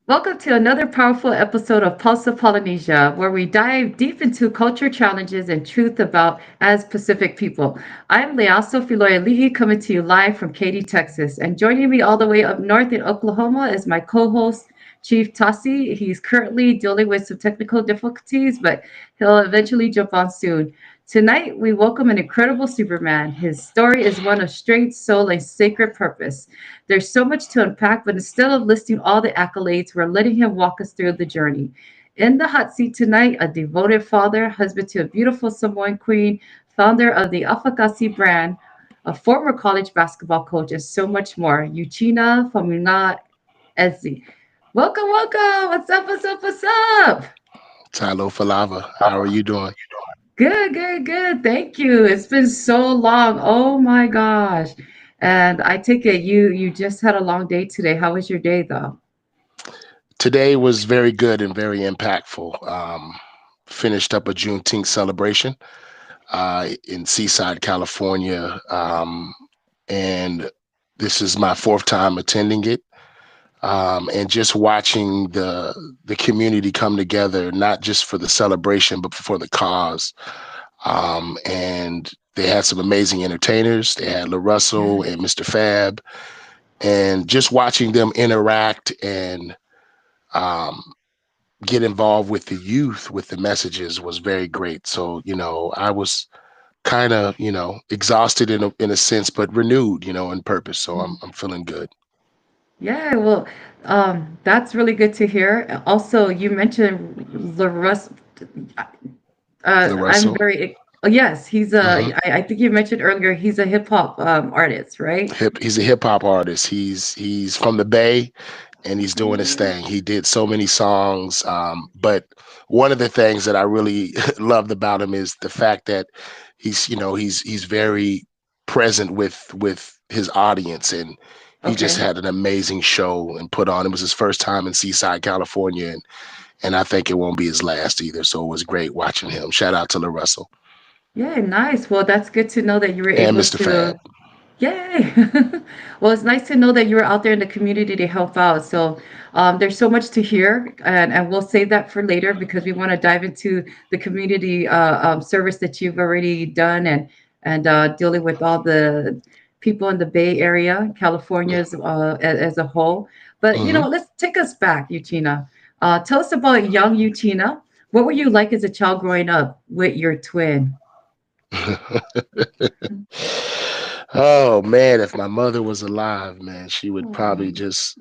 Welcome to another powerful episode of Pulse of Polynesia, where we dive deep into culture challenges and truth about as Pacific people. I'm Leaso Filoyali'i coming to you live from Katy, Texas. And joining me all the way up north in Oklahoma is my co-host, Chief Tasi. He's currently dealing with some technical difficulties, but he'll eventually jump on soon. Tonight, we welcome an incredible Superman. His story is one of strength, soul, and sacred purpose. There's so much to unpack, but instead of listing all the accolades, we're letting him walk us through the journey. In the hot seat tonight, a devoted father, husband to a beautiful Samoan queen, founder of the Afatasi brand, a former college basketball coach, and so much more. Uchenna Faumuina-Eze. Welcome, welcome. What's up, what's up, what's up? Talo Falava, how are you doing? Good, good, good. Thank you. It's been so long. Oh my gosh. And I take it you just had a long day today. How was your day though? Today was very good and very impactful. Finished up a Juneteenth celebration in Seaside, California, and this is my fourth time attending it. And just watching the community come together, not just for the celebration, but for the cause. And they had some amazing entertainers. They had LaRussell Yeah. and Mr. Fab, and just watching them interact and um, get involved with the youth with the messages was very great. So, I was kind of, exhausted in a sense, but renewed, in purpose. So I'm feeling good. Yeah, well, that's really good to hear. Also, you mentioned LaRuss. The I'm Russell. very, oh, yes, Hmm. I think you mentioned earlier, he's a hip hop artist, right? He's a hip hop artist. He's from the Bay, and he's doing his Yeah. thing. He did so many songs, but one of the things that I really loved about him is the fact that he's very present with his audience, and he just Okay. had an amazing show and put on. It was his first time in Seaside, California, and I think it won't be his last either. So it was great watching him. Shout out to LaRussell Yeah, nice. Well, that's good to know that you were and able Mr. Fab. to. Yay! Well, it's nice to know that you were out there in the community to help out. So there's so much to hear, and we'll save that for later because we want to dive into the community service that you've already done and dealing with all the people in the Bay Area, California's as a whole. But Hmm. let's take us back, Uchina. Tell us about young Uchina. What were you like as a child growing up with your twin? Oh man, if my mother was alive, man, she would probably Oh, just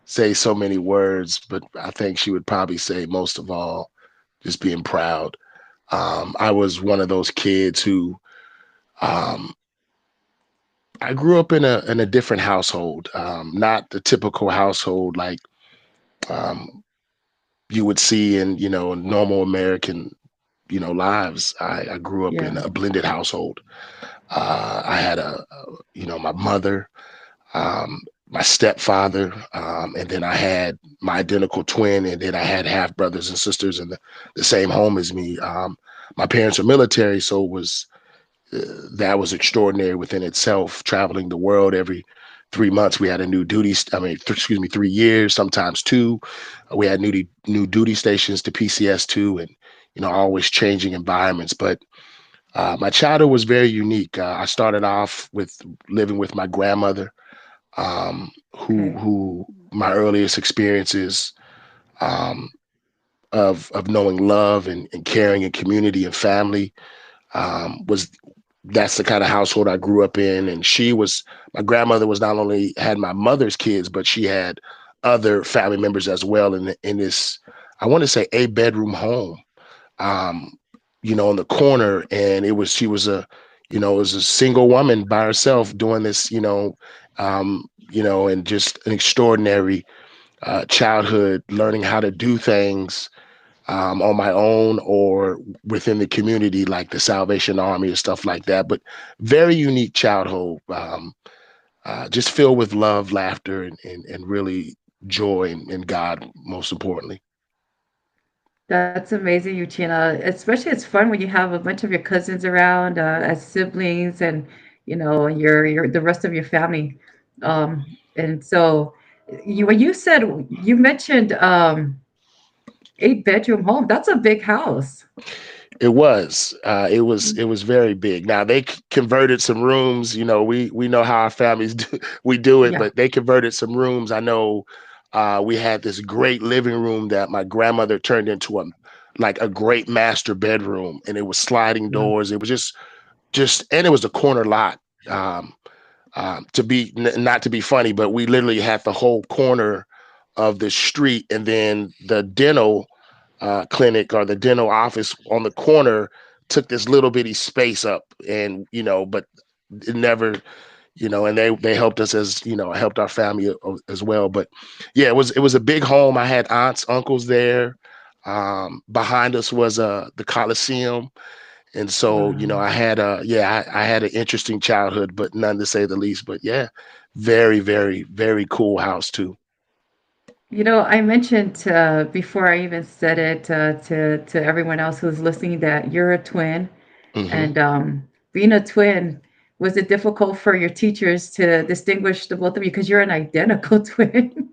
say so many words, but I think she would probably say most of all, just being proud. I was one of those kids who um, I grew up in a different household, not the typical household like um, you would see in normal American lives. I grew up in yeah. a blended household. I had my mother, um, my stepfather, and then I had my identical twin, and then I had half brothers and sisters in the same home as me. My parents were military, so it was uh, that was extraordinary within itself. Traveling the world every 3 months, we had a new duty. I mean, excuse me, 3 years, sometimes two. We had new duty stations to PCS two, and always changing environments. But my childhood was very unique. I started off with living with my grandmother, who Okay. my earliest experiences um, of knowing love and caring and community and family was that's the kind of household I grew up in. And my grandmother was not only had my mother's kids, but she had other family members as well in this, I want to say, a bedroom home, um, in the corner. And she was it was a single woman by herself doing this, and just an extraordinary childhood, learning how to do things on my own or within the community, like the Salvation Army or stuff like that. But very unique childhood, just filled with love, laughter, and really joy in God, most importantly. That's amazing, Uchina. Especially it's fun when you have a bunch of your cousins around as siblings and your the rest of your family. And so you said you mentioned 8 bedroom home. That's a big house. It was very big. Now they converted some rooms. We know how our families do, we do it, Yeah. but they converted some rooms. I know we had this great living room that my grandmother turned into a great master bedroom, and it was sliding Wow. doors. It was and it was a corner lot. Um, not to be funny, but we literally had the whole corner of the street, and then the dental clinic or the dental office on the corner took this little bitty space up, and but it never, and they helped us, as helped our family as well. But yeah, it was a big home. I had aunts, uncles there. Behind us was the Coliseum, and so, Wow. I had an interesting childhood, but none to say the least. But yeah, very, very, very cool house too. I mentioned before I even said it to everyone else who's listening that you're a twin, Hmm. and being a twin, was it difficult for your teachers to distinguish the both of you because you're an identical twin?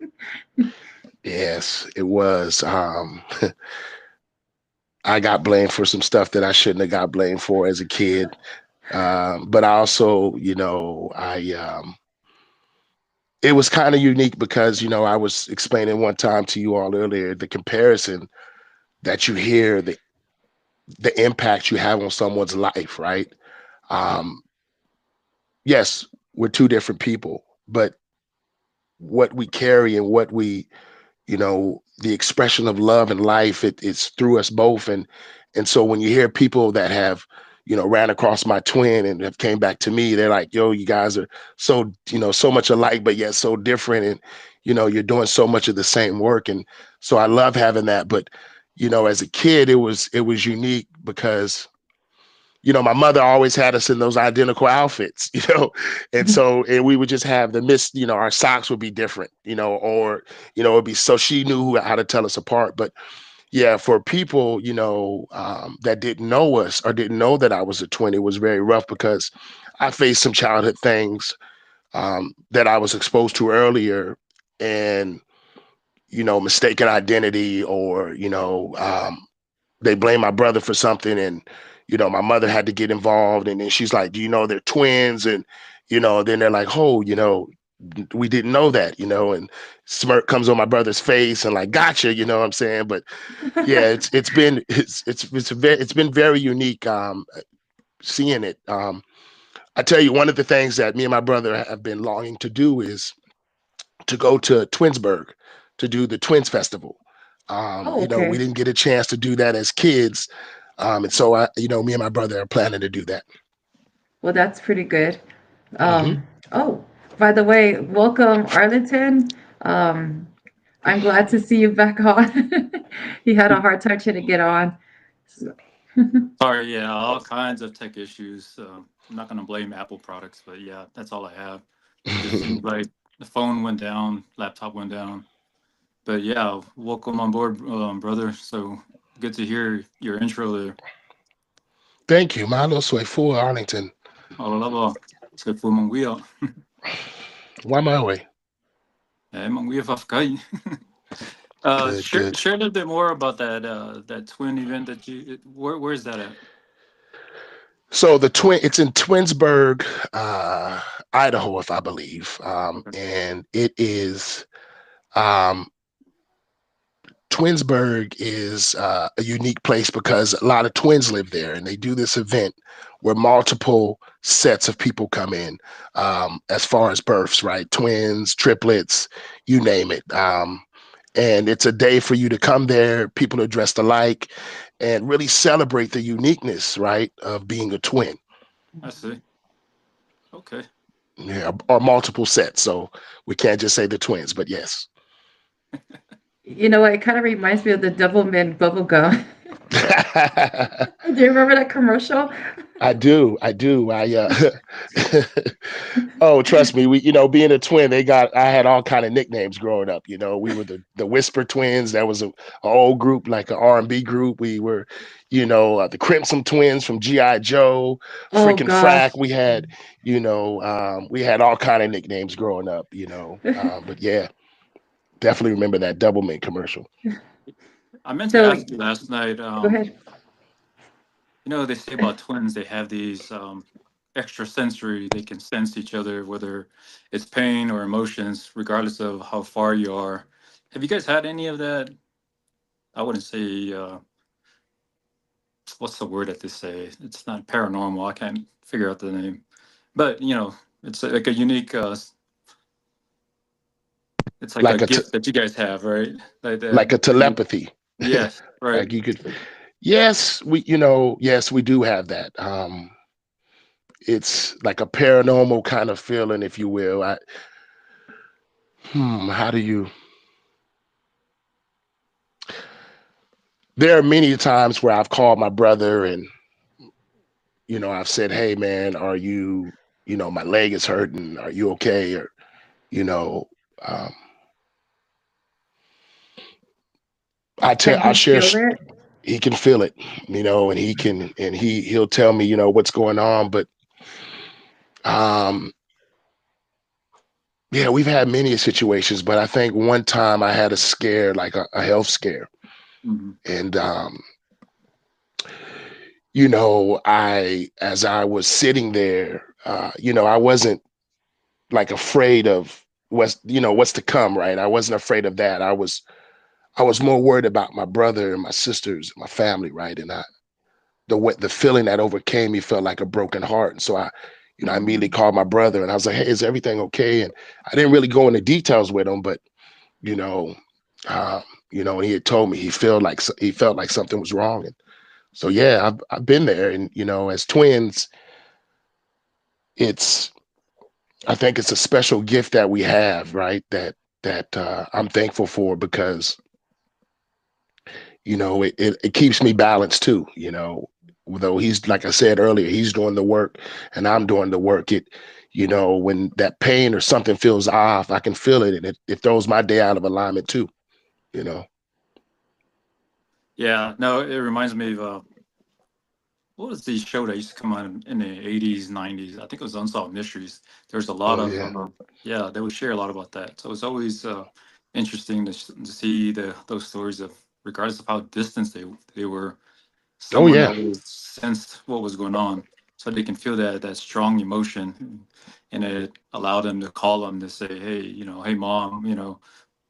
Yes, it was. I got blamed for some stuff that I shouldn't have got blamed for as a kid. But I also, it was kind of unique because, I was explaining one time to you all earlier the comparison that you hear, the impact you have on someone's life, right? Um, yes, we're two different people, but what we carry and what the expression of love and life, it's through us both. And so when you hear people that have, ran across my twin and have came back to me, they're like, yo, you guys are so, so much alike, but yet so different. And, you're doing so much of the same work. And so I love having that. But, as a kid, it was unique because my mother always had us in those identical outfits, and we would just have our socks would be different, or, it'd be, so she knew how to tell us apart. But yeah, for people, that didn't know us or didn't know that I was a twin, it was very rough because I faced some childhood things, that I was exposed to earlier, and, mistaken identity, or, they blame my brother for something, and my mother had to get involved, and then she's like, do you know they're twins? And then they're like, oh, we didn't know that, and smirk comes on my brother's face, and like, gotcha, you know what I'm saying? But yeah, it's been very unique, seeing it. I tell you, one of the things that me and my brother have been longing to do is to go to Twinsburg to do the Twins Festival. Oh, We okay. didn't get a chance to do that as kids. And so me and my brother are planning to do that. Well, that's pretty good. Hmm. Oh, by the way, welcome, Arlington. Um, I'm glad to see you back on. He had a hard time trying to get on. So- Sorry, yeah, all kinds of tech issues. I'm not going to blame Apple products, but yeah, that's all I have. It just seems like the phone went down, laptop went down. But yeah, welcome on board, brother. So good to hear your intro there. Thank you. Malo soy full Arlington. Alalaba, se fue manguia. Why my way? Manguia fafkai. Good, good. Share a little bit more about that twin event that where's that at? So it's in Twinsburg, Idaho, if I believe. Okay. And it is, um, Twinsburg is a unique place because a lot of twins live there, and they do this event where multiple sets of people come in, as far as births, right? Twins, triplets, you name it. And it's a day for you to come there. People are dressed alike and really celebrate the uniqueness, right, of being a twin. I see. Okay. Yeah, or multiple sets. So we can't just say the twins, but yes. It kind of reminds me of the Doublemint bubble gum. Do you remember that commercial? I do. I do. Oh, trust me, being a twin, I had all kind of nicknames growing up. We were the Whisper Twins. That was a old group, like an R&B group. We were, the Crimson Twins from GI Joe, Oh freaking Frack. gosh. We had all kind of nicknames growing up. But yeah. Definitely remember that Double Mint commercial. I meant to So ask you last night. go ahead. They say about twins, they have these extra sensory, they can sense each other, whether it's pain or emotions, regardless of how far you are. Have you guys had any of that? I wouldn't say, what's the word that they say? It's not paranormal. I can't figure out the name. But, it's like a unique, it's like a Like gift that you guys have, right? Like like that. a telepathy. Yes, right. Like you could, yes, yes, we do have that. It's like a paranormal kind of feeling, if you will. How do you, there are many times where I've called my brother and, I've said, hey man, are you, my leg is hurting. Are you okay? Or, you know, um, Can I he share, feel it? he can feel it, and he'll tell me, what's going on. But, um, yeah, we've had many situations, but I think one time I had a scare, like a health scare. Hmm. And, as I was sitting there, I wasn't like afraid of what's to come, right? I wasn't afraid of that. I was more worried about my brother and my sisters and my family, right? And the feeling that overcame me felt like a broken heart. And so I immediately called my brother and I was like, hey, is everything okay? And I didn't really go into details with him, but you know, uh, and he had told me he felt like something was wrong. And so yeah, I've been there. And as twins, it's I think it's a special gift that we have, right? That I'm thankful for because it keeps me balanced too. Although he's, like I said earlier, he's doing the work and I'm doing the work. When that pain or something feels off, I can feel it, and it throws my day out of alignment too. You know. Yeah, no, it reminds me of what was the show that used to come on in the 80s, 90s? I think it was Unsolved Mysteries. There's a lot Oh of, yeah. yeah, they would share a lot about that. So it's always interesting to see those stories of, regardless of how distant they were, Oh someone yeah. always sensed what was going on. So they can feel that strong emotion, and it allowed them to call them to say, hey, hey, mom,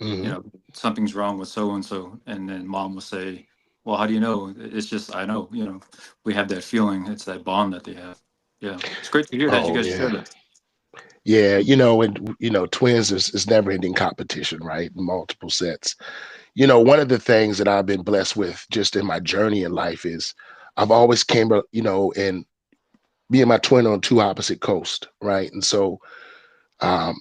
Hmm. something's wrong with so and so, and then mom will say, well, how do you know? It's just, I know, we have that feeling. It's that bond that they have. Yeah, it's great to hear that you Oh guys share yeah. that. Yeah. And twins is never ending competition, right? Multiple sets. One of the things that I've been blessed with just in my journey in life is I've always came up, and me and my twin on two opposite coasts, right? And so um,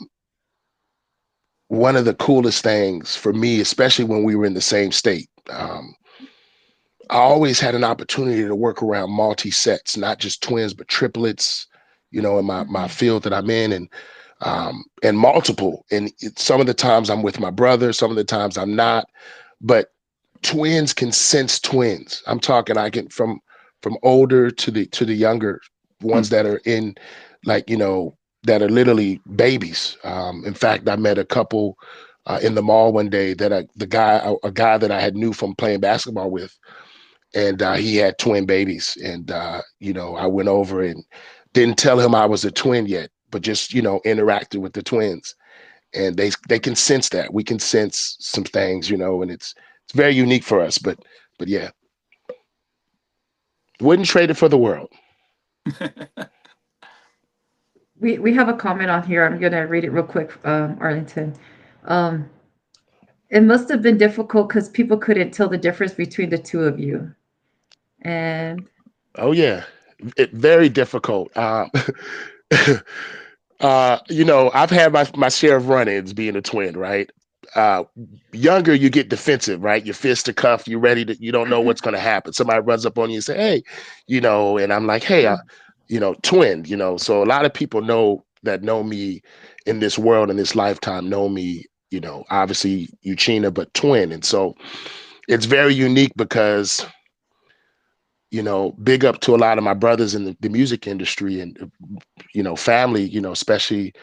one of the coolest things for me, especially when we were in the same state, I always had an opportunity to work around multi-sets, not just twins, but triplets, in my field that I'm in, and multiple. And some of the times I'm with my brother, some of the times I'm not, but twins can sense twins. I'm talking, I can from older to the younger Hmm. ones that are in, like, that are literally babies. In fact, I met a couple in the mall one day that a guy that I had knew from playing basketball with, and he had twin babies. And I went over and didn't tell him I was a twin yet, but just interacted with the twins, and they can sense that. We can sense some things, and it's very unique for us. But yeah, wouldn't trade it for the world. We have a comment on here. I'm gonna read it real quick, Arlington. Um, it must have been difficult because people couldn't tell the difference between the two of you. And Oh yeah, very difficult. I've had my share of run-ins being a twin, right? Uh, Younger, you get defensive, right? Your fists are cuffed. You're ready to. You don't know what's going to happen. Somebody runs up on you and say, "Hey," and I'm like, "Hey, twin." So a lot of people know me in this world, in this lifetime, know me. Obviously Uchenna, but twin, and so it's very unique because big up to a lot of my brothers in the music industry and, family, especially,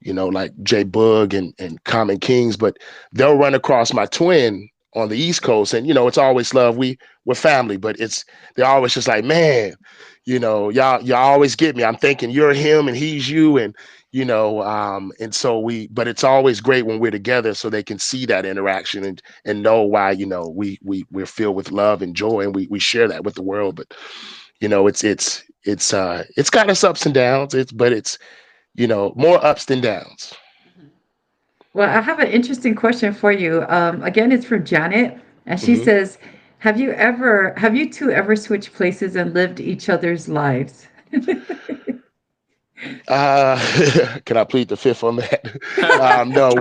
like Jay Bug and Common Kings, but they'll run across my twin on the East Coast and, it's always love. We're family, but they're always just like, man, y'all always get me. I'm thinking you're him and he's you. And, and so but it's always great when we're together so they can see that interaction and know why, we're filled with love and joy and we share that with the world. But, it's got its ups and downs. But it's, more ups than downs. Well, I have an interesting question for you. Again, it's from Janet, and she Hmm. says, have you two ever switched places and lived each other's lives?" Can I plead the fifth on that? No,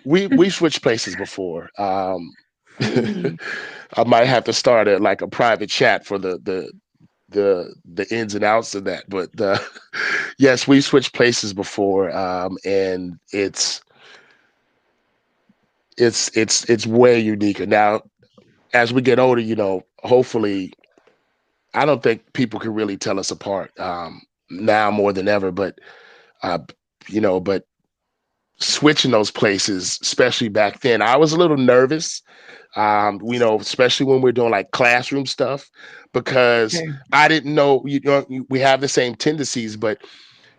we switched places before. Mm. I might have to start like a private chat for the ins and outs of that. But yes, we switched places before, and it's way unique. Now, as we get older, hopefully, I don't think people can really tell us apart now more than ever. But uh, but switching those places, especially back then, I was a little nervous. Especially when we're doing like classroom stuff, because Okay. I didn't know, we have the same tendencies, but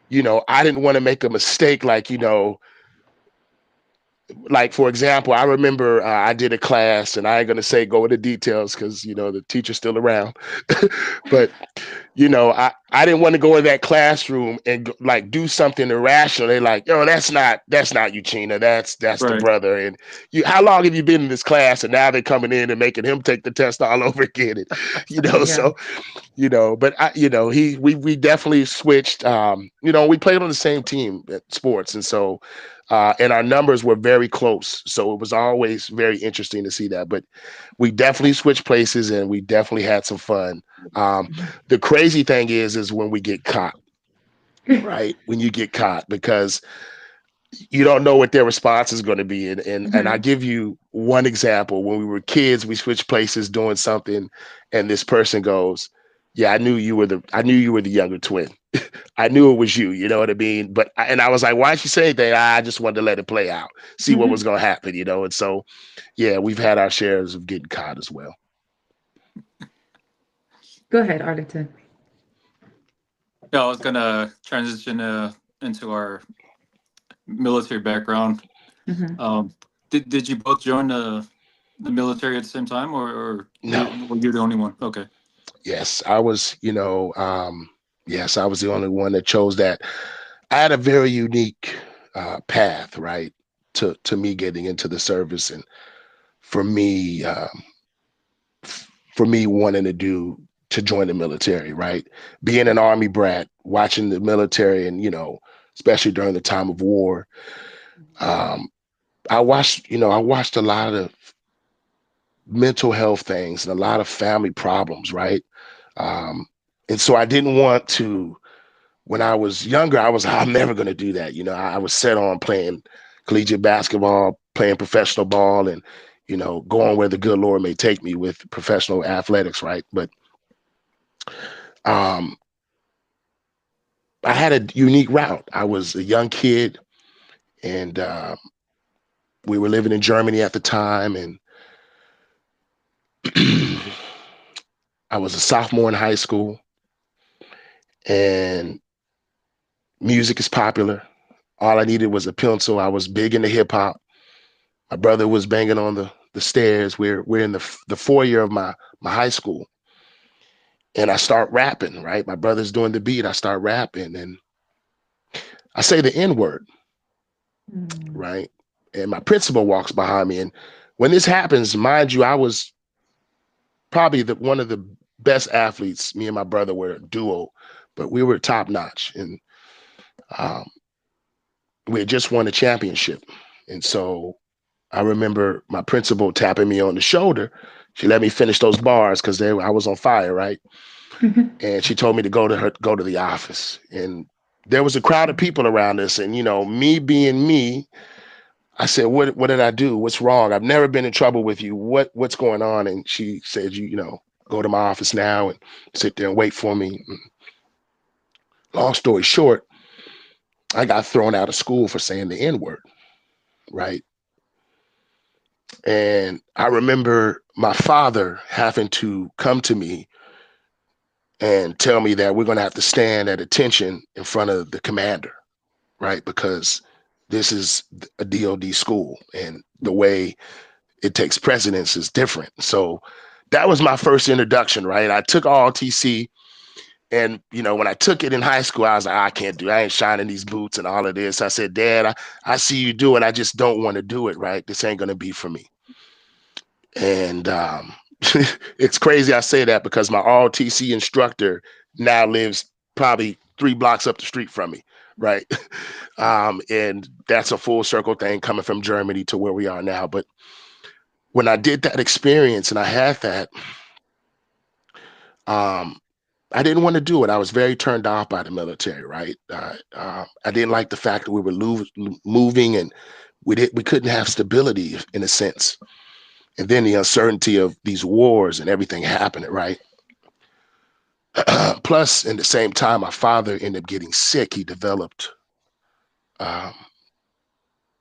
I didn't want to make a mistake, like for example, I remember I did a class, and I ain't gonna say go into details because the teacher's still around, but I didn't want to go in that classroom and like do something irrational. They're like, yo, that's not Uchenna, that's the Right. brother. And how long have you been in this class? And now they're coming in and making him take the test all over again. And, Yeah. so but we definitely switched. We played on the same team at sports, and so and our numbers were very close, so it was always very interesting to see that. But we definitely switched places, and we definitely had some fun. um, the crazy thing is when we get caught, right? When you get caught, because you don't know what their response is going to be. And I Mhm. give you one example. When we were kids, we switched places doing something, and this person goes, "Yeah, I knew you were the younger twin. I knew it was you." You know what I mean? And I was like, "Why'd you say anything?" I just wanted to let it play out, see what was going to happen. And so, yeah, we've had our shares of getting caught as well. Go ahead, Arlington. Yeah, I was gonna transition into our military background. Mhm. Um, did you both join the military at the same time, or No, were you the only one? Okay. yes, I was. Yes, I was the only one that chose that. I had a very unique path, right, to me getting into the service, and for me, wanting to join the military, right, being an Army brat, watching the military, and especially during the time of war, um, I watched a lot of mental health things and a lot of family problems, right, um, and so I didn't want to. When I was younger, I'm never going to do that. I was set on playing collegiate basketball, playing professional ball, and going where the good Lord may take me with professional athletics, right? But um, I had a unique route. I was a young kid, and we were living in Germany at the time, and I was a sophomore in high school, and music is popular. All I needed was a pencil. I was big into hip hop. My brother was banging on the stairs. We're in the foyer of my high school, and I start rapping. Right, my brother's doing the beat. I start rapping, and I say the N word. Mm. Right, and my principal walks behind me. And when this happens, mind you, I was probably one of the best athletes. Me and my brother were a duo, but we were top notch, and um, we had just won a championship. And so I remember my principal tapping me on the shoulder. She let me finish those bars because I was on fire, right? And she told me to go to the office. And there was a crowd of people around us. And me being me, I said, "What did I do? What's wrong? I've never been in trouble with you. What's going on?" And she said, go to my office now and sit there and wait for me. Long story short, I got thrown out of school for saying the N-word, right? And I remember my father having to come to me and tell me that we're going to have to stand at attention in front of the commander, right? Because this is a DOD school and the way it takes precedence is different. So that was my first introduction, right? I took all TC, and when I took it in high school, I was like, I can't do it. I ain't shining these boots and all of this. I said, Dad, I see you do it. I just don't want to do it, right? This ain't going to be for me. And it's crazy I say that because my all TC instructor now lives probably 3 blocks up the street from me, right? And that's a full circle thing coming from Germany to where we are now. But when I did that experience and I had that, I didn't want to do it. I was very turned off by the military, right? I didn't like the fact that we were moving and we couldn't have stability in a sense. And then the uncertainty of these wars and everything happening, right? Plus, in the same time, my father ended up getting sick. He developed, I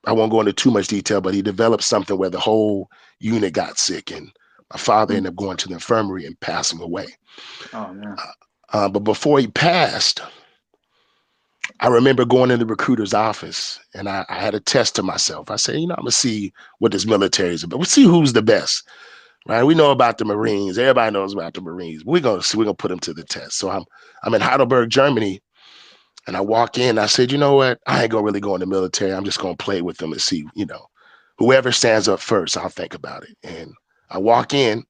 won't go into too much detail, but he developed something where the whole unit got sick, and my father ended up going to the infirmary and passing away. Oh, man. But before he passed, I remember going in the recruiter's office, and I had a test to myself. I said, I'm going to see what this military is about. We'll see who's the best. Right, we know about the Marines. Everybody knows about the Marines. We're gonna put them to the test. So I'm in Heidelberg, Germany, and I walk in. I said, you know what? I ain't gonna really go in the military. I'm just gonna play with them and see, whoever stands up first, I'll think about it. And I walk in,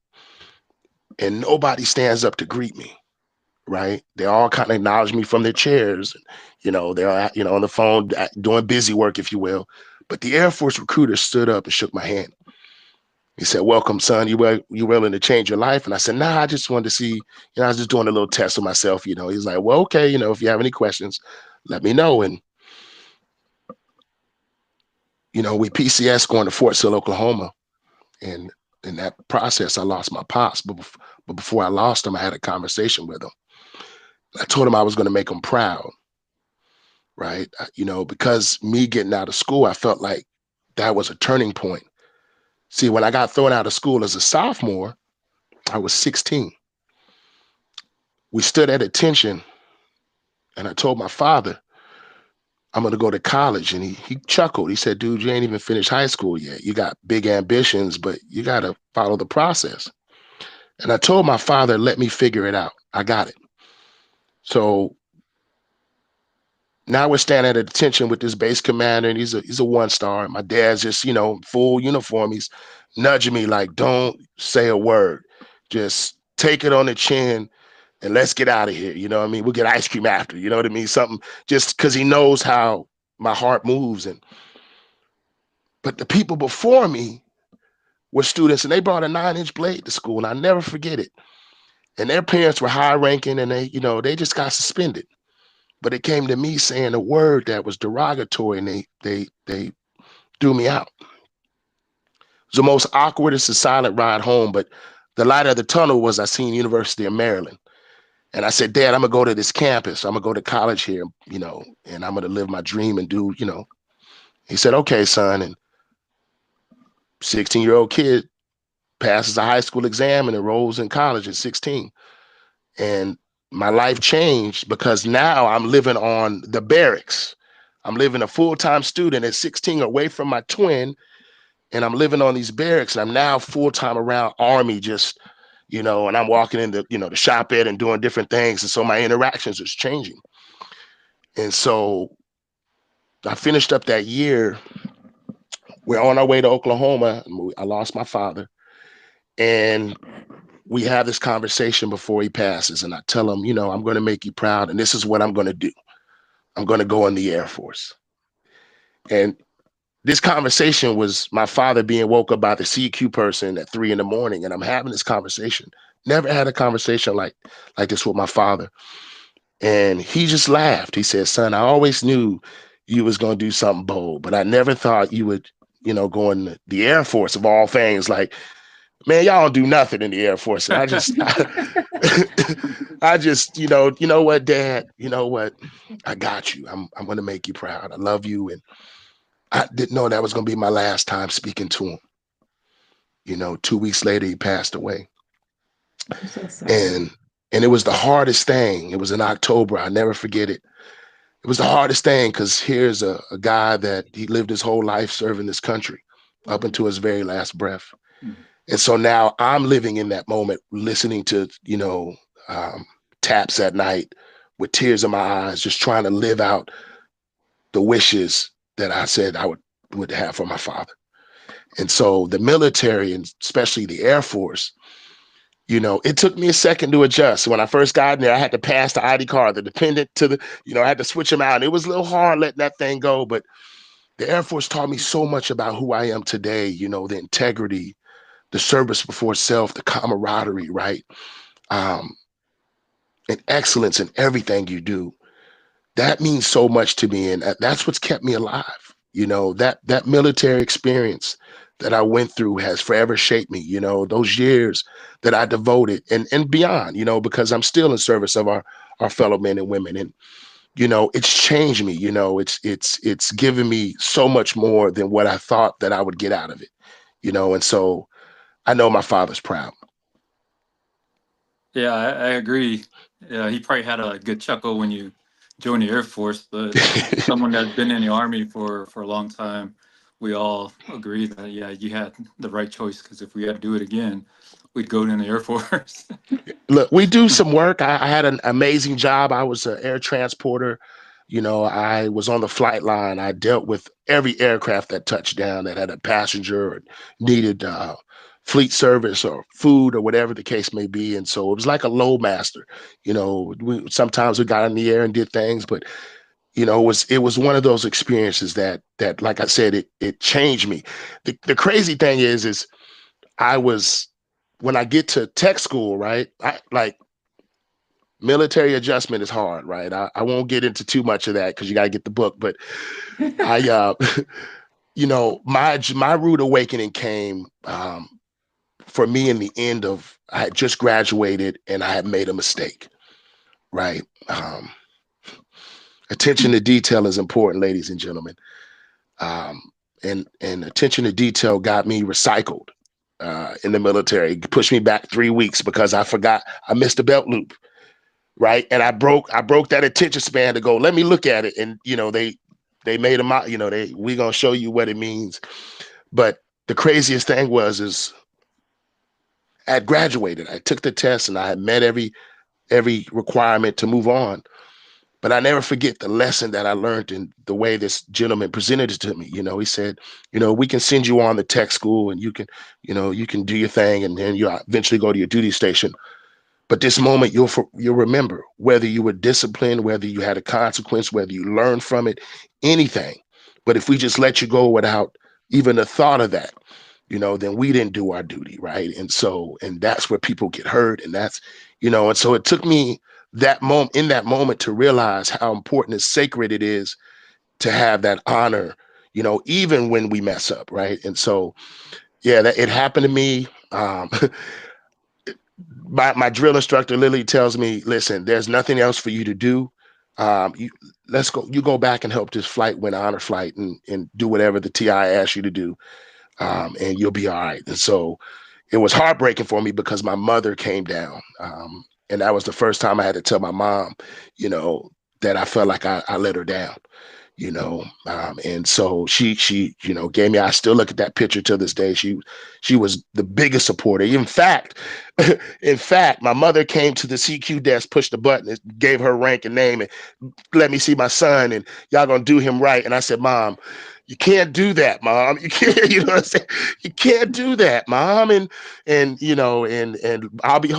and nobody stands up to greet me. Right? They all kind of acknowledge me from their chairs. They're on the phone doing busy work, if you will. But the Air Force recruiter stood up and shook my hand. He said, welcome, son. You willing to change your life? And I said, nah, I just wanted to see, I was just doing a little test of myself. He's like, well, okay, if you have any questions, let me know. And, we PCS going to Fort Sill, Oklahoma. And in that process, I lost my pops. But before I lost him, I had a conversation with him. I told him I was going to make him proud. Right. Because me getting out of school, I felt like that was a turning point. See, when I got thrown out of school as a sophomore, I was 16. We stood at attention, and I told my father, I'm going to go to college. And he chuckled. He said, dude, you ain't even finished high school yet. You got big ambitions, but you got to follow the process. And I told my father, let me figure it out. I got it. So now we're standing at attention with this base commander, and he's a 1-star. My dad's just, full uniform. He's nudging me like, don't say a word. Just take it on the chin and let's get out of here. You know what I mean? We'll get ice cream after, you know what I mean? Something just because he knows how my heart moves. But the people before me were students, and they brought a 9-inch blade to school, and I never forget it. And their parents were high ranking, and they just got suspended. But it came to me saying a word that was derogatory, and they threw me out. It was the most awkwardest and silent ride home, but the light of the tunnel was I seen University of Maryland. And I said, Dad, I'm going to go to this campus. I'm going to go to college here, and I'm going to live my dream and do. He said, okay, son. And 16-year-old kid passes a high school exam and enrolls in college at 16. And my life changed because now I'm living on the barracks. I'm living a full-time student at 16 away from my twin, and I'm living on these barracks, and I'm now full-time around Army, just, and I'm walking in the shop ed and doing different things. And so my interactions is changing. And so I finished up that year. We're on our way to Oklahoma. I lost my father. And we have this conversation before he passes, and I tell him, I'm going to make you proud, and this is what I'm going to do. I'm going to go in the Air Force. And this conversation was my father being woke up by the CQ person at 3 a.m, and I'm having this conversation. Never had a conversation like this with my father. And he just laughed. He said, son, I always knew you was going to do something bold, but I never thought you would, go in the Air Force of all things. Like, Man, y'all don't do nothing in the Air Force. And I just, you know what, Dad, you know what? I got you. I'm gonna make you proud. I love you. And I didn't know that was gonna be my last time speaking to him. 2 weeks later he passed away. I'm so sorry. And it was the hardest thing. It was in October. I never forget it. It was the hardest thing because here's a guy that he lived his whole life serving this country up until his very last breath. Mhm. And so now I'm living in that moment, listening to, taps at night with tears in my eyes, just trying to live out the wishes that I said I would have for my father. And so the military, and especially the Air Force, it took me a second to adjust. When I first got in there, I had to pass the ID card, the dependent to the, I had to switch them out. It was a little hard letting that thing go, but the Air Force taught me so much about who I am today, the integrity, the service before self, the camaraderie, right? Um, and excellence in everything you do. That means so much to me. And that's what's kept me alive. That military experience that I went through has forever shaped me, those years that I devoted and beyond, because I'm still in service of our fellow men and women. And, it's changed me, it's given me so much more than what I thought that I would get out of it, and so I know my father's proud. Yeah, I agree. Yeah, he probably had a good chuckle when you joined the Air Force, but someone that's been in the Army for a long time, we all agree that yeah, you had the right choice because if we had to do it again, we'd go in the Air Force. Look, we do some work. I had an amazing job. I was an air transporter. I was on the flight line. I dealt with every aircraft that touched down that had a passenger or needed fleet service or food or whatever the case may be. And so it was like a load master. Sometimes we got in the air and did things, but it was one of those experiences that like I said, it changed me. The crazy thing is I was when I get to tech school, right? I like military adjustment is hard, right? I won't get into too much of that because you got to get the book. But I, my rude awakening came for me in the end of I had just graduated and I had made a mistake, right? Attention to detail is important, ladies and gentlemen. Um, and attention to detail got me recycled in the military. It pushed me back 3 weeks because I forgot I missed a belt loop, right? And I broke that attention span to go, let me look at it. And they made them out, we gonna show you what it means. But the craziest thing is I had graduated. I took the test and I had met every requirement to move on. But I never forget the lesson that I learned in the way this gentleman presented it to me. He said, we can send you on to tech school and you can do your thing and then you eventually go to your duty station. But this moment, you'll remember whether you were disciplined, whether you had a consequence, whether you learned from it, anything. But if we just let you go without even a thought of that, then we didn't do our duty, right? And that's where people get hurt, and and so it took me that moment to realize how important and sacred it is to have that honor, even when we mess up, right? And so, yeah, that it happened to me. My drill instructor literally tells me, listen, there's nothing else for you to do. You you go back and help this flight win honor flight and do whatever the TI asks you to do. And you'll be all right. And so it was heartbreaking for me because my mother came down. And that was the first time I had to tell my mom, that I felt like I let her down. And so she gave me, I still look at that picture to this day. She was the biggest supporter. In fact, my mother came to the CQ desk, pushed the button, and gave her rank and name and let me see my son and y'all gonna do him right. And I said, Mom, you can't do that, Mom. You can't, you know what I'm saying? You can't do that, Mom. And I'll be,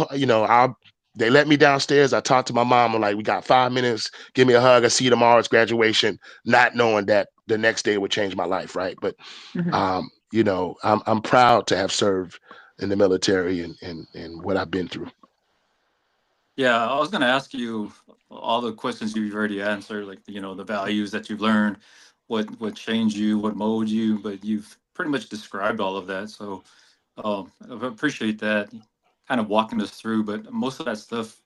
they let me downstairs. I talked to my mom. I'm like, we got 5 minutes. Give me a hug. I see you tomorrow. It's graduation. Not knowing that the next day would change my life, right? But Mhm. I'm proud to have served in the military and what I've been through. Yeah, I was going to ask you all the questions you've already answered, like the values that you've learned, what changed you, what molded you, but you've pretty much described all of that. So I appreciate that, kind of walking us through. But most of that stuff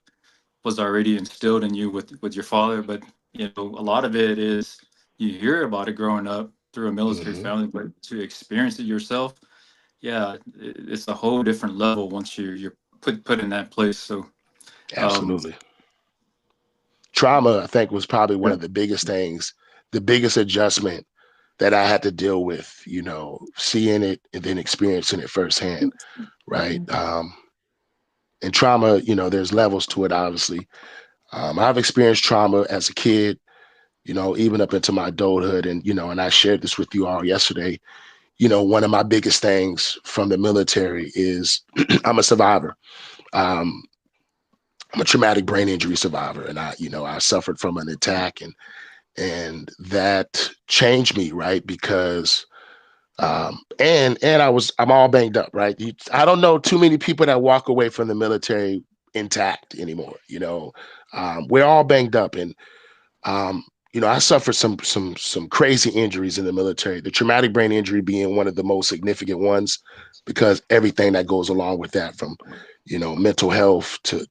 was already instilled in you with your father. But a lot of it is you hear about it growing up through a military Hmm. family, but to experience it yourself, yeah, it's a whole different level once you're put in that place. So, um, Absolutely. Trauma, I think, was probably one of the biggest things, the biggest adjustment that I had to deal with, seeing it and then experiencing it firsthand, right? Mhm. And trauma, there's levels to it, obviously. I've experienced trauma as a kid, even up into my adulthood. And I shared this with you all yesterday. One of my biggest things from the military is I'm a survivor. Um, I'm a traumatic brain injury survivor, and I suffered from an attack, and that changed me, right? Because and I'm all banged up, right? I don't know too many people that walk away from the military intact anymore. We're all banged up, and um, I suffered some crazy injuries in the military. The traumatic brain injury being one of the most significant ones, because everything that goes along with that, from mental health to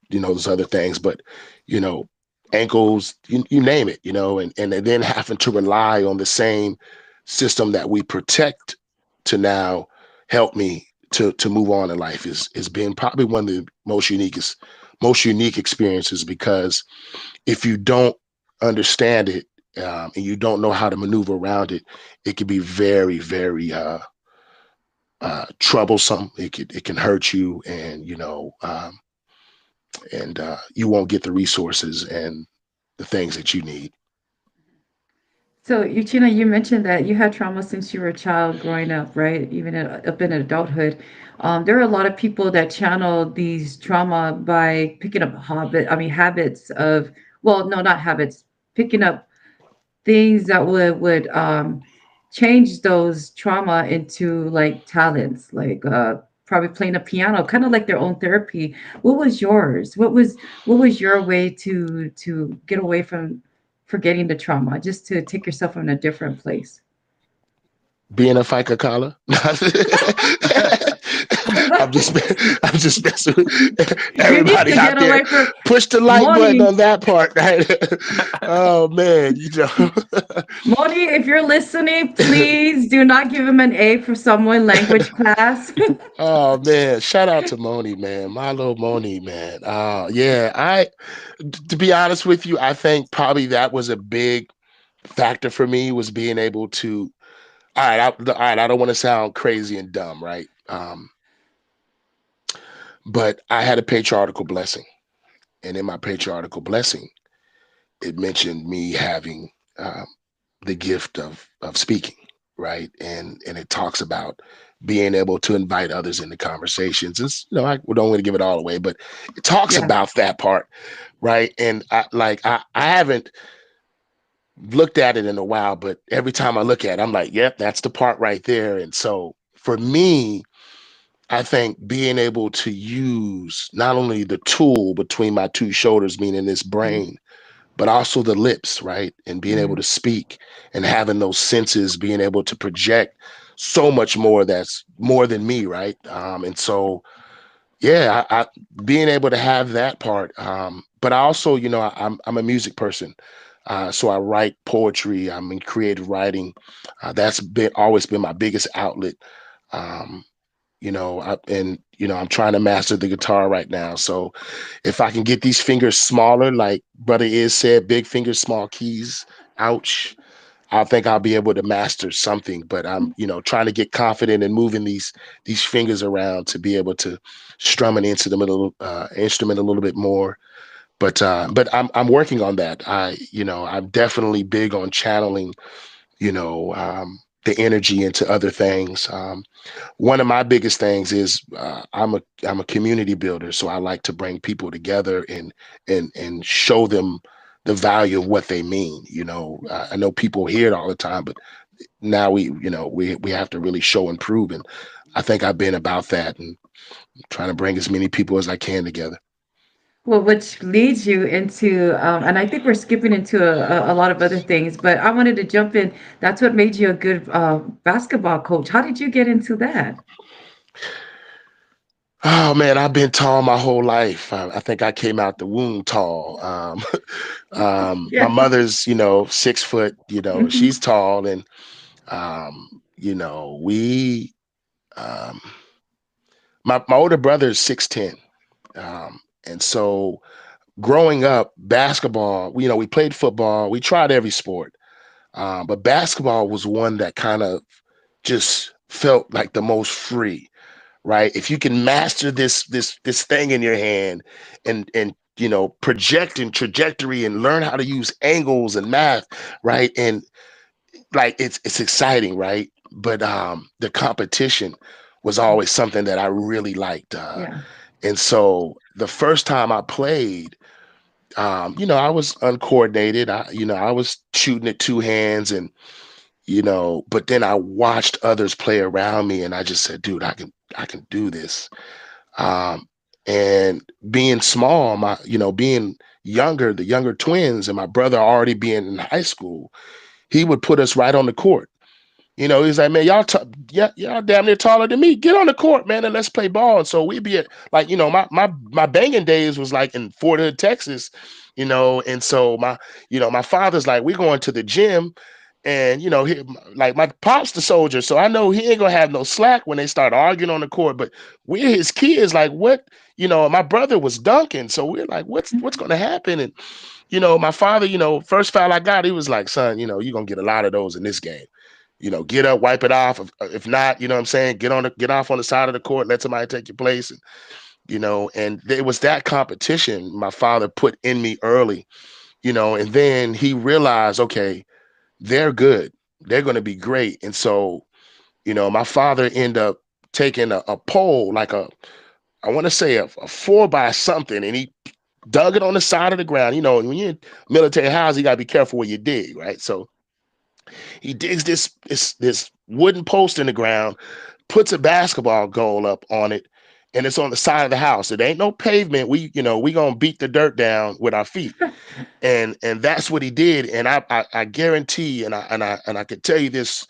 those other things, but you know ankles, you name it, and then having to rely on the same system that we protect to now help me to move on in life is been probably one of the most unique experiences, because if you don't understand it, and you don't know how to maneuver around it, it can be very, very troublesome. It can hurt you, and you won't get the resources and the things that you need. So, Uchenna, you mentioned that you had trauma since you were a child growing up, right? Even up in adulthood. There are a lot of people that channel these trauma by picking up habits of, well, no, not habits, picking up things that would change those trauma into like talents, like probably playing a piano, kind of like their own therapy. What was yours? What was your way to get away from forgetting the trauma, just to take yourself in a different place? Being a FICA caller. I'm just I'm just messing with You need everybody to out get there. away from Push the like button Moni. on that part, right? Oh man, Moni, if you're listening, please do not give him an A for Samoan language class. Oh man, shout out to Moni, man. My little Moni, man. Yeah, to be honest with you, I think probably that was a big factor for me, was being able to. All right. I don't want to sound crazy and dumb, right? But I had a patriarchal blessing, and in my patriarchal blessing, it mentioned me having um, the gift of speaking, right? And it talks about being able to invite others into conversations. I don't want to give it all away, but it talks Yeah. about that part, right? And I haven't looked at it in a while, but every time I look at it, I'm like, yep, that's the part right there. And so for me, I think being able to use not only the tool between my two shoulders, meaning this Mhm. brain, but also the lips, right? And being able Yeah. to speak and having those senses, being able to project so much more that's more than me, right? And so, yeah, being able to have that part. But I also, I'm a music person. So I write poetry. I'm in creative writing. That's been always been my biggest outlet. Um, I'm trying to master the guitar right now. So if I can get these fingers smaller, like Brother Is said, big fingers, small keys, ouch, I think I'll be able to master something. But I'm, trying to get confident in moving these fingers around to be able to strum an instrument a little bit more. But I'm working on that. I'm definitely big on channeling, the energy into other things. One of my biggest things is I'm a community builder, so I like to bring people together and show them the value of what they mean. I know people hear it all the time, but now we have to really show and prove. And I think I've been about that and trying to bring as many people as I can together. Well, which leads you into, and I think we're skipping into a lot of other things, but I wanted to jump in. That's what made you a good basketball coach. How did you get into that? Oh man, I've been tall my whole life. I think I came out the womb tall. My Yeah. mother's, 6 foot, she's Mhm. tall, and we, um, my older brother is 6'10", and so growing up, basketball, we played football, we tried every sport, but basketball was one that kind of just felt like the most free, right? If you can master this thing in your hand and project and trajectory and learn how to use angles and math, right? And like it's exciting, right? But the competition was always something that I really liked. Yeah. And so the first time I played, I was uncoordinated. I was shooting at two hands and but then I watched others play around me and I just said, dude, I can do this. Um, and being small, being younger, the younger twins, and my brother already being in high school, he would put us right on the court. He's like, man, yeah, y'all damn near taller than me. Get on the court, man, and let's play ball. And so we'd be at like, my banging days was like in Fort Hood, Texas, and so my father's like, we're going to the gym. And like my pop's the soldier, so I know he ain't gonna have no slack when they start arguing on the court. But we're his kids, like what? My brother was dunking, so we're like, what's gonna happen? And my father, first foul I got, he was like, son, you're gonna get a lot of those in this game. Get up, wipe it off. If not, you know what I'm saying, get off on the side of the court, let somebody take your place. And it was that competition my father put in me early, and then he realized, okay, they're good. They're going to be great. And so, my father ended up taking a pole, like I want to say a four by something, and he dug it on the side of the ground. When you're in military house, you got to be careful where you dig, right? So he digs this wooden post in the ground, puts a basketball goal up on it, and it's on the side of the house. It ain't no pavement. We gonna beat the dirt down with our feet, and that's what he did. And I guarantee, and I could tell you this,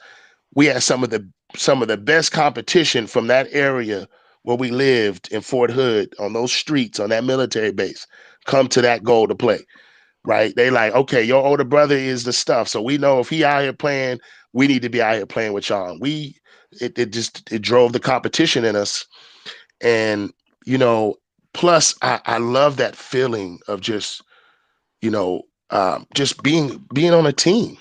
we had some of the best competition from that area where we lived in Fort Hood on those streets on that military base. Come to that goal to play, right? They like, okay, your older brother is the stuff. So we know if he out here playing, we need to be out here playing with y'all. It drove the competition in us. And, you know, plus I love that feeling of just being on a team,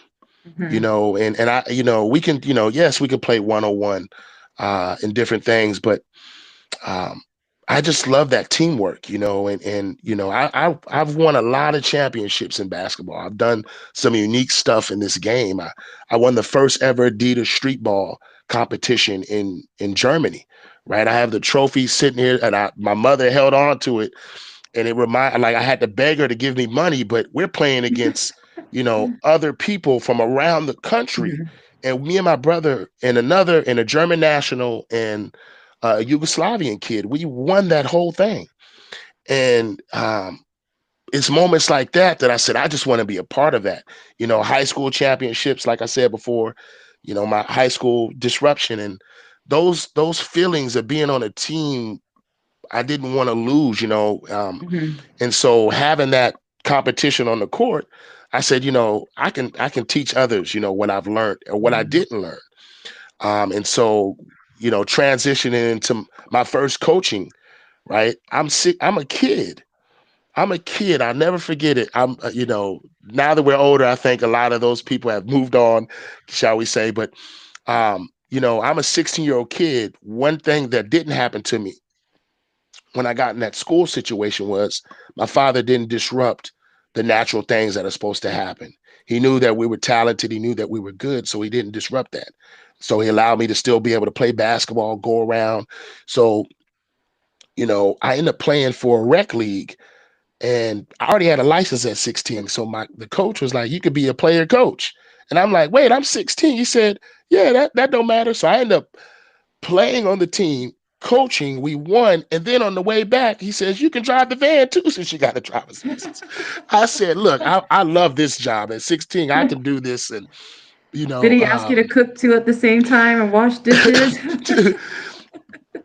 Mhm. and I, we can, yes, we can play 101 in different things, but um, I just love that teamwork, and I've won a lot of championships in basketball. I've done some unique stuff in this game. I won the first ever Adidas street ball competition in Germany. Right, I have the trophy sitting here, and my mother held on to it, and it like I had to beg her to give me money, but we're playing against other people from around the country, Mhm. and me and my brother and another and a German national and a Yugoslavian kid, we won that whole thing. And it's moments like that I said I just want to be a part of that. High school championships, like I said before, my high school disruption and those feelings of being on a team I didn't want to lose, Mhm. and so having that competition on the court, I said, I can teach others, what I've learned or what I Mhm. didn't learn. And so, transitioning into my first coaching, right? I'm sick. I'm a kid. I'm a kid. I'll never forget it. Now that we're older, I think a lot of those people have moved on, shall we say. But, I'm a 16-year-old kid. One thing that didn't happen to me when I got in that school situation was my father didn't disrupt the natural things that are supposed to happen. He knew that we were talented. He knew that we were good. So he didn't disrupt that. So he allowed me to still be able to play basketball, go around. So, I ended up playing for a rec league and I already had a license at 16. So the coach was like, you could be a player coach. And I'm like, wait, I'm 16. He said, yeah, that don't matter. So I ended up playing on the team, coaching, we won. And then on the way back, he says, you can drive the van too since you got a driver's license. I said, look, I love this job. At 16, I can do this. And, you Did know, he ask you to cook too at the same time and wash dishes?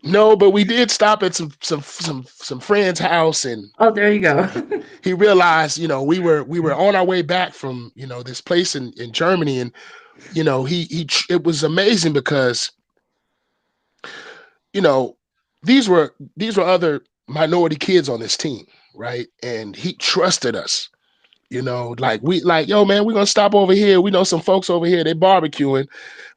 No, but we did stop at some friend's house, and Oh, there you go. he realized, we were on our way back from, this place in Germany, and it was amazing because you know these were other minority kids on this team, right? And he trusted us. Like, yo, man, we're gonna stop over here. We know some folks over here, they barbecuing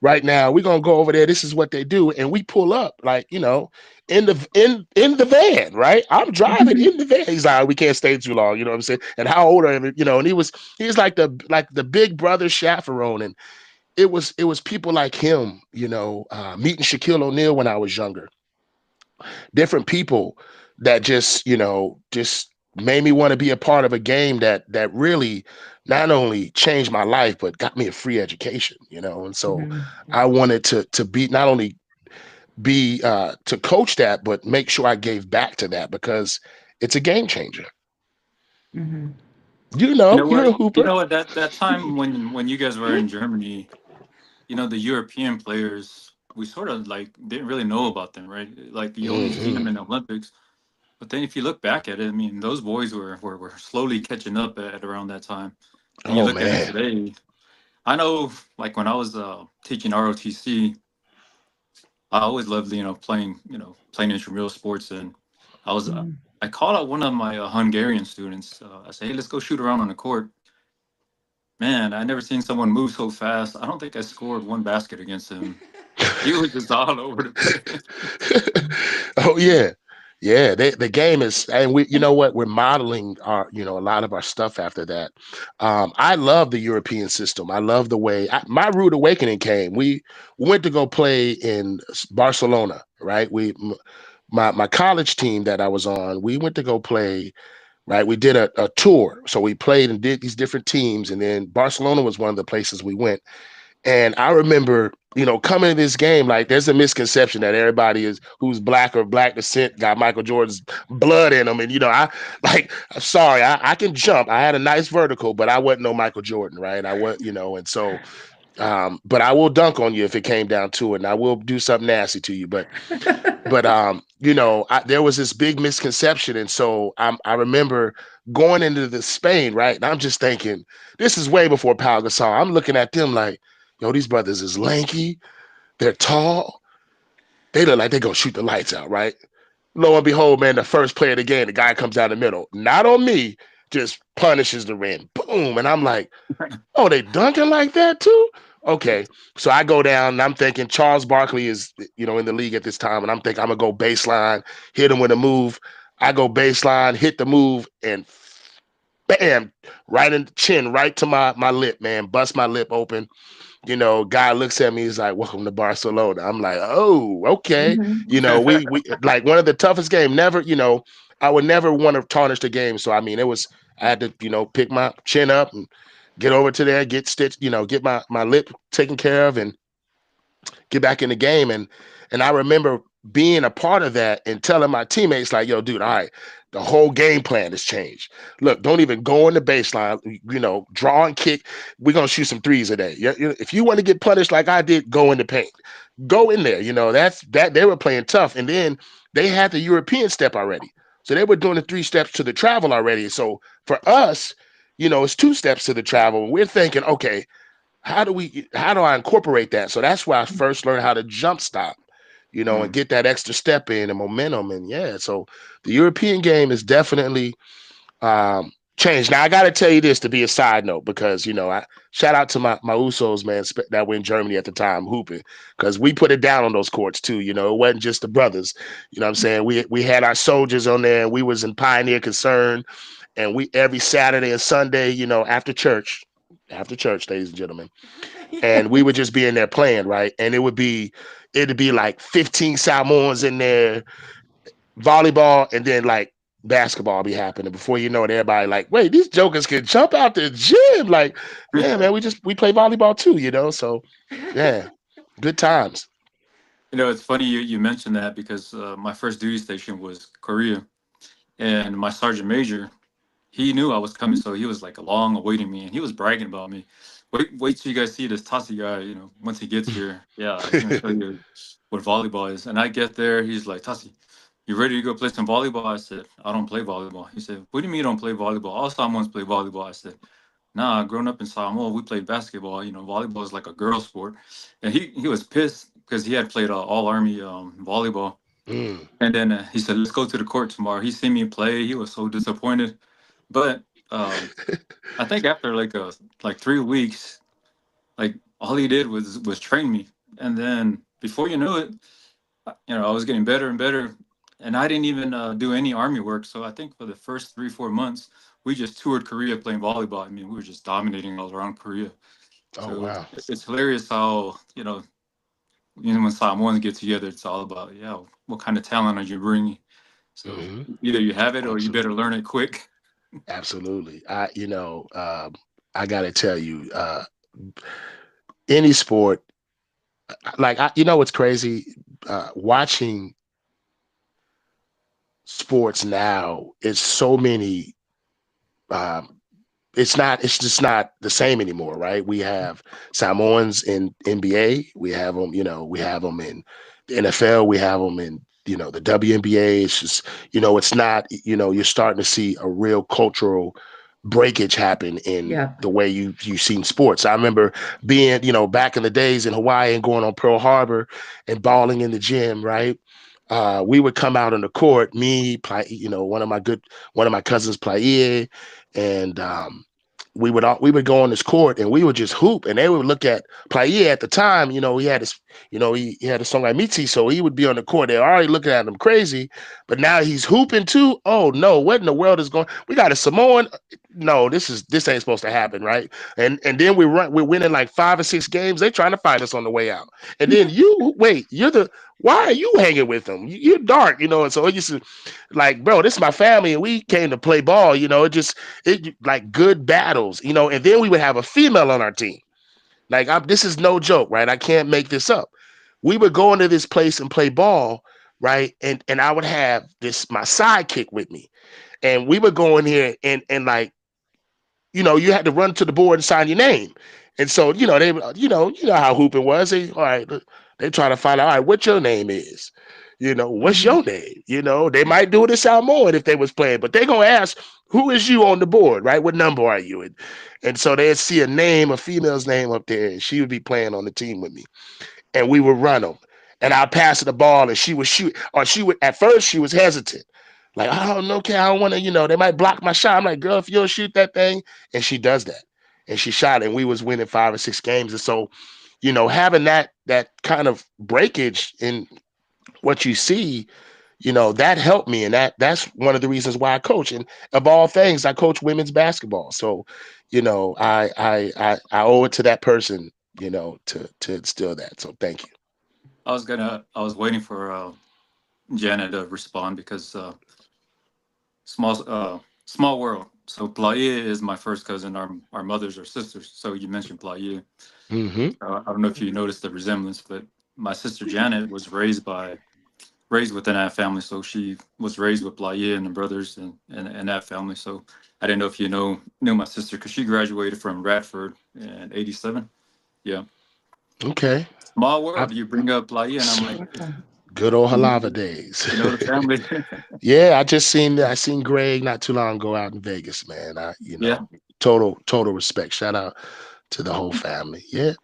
right now. We're gonna go over there. This is what they do. And we pull up, like, in the van, right? I'm driving in the van. He's like, we can't stay too long, you know what I'm saying? And how old are you? And he's like the big brother chaperone. And it was people like him, meeting Shaquille O'Neal when I was younger, different people that just made me want to be a part of a game that really not only changed my life but got me a free education. And so Mhm. I wanted to be, not only be to coach that, but make sure I gave back to that, because it's a game changer. Mhm. You're a hooper. That time when you guys were in Germany, the European players, we sort of like didn't really know about them, right? Like you only seen Hmm. them in the Olympics. But then if you look back at it, I mean, those boys were slowly catching up at around that time. And you Oh look at it man. today, I know, like when I was teaching ROTC, I always loved, playing intramural sports. And I was, Mhm. I called out one of my Hungarian students. I said, hey, let's go shoot around on the court. Man, I never seen someone move so fast. I don't think I scored one basket against him. He was just all over the place. Oh yeah. Yeah, the game is, and we, you know what, we're modeling our, a lot of our stuff after that. I love the European system. I love the way my rude awakening came. We went to go play in Barcelona, right? My college team that I was on, we went to go play, right? We did a tour, so we played and did these different teams, and then Barcelona was one of the places we went. And I remember, coming to this game, like, there's a misconception that everybody is who's black or black descent got Michael Jordan's blood in them. And, I'm sorry, I can jump. I had a nice vertical, but I wasn't no Michael Jordan, right? I was, and so, but I will dunk on you if it came down to it, and I will do something nasty to you. But there was this big misconception. And so I remember going into the Spain, right? And I'm just thinking, this is way before Pau Gasol. I'm looking at them like, yo, these brothers is lanky, they're tall, they look like they're gonna shoot the lights out, right? Lo and behold, man, the first play of the game, the guy comes down the middle, not on me, just punishes the rim. Boom. And I'm like, oh, they dunking like that too? Okay. So I go down and I'm thinking Charles Barkley is, in the league at this time. And I'm thinking I'm gonna go baseline, hit him with a move. I go baseline, hit the move, and bam, right in the chin, right to my lip, man. Bust my lip open. Guy looks at me, he's like, welcome to Barcelona. I'm like, oh, okay. Mhm. We like one of the toughest game. Never, I would never want to tarnish the game. So I mean, I had to, pick my chin up and get over to there, get stitched, get my lip taken care of, and get back in the game. And I remember being a part of that and telling my teammates, like, yo, dude, all right, the whole game plan has changed. Look, don't even go in the baseline, draw and kick. We're gonna shoot some threes today. Yeah, if you want to get punished like I did, go in the paint. Go in there. That's that they were playing tough. And then they had the European step already. So they were doing the 3 steps to the travel already. So for us, it's 2 steps to the travel. We're thinking, okay, how do I incorporate that? So that's why I first learned how to jump stop, and Mm. get that extra step in and momentum. And yeah, so the European game is definitely changed. Now I got to tell you this to be a side note, because I shout out to my Usos, man, that were in Germany at the time hooping, because we put it down on those courts too. It wasn't just the brothers. What I'm saying, we had our soldiers on there, and we was in Pioneer Concern, and we every Saturday and Sunday, after church, ladies and gentlemen, and we would just be in there playing, right? And it'd be like 15 Samoans in there, volleyball, and then like basketball be happening. Before you know it, everybody like, wait, these jokers can jump out the gym. Like, yeah, man, we play volleyball too, So yeah, good times. It's funny you mentioned that because my first duty station was Korea, and my sergeant major, he knew I was coming, so he was like long awaiting me, and he was bragging about me. wait till you guys see this Tasi guy. Once he gets here, yeah, he's gonna show you what volleyball is. And I get there, he's like, Tasi, you ready to go play some volleyball? I said, I don't play volleyball. He said, what do you mean you don't play volleyball? All Samoans play volleyball. I said, nah, growing up in Samoa, we played basketball. Volleyball is like a girl sport. And he was pissed because he had played all army volleyball. Mm. And then he said, let's go to the court tomorrow. He seen me play. He was so disappointed. But I think after like 3 weeks, like all he did was train me. And then before you know it, I was getting better and better. And I didn't even do any army work. So I think for the first 3-4 months, we just toured Korea playing volleyball. I mean, we were just dominating all around Korea. Oh So wow. it's hilarious how, when Samoans get together, it's all about, what kind of talent are you bringing? So either you have it or you better learn it quick. Absolutely. I gotta tell you, any sport, like what's crazy, watching sports now is so many. It's just not the same anymore, right? We have Samoans in NBA. We have them, we have them in the NFL. We have them in, the WNBA. It's just, it's not, you're starting to see a real cultural breakage happen in Yeah. the way you've seen sports. I remember being, back in the days in Hawaii and going on Pearl Harbor and balling in the gym, right? We would come out on the court, me, one of my cousins, Playa, and we would go on this court and we would just hoop, and they would look at Playa at the time. He had his, he had a Sogaimiti, so he would be on the court. They're already looking at him crazy, but now he's hooping too. Oh no, what in the world is going? We got a Samoan. No, this ain't supposed to happen, right? And then we're winning like 5 or 6 games. They trying to fight us on the way out, and then why are you hanging with them? You're dark, and so it used to, like, bro, this is my family, and we came to play ball, it like good battles, and then we would have a female on our team. Like, this is no joke, right? I can't make this up. We would go into this place and play ball, right? And I would have my sidekick with me, and we would go in here and like, you had to run to the board and sign your name. And so, they, how hooping was. All right, they try to find out, all right, what your name is. What's Mhm. your name? They might do it in Samoan if they was playing, but they're gonna ask, who is you on the board, right? What number are you? And so they'd see a female's name up there, and she would be playing on the team with me, and we would run them. And I'd pass her the ball, and she would shoot, or at first she was hesitant. Like, I don't know, okay, I don't want to, they might block my shot. I'm like, girl, if you'll shoot that thing. And she does that. And she shot it, and we was winning 5 or 6 games. And so, having that kind of breakage in what you see, that helped me. And that's one of the reasons why I coach. And of all things, I coach women's basketball. So, I owe it to that person, to instill that. So thank you. I was waiting for Janet to respond because small world. So Playa is my first cousin. Our mothers are sisters. So you mentioned Playa. Mm-hmm. I don't know if you noticed the resemblance, but my sister Janet was raised within that family. So she was raised with Playa and the brothers and that family. So I didn't know if you knew my sister because she graduated from Radford in '87. Yeah, Okay. small I, world. You bring up Playa, and I'm like, Good old you Halava days. the family. Yeah, I seen Greg not too long ago out in Vegas, man. Yeah. Total respect. Shout out to the whole family. Yeah.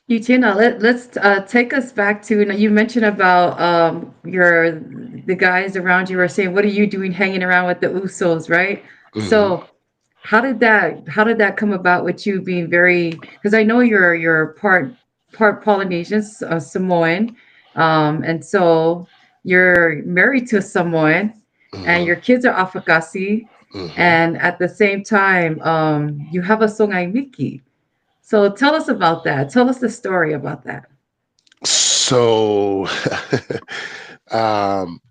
Uchenna, let's take us back to, you mentioned about the guys around you were saying, what are you doing hanging around with the Usos, right? Hmm. So how did that come about with you being very, because I know you're part Polynesian, Samoan, and so you're married to a Samoan, and Hmm. your kids are Afatasi, Hmm. and at the same time, you have a Sogaimiti. So tell us about that. Tell us the story about that. So,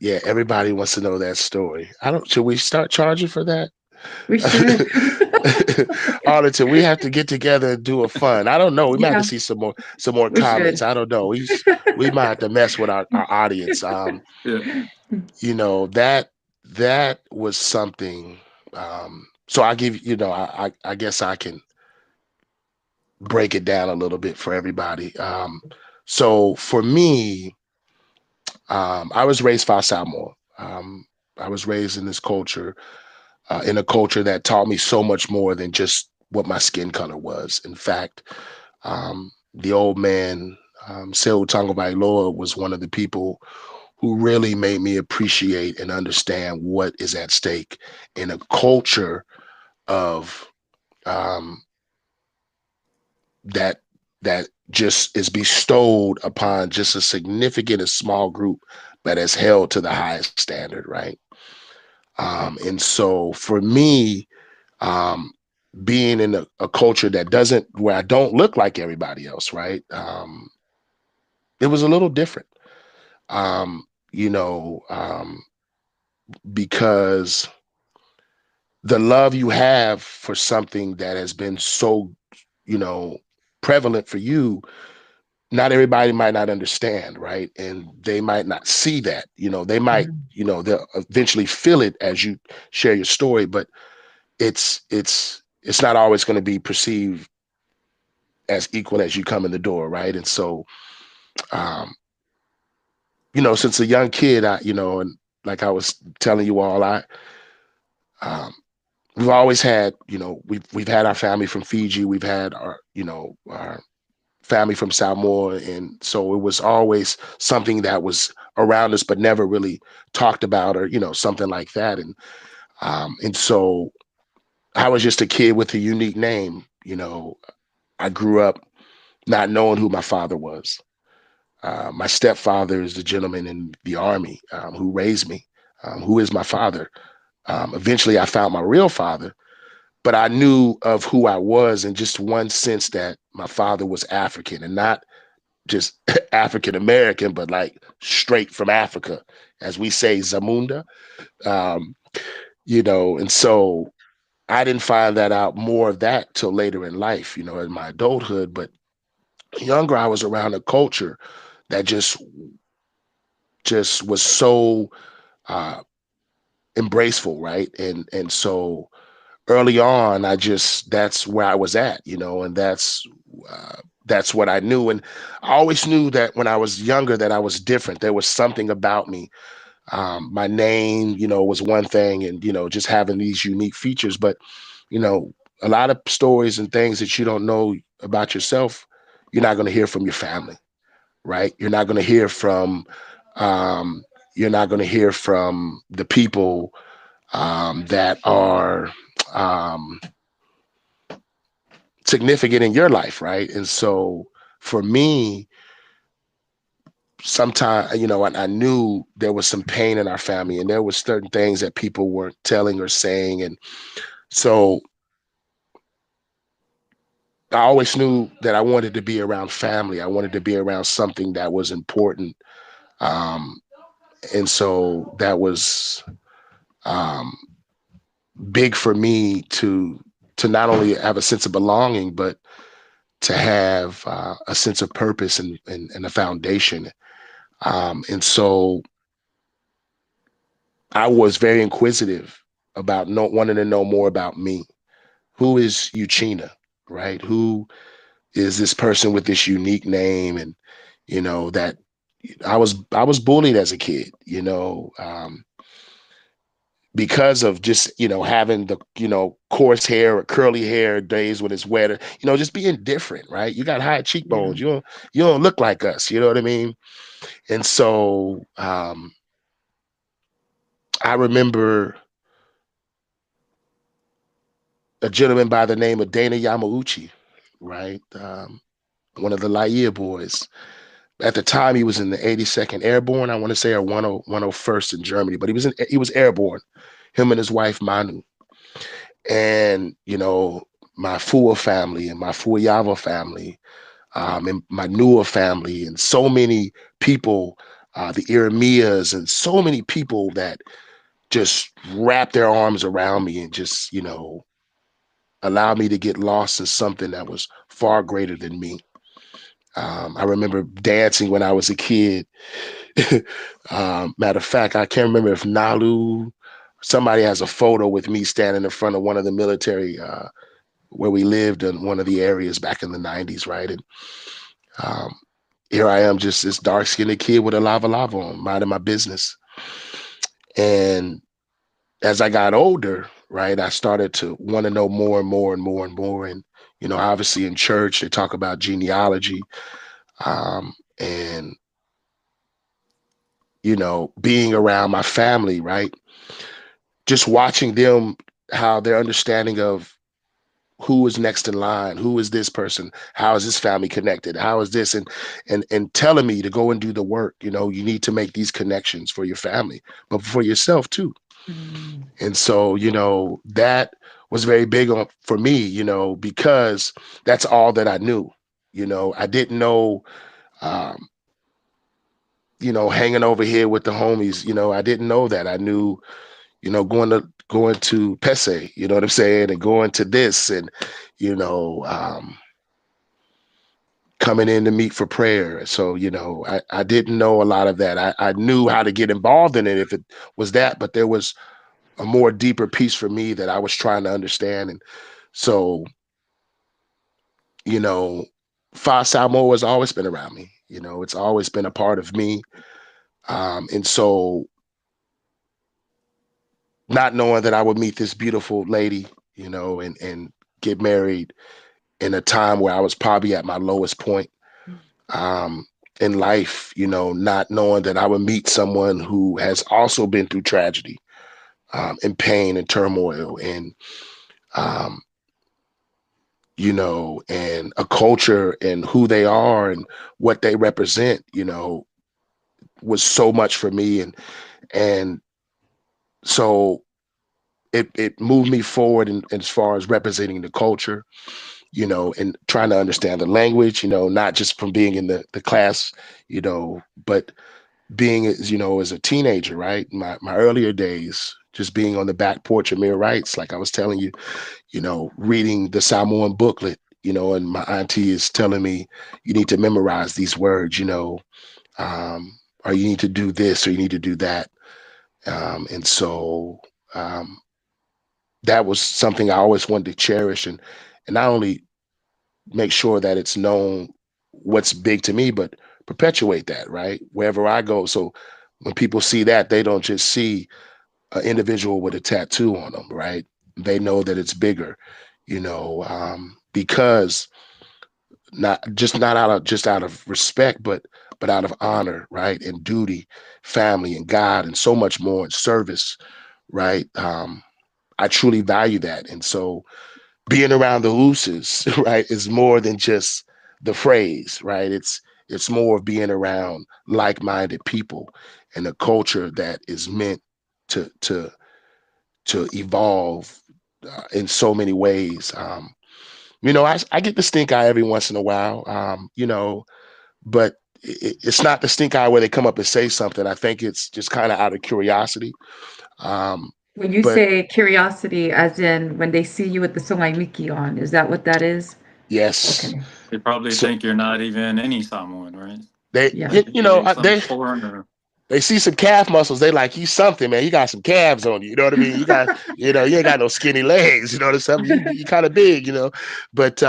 yeah, everybody wants to know that story. Should we start charging for that? We should. Arlington, we have to get together and do a fun. I don't know. We might have to Yeah, see some more we comments. should. I don't know. We might have to mess with our audience. Yeah. That was something. So I give, I guess I can break it down a little bit for everybody. So for me, I was raised by Samoan. I was raised in a culture that taught me so much more than just what my skin color was. In fact, the old man, Seu Tango Bailoa, was one of the people who really made me appreciate and understand what is at stake in a culture of um, that that just is bestowed upon just a significant and small group, but is held to the highest standard, right? And so for me, um, being in a culture that doesn't, where I don't look like everybody else, right? It was a little different, um, you know, because the love you have for something that has been so, you know, prevalent for you, not everybody might not understand, right? And they might not see that, they might, Mhm. they'll eventually feel it as you share your story, but it's not always going to be perceived as equal as you come in the door, right? And so, um, since a young kid, and like I was telling you all, um, we've always had, we've had our family from Fiji, we've had our family from Samoa, and so it was always something that was around us, but never really talked about, or something like that. And so I was just a kid with a unique name. I grew up not knowing who my father was. My stepfather is the gentleman in the army who raised me, who is my father. Eventually, I found my real father, but I knew of who I was in just one sense, that my father was African, and not just African American, but like straight from Africa, as we say, Zamunda. Um, and so I didn't find that out, more of that, till later in life, in my adulthood. But younger, I was around a culture that just was so uh, embraceful, right? And so early on, that's where I was at, and that's what I knew. And I always knew that when I was younger, that I was different. There was something about me. My name, was one thing, and just having these unique features. But you know, a lot of stories and things that you don't know about yourself, you're not going to hear from your family, right? You're not going to hear from um, the people that are um, significant in your life, right? And so for me, sometimes, I knew there was some pain in our family, and there was certain things that people weren't telling or saying. And so I always knew that I wanted to be around family. I wanted to be around something that was important. Um, and so that was um, big for me to not only have a sense of belonging, but to have a sense of purpose and a foundation. And so I was very inquisitive about wanting to know more about me. Who is Uchenna, right? Who is this person with this unique name? And that I was bullied as a kid, because of just having the coarse hair or curly hair days when it's wetter, just being different, right? You got high Yeah. cheekbones, you don't look like us, you know what I mean? And so I remember a gentleman by the name of Dana Yamauchi, right? One of the Laia boys. At the time, he was in the 82nd Airborne, I want to say, or 101st in Germany, but he was airborne. Him and his wife Manu, and my Fua family and my Fuyava family, and my Nua family, and so many people, the Iramias, and so many people that just wrapped their arms around me and just allowed me to get lost in something that was far greater than me. I remember dancing when I was a kid. Matter of fact, I can't remember if Nalu, somebody has a photo with me standing in front of one of the military where we lived in one of the areas back in the 90s, right? And here I am, just this dark-skinned kid with a lava on, minding my business. And as I got older, right, I started to want to know more and more and more and more. And, obviously in church, they talk about genealogy, and, being around my family, right, just watching them, how their understanding of who is next in line, who is this person, how is this family connected, how is this, and telling me to go and do the work. You need to make these connections for your family, but for yourself too. Mm. And so, that was very big for me, because that's all that I knew. I didn't know, um, hanging over here with the homies, I didn't know that. I knew, going to Pese, you know what I'm saying, and going to this, and you know, um, coming in to meet for prayer. So, I didn't know a lot of that. I knew how to get involved in it if it was that, but there was a more deeper piece for me that I was trying to understand. And so, you know, Fa Samoa has always been around me. It's always been a part of me. And so not knowing that I would meet this beautiful lady, and get married in a time where I was probably at my lowest point, um, in life, not knowing that I would meet someone who has also been through tragedy, and pain and turmoil, and, um, and a culture and who they are and what they represent, was so much for me. And so it moved me forward in as far as representing the culture, and trying to understand the language, not just from being in the class, but being as, as a teenager, right? My earlier days, just being on the back porch of Mayor Wright's, like I was telling you, reading the Samoan booklet, and my auntie is telling me, you need to memorize these words, or you need to do this or you need to do that. And so, um, that was something I always wanted to cherish, and not only make sure that it's known what's big to me, but perpetuate that, right? Wherever I go. So when people see that, they don't just see an individual with a tattoo on them, right? They know that it's bigger, because not out of respect, but out of honor, right? And duty, family and God, and so much more, and service, right? I truly value that. And so being around the Ooses, right, is more than just the phrase, right? It's more of being around like-minded people and a culture that is meant to to to evolve, in so many ways. I get the stink eye every once in a while, but it's not the stink eye where they come up and say something. I think it's just kind of out of curiosity. Um, When you but say curiosity, as in when they see you with the Sogaimiti on, is that what that is? yes, Okay. They probably so think you're not even any Samoan, right? they, Yeah. Like you're some they foreigner. they see some calf muscles. They like, he's something, man. You got some calves on you. You know what I mean? You ain't got no skinny legs. You know what I'm saying? You kind of big, But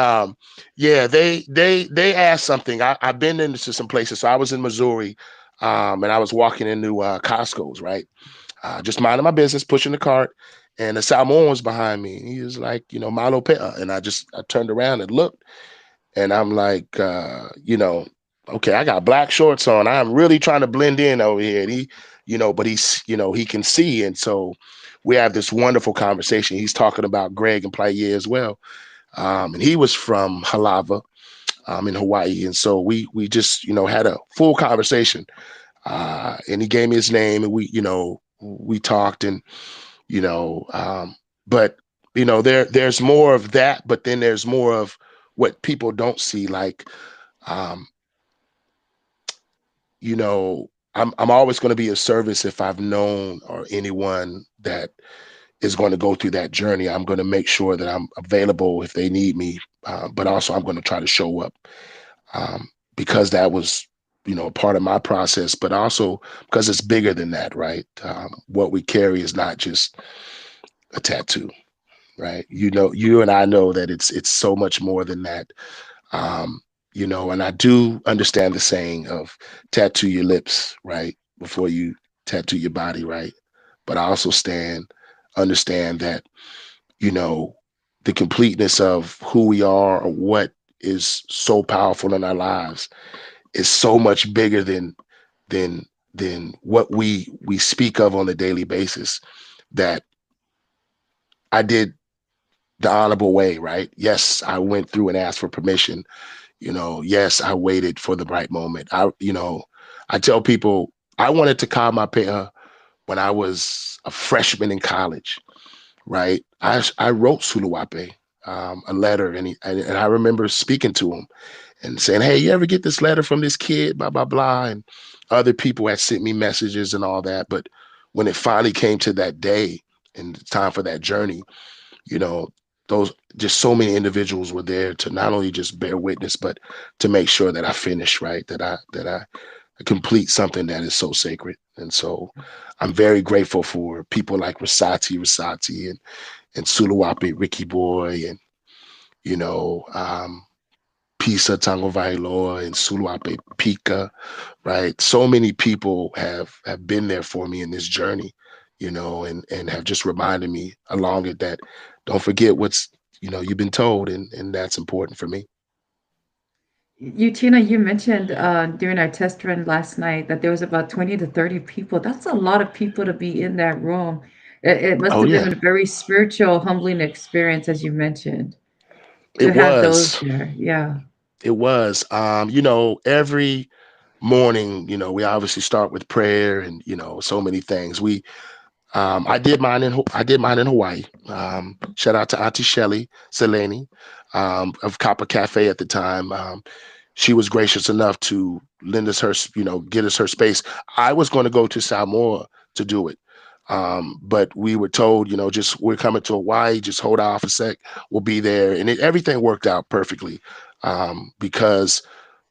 yeah, they asked something. I've been into some places. So I was in Missouri, and I was walking into Costco's, right? Just minding my business, pushing the cart, and the Samoan was behind me. He was like, Malo Pea, and I turned around and looked, and I'm like, okay, I got black shorts on. I'm really trying to blend in over here. And but he can see. And so we have this wonderful conversation. He's talking about Greg and Playe as well. And he was from Halava, in Hawaii. And so we just, had a full conversation. And he gave me his name, and we talked, and, but, there's more of that, but then there's more of what people don't see. Like, um, I'm always going to be of service if I've known or anyone that is going to go through that journey. I'm going to make sure that I'm available if they need me, but also I'm going to try to show up, because that was, a part of my process, but also because it's bigger than that, right? What we carry is not just a tattoo. right? You and I know that it's so much more than that. Um, and I do understand the saying of tattoo your lips, right, before you tattoo your body, right? But I also understand that, you know, the completeness of who we are or what is so powerful in our lives is so much bigger than what we speak of on a daily basis. That I did the honorable way, right? Yes, I went through and asked for permission. Yes, I waited for the right moment. I tell people I wanted to call my pair when I was a freshman in college, right? I wrote Suluape a letter, and I remember speaking to him and saying, "Hey, you ever get this letter from this kid? Blah blah blah." And other people had sent me messages and all that, but when it finally came to that day and it's time for that journey, you know, those just so many individuals were there to not only just bear witness, but to make sure that I finish right, that I complete something that is so sacred. And so I'm very grateful for people like Rasati and Suluape, Ricky Boy, and you know, Pisa Tango Vailoa and Suluape Pika, right? So many people have been there for me in this journey, and have just reminded me along it that don't forget what's you've been told, and that's important for me. Tina, you mentioned during our test run last night that there was about 20 to 30 people. That's a lot of people to be in that room. It must Oh have yeah, been a very spiritual, humbling experience, as you mentioned, to it have those was. there. Yeah. It was. Every morning, we obviously start with prayer and so many things. I did mine in Hawaii. Shout out to Auntie Shelly Selene of Kappa Cafe at the time. She was gracious enough to lend us her, get us her space. I was going to go to Samoa to do it. But we were told, just we're coming to Hawaii, just hold off a sec. We'll be there. And everything worked out perfectly because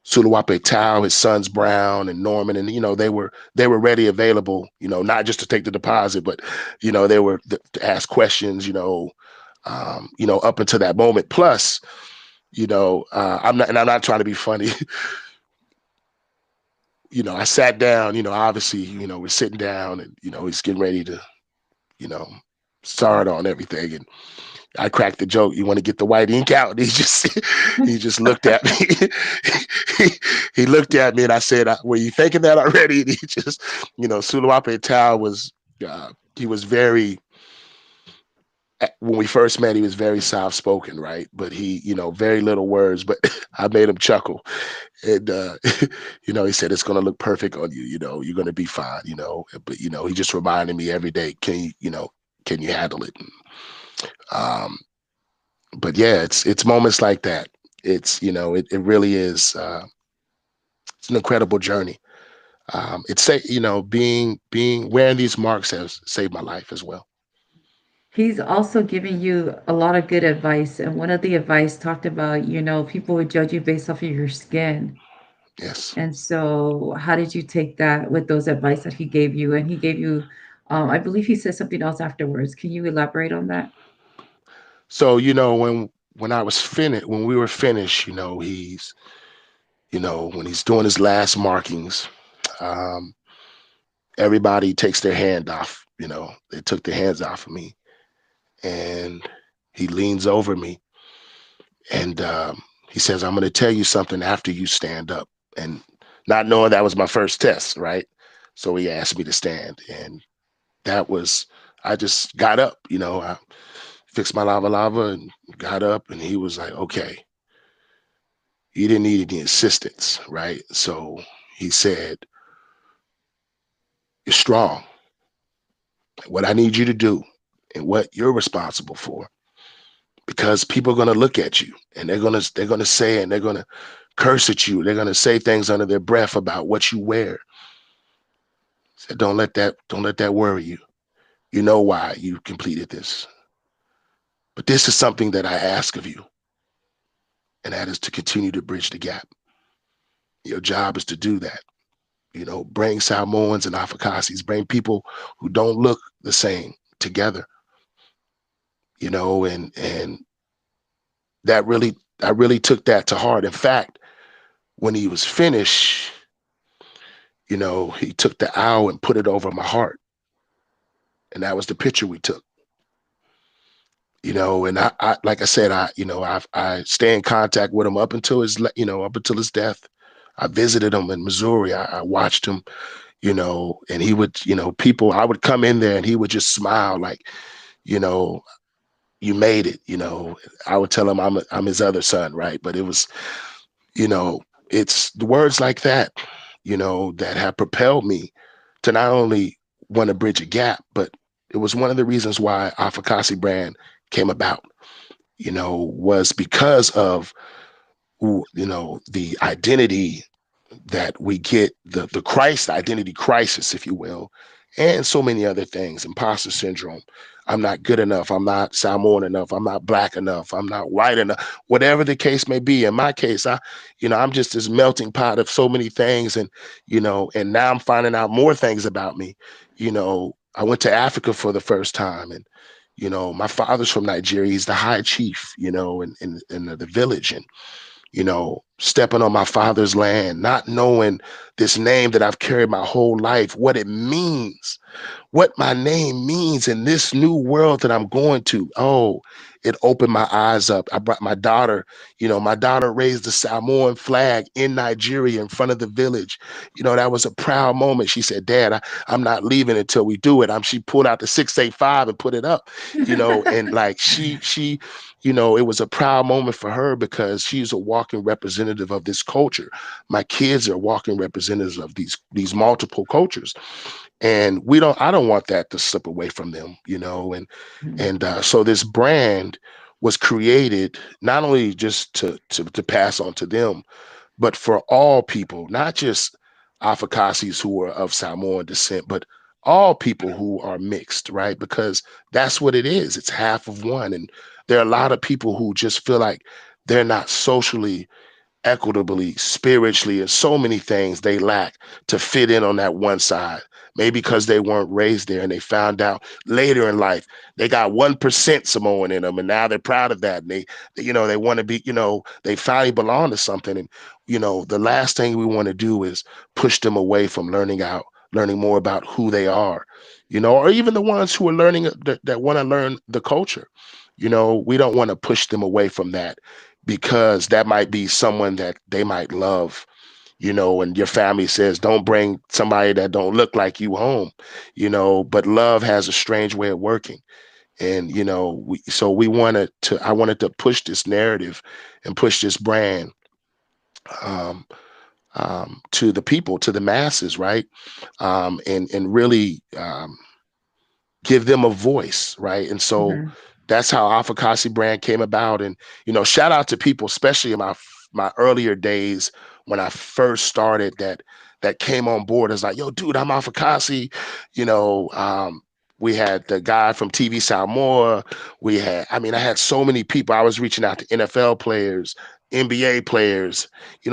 Suluape Tao, his sons Brown and Norman, and they were ready, available, not just to take the deposit, but they were to ask questions, up until that moment. Plus, I'm not trying to be funny. I sat down, obviously, we're sitting down and, he's getting ready to, you know, start on everything. And I cracked the joke, you want to get the white ink out? And he just looked at me. he, he looked at me and I said, were you thinking that already? And he just, Suluape Tao he was very, when we first met, he was very soft spoken, right? But he, very little words, but I made him chuckle. And he said it's gonna look perfect on you, you're gonna be fine, But he just reminded me every day, can you handle it? Um, but yeah, it's moments like that. It really is it's an incredible journey. It's say, being wearing these marks has saved my life as well. He's also giving you a lot of good advice. And one of the advice talked about, people would judge you based off of your skin. Yes. And so, how did you take that with those advice that he gave you? And he gave you, I believe he said something else afterwards. Can you elaborate on that? So, when we were finished, when he's doing his last markings, um, everybody takes their hand off, they took their hands off of me, and he leans over me and he says, I'm going to tell you something after you stand up. And not knowing that was my first test, right? So he asked me to stand, and I just got up, I fixed my lava and got up, and he was like, okay, you didn't need any assistance, right? So he said, you're strong. What I need you to do and what you're responsible for, because people are going to look at you and they're going to say, and they're going to curse at you. They're going to say things under their breath about what you wear. So don't let that worry you. You know why you completed this. But this is something that I ask of you, and that is to continue to bridge the gap. Your job is to do that. Bring Samoans and Afakasis, bring people who don't look the same together. and that really, I really took that to heart. In fact, when he was finished, he took the owl and put it over my heart, and that was the picture we took. And I like I said, I stay in contact with him up until up until his death. I visited him in Missouri. I watched him, and he would, people, I would come in there and he would just smile like, you know, you made it. I would tell him I'm his other son, right? But it was, you know, it's the words like that, that have propelled me to not only want to bridge a gap, but it was one of the reasons why Afatasi brand came about, was because of, the identity that we get, the Christ identity crisis, if you will, and so many other things, imposter syndrome. I'm not good enough. I'm not Samoan enough. I'm not black enough. I'm not white enough. Whatever the case may be. In my case, I'm just this melting pot of so many things, and now I'm finding out more things about me. I went to Africa for the first time, and my father's from Nigeria. He's the high chief, in the village, and stepping on my father's land, not knowing this name that I've carried my whole life, what it means, what my name means in this new world that I'm going to. Oh, it opened my eyes up. I brought my daughter, my daughter raised the Samoan flag in Nigeria in front of the village. That was a proud moment. She said, Dad, I'm not leaving until we do it. She pulled out the 685 and put it up, and like it was a proud moment for her because she's a walking representative of this culture. My kids are walking representatives of these multiple cultures, and I don't want that to slip away from them, so this brand was created not only just to pass on to them, but for all people, not just Afakasis who are of Samoan descent, but all people who are mixed, right? Because that's what it is. It's half of one. And there are a lot of people who just feel like they're not socially equitably, spiritually, and so many things they lack to fit in on that one side. Maybe because they weren't raised there and they found out later in life they got 1% Samoan in them, and now they're proud of that. And they want to be, they finally belong to something. And the last thing we want to do is push them away from learning more about who they are, or even the ones who are learning that want to learn the culture. We don't want to push them away from that, because that might be someone that they might love, and your family says, don't bring somebody that don't look like you home, but love has a strange way of working. And, I wanted to push this narrative and push this brand, um, to the people, to the masses, right? And really, give them a voice, right? And so Mhm. that's how Afakasi brand came about. And shout out to people, especially in my earlier days when I first started, that came on board as like, yo, dude, I'm Afakasi. You know, we had the guy from TV Samoa. I had so many people. I was reaching out to NFL players, NBA players,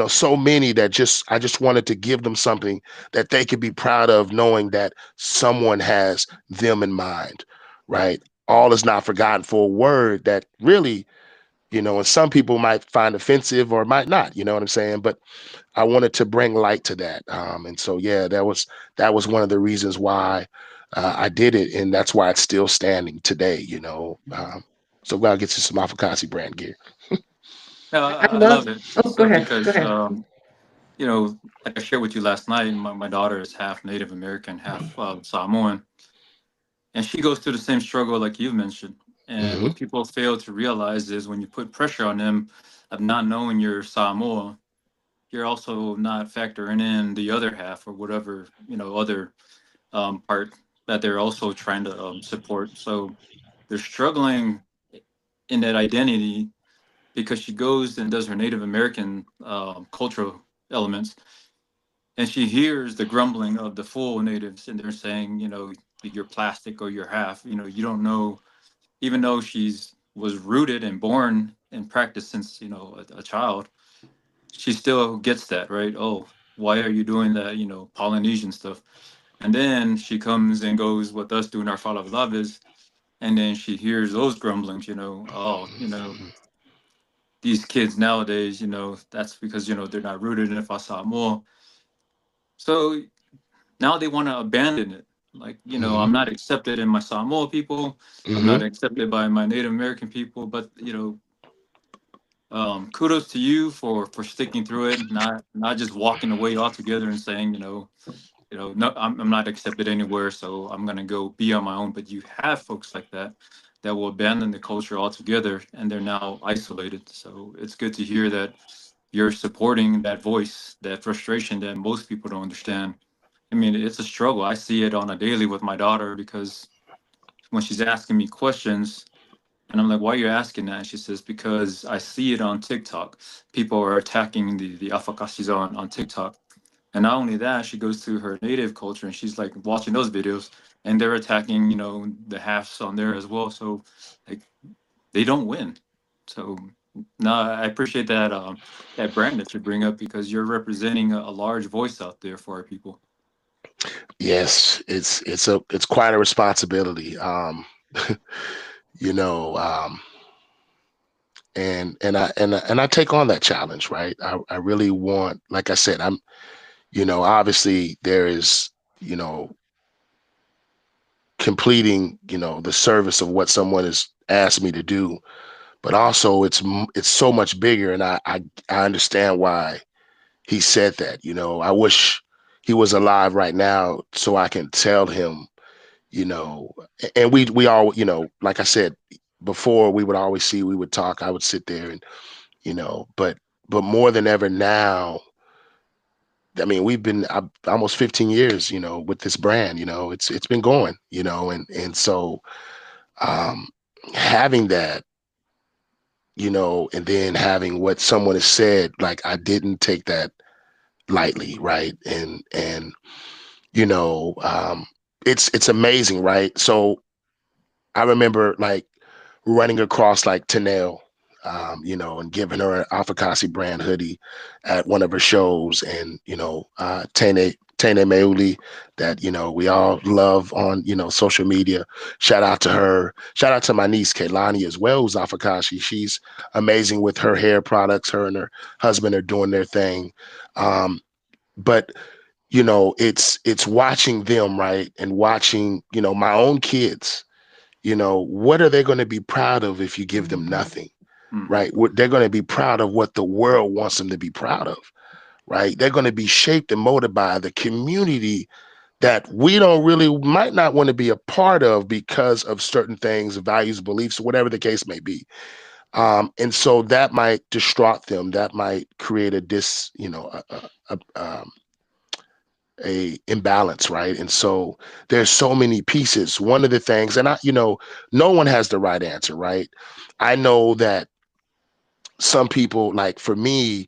so many that I just wanted to give them something that they could be proud of, knowing that someone has them in mind, right? All is not forgotten, for a word that really, and some people might find offensive or might not, you know what I'm saying? But I wanted to bring light to that. And so, yeah, that was one of the reasons why I did it. And that's why it's still standing today, so God gets you some Afakasi brand gear. No, I I love love. it. Oh, go So ahead. Go because ahead. like I shared with you last night, my daughter is half Native American, half Samoan, and she goes through the same struggle like you've mentioned. And Hmm. what people fail to realize is when you put pressure on them of not knowing your Samoa, you're also not factoring in the other half or whatever other part that they're also trying to support. So they're struggling in that identity because she goes and does her Native American cultural elements, and she hears the grumbling of the full natives, and they're saying, you're plastic or you're half. You don't know, even though she's was rooted and born and practiced since a child, she still gets that, right. Oh, why are you doing that? Polynesian stuff. And then she comes and goes with us doing our Fala Laves. And then she hears those grumblings, oh, these kids nowadays, that's because, they're not rooted in Samoa. So now they want to abandon it. Like, I'm Hmm. not accepted in my Samoa people. I'm Hmm. not accepted by my Native American people. But, kudos to you for sticking through it, not just walking away altogether and saying, no, I'm not accepted anywhere, so I'm gonna go be on my own. But you have folks like that will abandon the culture altogether, and they're now isolated. So it's good to hear that you're supporting that voice, that frustration that most people don't understand. I mean, it's a struggle. I see it on a daily with my daughter because when she's asking me questions, and I'm like, why are you asking that? And she says, because I see it on TikTok. People are attacking the Afakasis on TikTok. And not only that, she goes to her native culture and she's like watching those videos and they're attacking, the halves on there as well. So like they don't win. So no, I appreciate that brand that you bring up because you're representing a large voice out there for our people. Yes, it's quite a responsibility. You know, and I take on that challenge, right? I really want, like I said, obviously there is, you know, completing, the service of what someone has asked me to do, but also it's so much bigger, and I understand why he said that. I wish he was alive right now so I can tell him, you know, and we all, like I said before, we would talk, I would sit there and, but more than ever now, I mean, we've been almost 15 years, with this brand, it's been going, and so um, having that, and then having what someone has said, like I didn't take that lightly, right? And you know, um, it's amazing, right? So I remember like running across like Tanel, and giving her an Afatasi brand hoodie at one of her shows, and Tene Meuli, that we all love on social media. Shout out to her. Shout out to my niece Kaylani as well, who's Afakashi. She's amazing with her hair products. Her and her husband are doing their thing. But it's watching them, right, and watching my own kids. What are they going to be proud of if you give them nothing? Hmm. Right? They're going to be proud of what the world wants them to be proud of, right? They're going to be shaped and molded by the community that we don't really might not want to be a part of because of certain things, values, beliefs, whatever the case may be. And so that might distraught them. That might create a imbalance, right? And so there's so many pieces. One of the things, and no one has the right answer, right? I know that some people, like for me,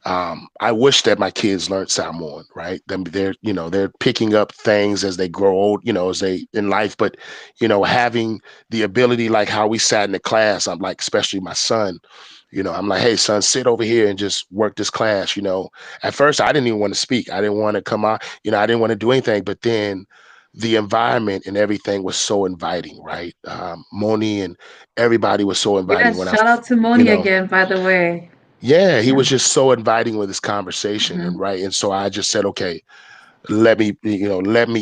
I wish that my kids learned Samoan, right? They're picking up things as they grow old, as they in life, but having the ability, like how we sat in the class, I'm like, especially my son, I'm like, hey son, sit over here and just work this class. At first I didn't even want to speak. I didn't want to come out, I didn't want to do anything, but then the environment and everything was so inviting, right? Moni and everybody was so inviting Yes, when shout out to you Moni know, again, by the way. yeah, he Yeah. was just so inviting with his conversation, and Hmm. right. And so I just said, okay, let me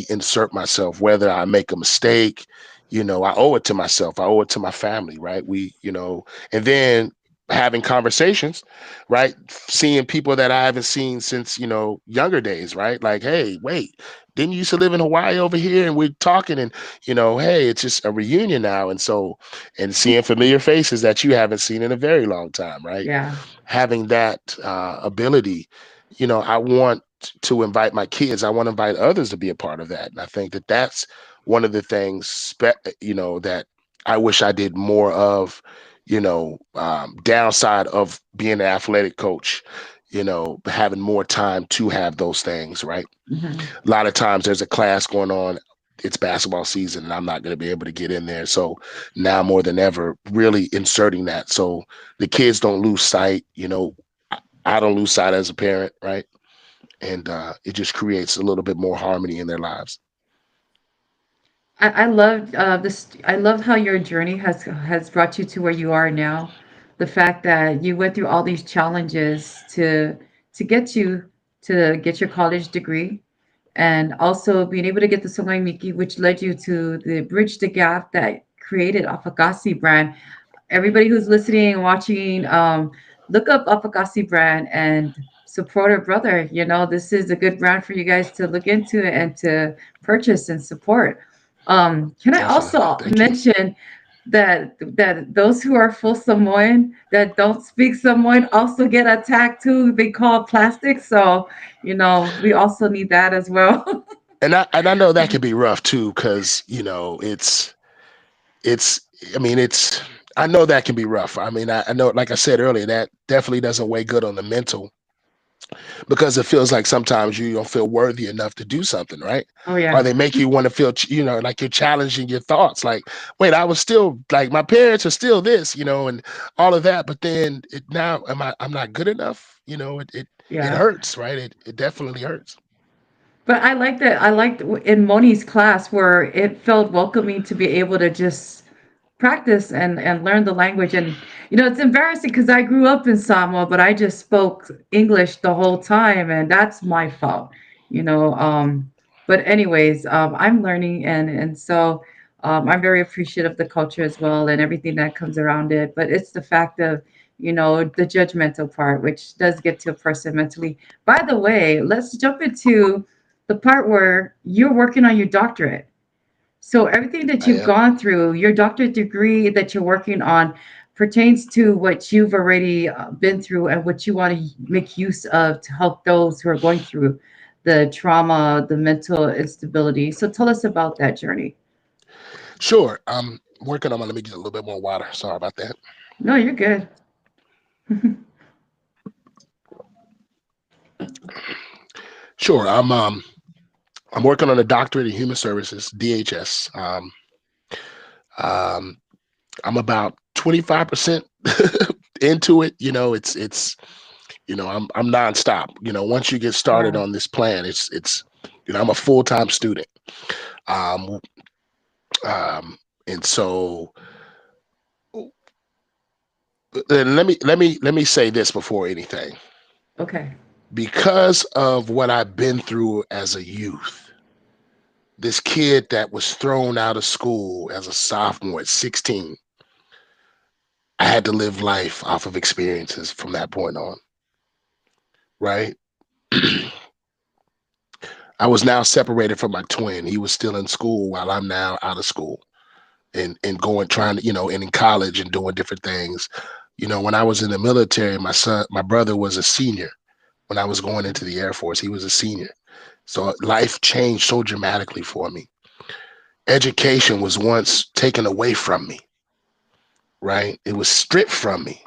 insert myself, whether I make a mistake, I owe it to myself. I owe it to my family, right? And then having conversations, right? Seeing people that I haven't seen since, younger days, right? Like, hey, wait, didn't you used to live in Hawaii over here? And we're talking and, hey, it's just a reunion now. And so, and seeing familiar faces that you haven't seen in a very long time, right? Yeah. Having that ability, I want to invite my kids. I want to invite others to be a part of that. And I think that that's one of the things, that I wish I did more of, downside of being an athletic coach, having more time to have those things, right? Hmm. A lot of times there's a class going on. It's basketball season and I'm not going to be able to get in there. So now more than ever, really inserting that. So the kids don't lose sight, I don't lose sight as a parent, right? And it just creates a little bit more harmony in their lives. I love this. I love how your journey has brought you to where you are now. The fact that you went through all these challenges to get you to get your college degree, and also being able to get the Sogaimiti, which led you to the Bridge the Gap that created Afatasi brand. Everybody who's listening and watching, look up Afatasi brand and support a brother. You know, this is a good brand for you guys to look into and to purchase and support. Can I Definitely. also Thank you. mention that those who are full Samoan that don't speak Samoan also get attacked too? They call plastic. So, you know, we also need that as well. And I know that can be rough too, because it's I mean it's I know that can be rough. I mean, I know, like I said earlier, that definitely doesn't weigh good on the mental, because it feels like sometimes you don't feel worthy enough to do something, right? Oh Or yeah. they make you want to feel, like you're challenging your thoughts. Like, wait, I was still like, my parents are still this, and all of that. But then now, I'm not good enough. It Yeah. hurts, right? It definitely hurts. But I like that. I liked in Moni's class where it felt welcoming to be able to just practice and learn the language. And it's embarrassing because I grew up in Samoa, but I just spoke English the whole time, and that's my fault. You know. But anyways, I'm learning, and so I'm very appreciative of the culture as well and everything that comes around it. But it's the fact of the judgmental part, which does get to a person mentally. By the way, let's jump into the part where you're working on your doctorate. So everything that I you've am. gone through, your doctorate degree that you're working on pertains to what you've already been through and what you want to make use of to help those who are going through the trauma, the mental instability. So tell us about that journey. Sure. I'm working on. Let me get a little bit more water. Sorry about that. No, you're good. Sure. I'm working on a doctorate in human services, DHS. Um, I'm about 25% into it. I'm nonstop. Once you get started Wow. on this plan, I'm a full-time student. Um, and so let me say this before anything. Okay. Because of what I've been through as a youth, this kid that was thrown out of school as a sophomore at 16, I had to live life off of experiences from that point on, right? I was now separated from my twin. He was still in school while I'm now out of school and going, trying to, and in college and doing different things. When I was in the military, my brother was a senior. When I was going into the Air Force, he was a senior. So life changed so dramatically for me. Education was once taken away from me, right? It was stripped from me,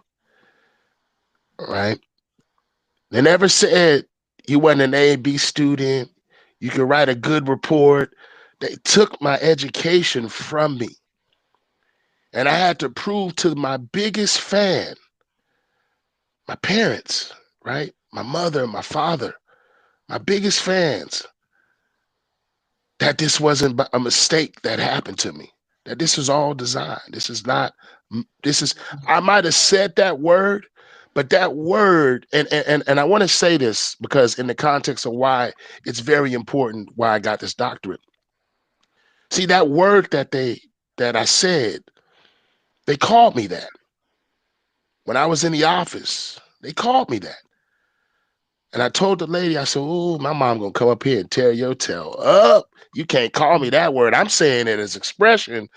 right? They never said you wasn't an A B student, you could write a good report. They took my education from me. And I had to prove to my biggest fan, my parents, right? My mother, my father, my biggest fans, that this wasn't a mistake that happened to me, that this was all designed. This is not, this is, I might have said that word, but that word, and I want to say this because in the context of why it's very important why I got this doctorate. See, that word that I said, they called me that. When I was in the office, they called me that. And I told the lady, I said, "Oh, my mom gonna come up here and tear your tail up. You can't call me that word. I'm saying it as expression,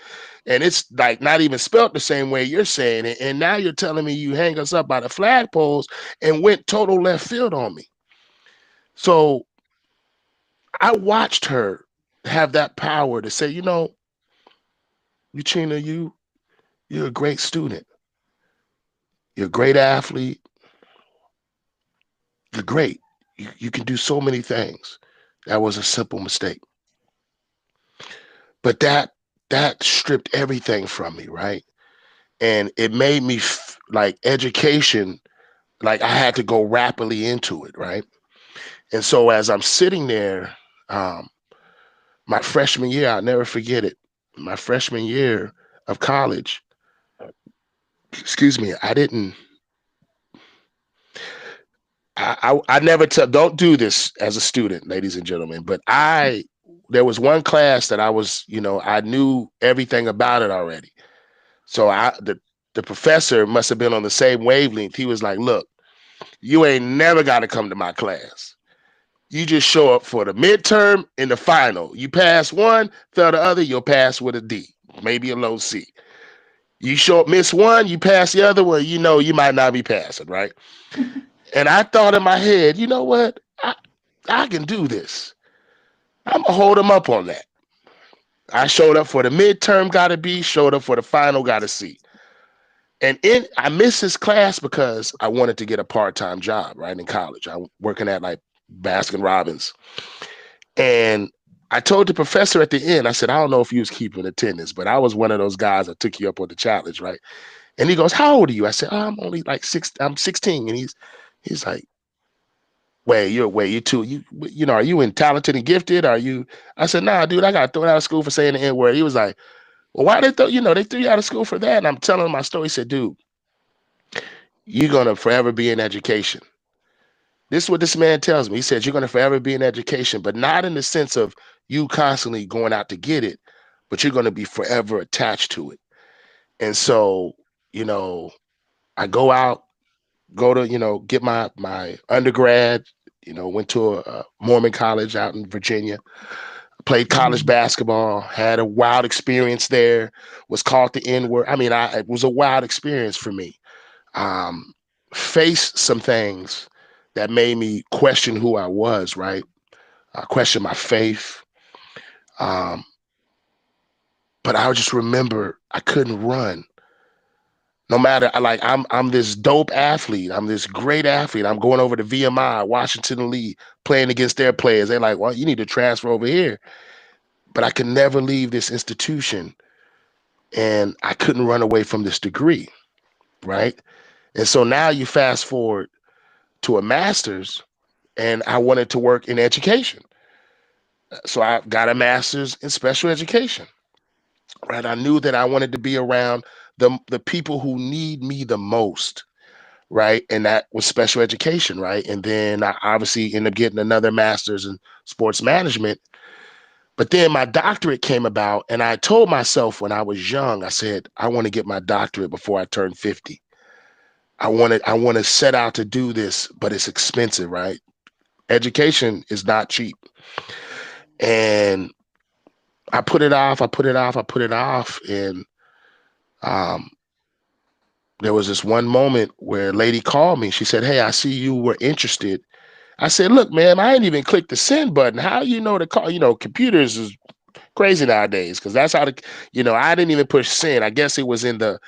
and it's like not even spelt the same way you're saying it. And now you're telling me you hang us up by the flagpoles and went total left field on me." So I watched her have that power to say, Uchenna, you're a great student. You're a great athlete. You're great. You can do so many things. That was a simple mistake. But that stripped everything from me, right? And it made me like education, like I had to go rapidly into it, right? And so as I'm sitting there, um, my freshman year, I'll never forget it. my freshman year of college, excuse me, I didn't, I never tell, don't do this as a student, ladies and gentlemen, but there was one class that I was, I knew everything about it already. So the professor must have been on the same wavelength. He was like, look, you ain't never got to come to my class. You just show up for the midterm and the final. You pass one, fail the other, you'll pass with a D, maybe a low C. You show up, miss one, you pass the other one, you might not be passing, right? And I thought in my head, you know what? I can do this. I'm going to hold him up on that. I showed up for the midterm, got a B, showed up for the final, got a C. And I missed his class because I wanted to get a part-time job, right, in college. I'm working at like Baskin Robbins. And I told the professor at the end, I said, I don't know if you was keeping attendance, but I was one of those guys that took you up on the challenge, right? And he goes, how old are you? I said, I'm only like I'm 16. And he's like, you too, are you in talented and gifted? Are you? I said, nah, dude, I got thrown out of school for saying the N-word. He was like, well, why they they threw you out of school for that? And I'm telling him my story. He said, dude, you're going to forever be in education. This is what this man tells me. He says, you're going to forever be in education, but not in the sense of you constantly going out to get it, but you're going to be forever attached to it. And so, I go to, get my undergrad, went to a Mormon college out in Virginia, played college Mhm. basketball, had a wild experience there, was called the N-word. I mean, it was a wild experience for me. Um, Faced some things that made me question who I was, right? I questioned my faith. Um, but I just remember I couldn't run. No matter, I'm this dope athlete. I'm this great athlete. I'm going over to VMI, Washington Lee, playing against their players. They're like, well, you need to transfer over here. But I could never leave this institution. And I couldn't run away from this degree, right? And so now you fast forward to a master's, and I wanted to work in education. So I got a master's in special education, right? I knew that I wanted to be around the people who need me the most, right? And that was special education, right? And then I obviously ended up getting another master's in sports management. But then my doctorate came about, and I told myself when I was young, I said, I want to get my doctorate before I turn 50. I want to set out to do this, but it's expensive, right? Education is not cheap. And I put it off, I put it off, I put it off. And um, there was this one moment where a lady called me. She said, hey, I see you were interested. I said, look, man, I ain't even clicked the send button. How you know to call? Computers is crazy nowadays because that's how I didn't even push send. I guess it was in the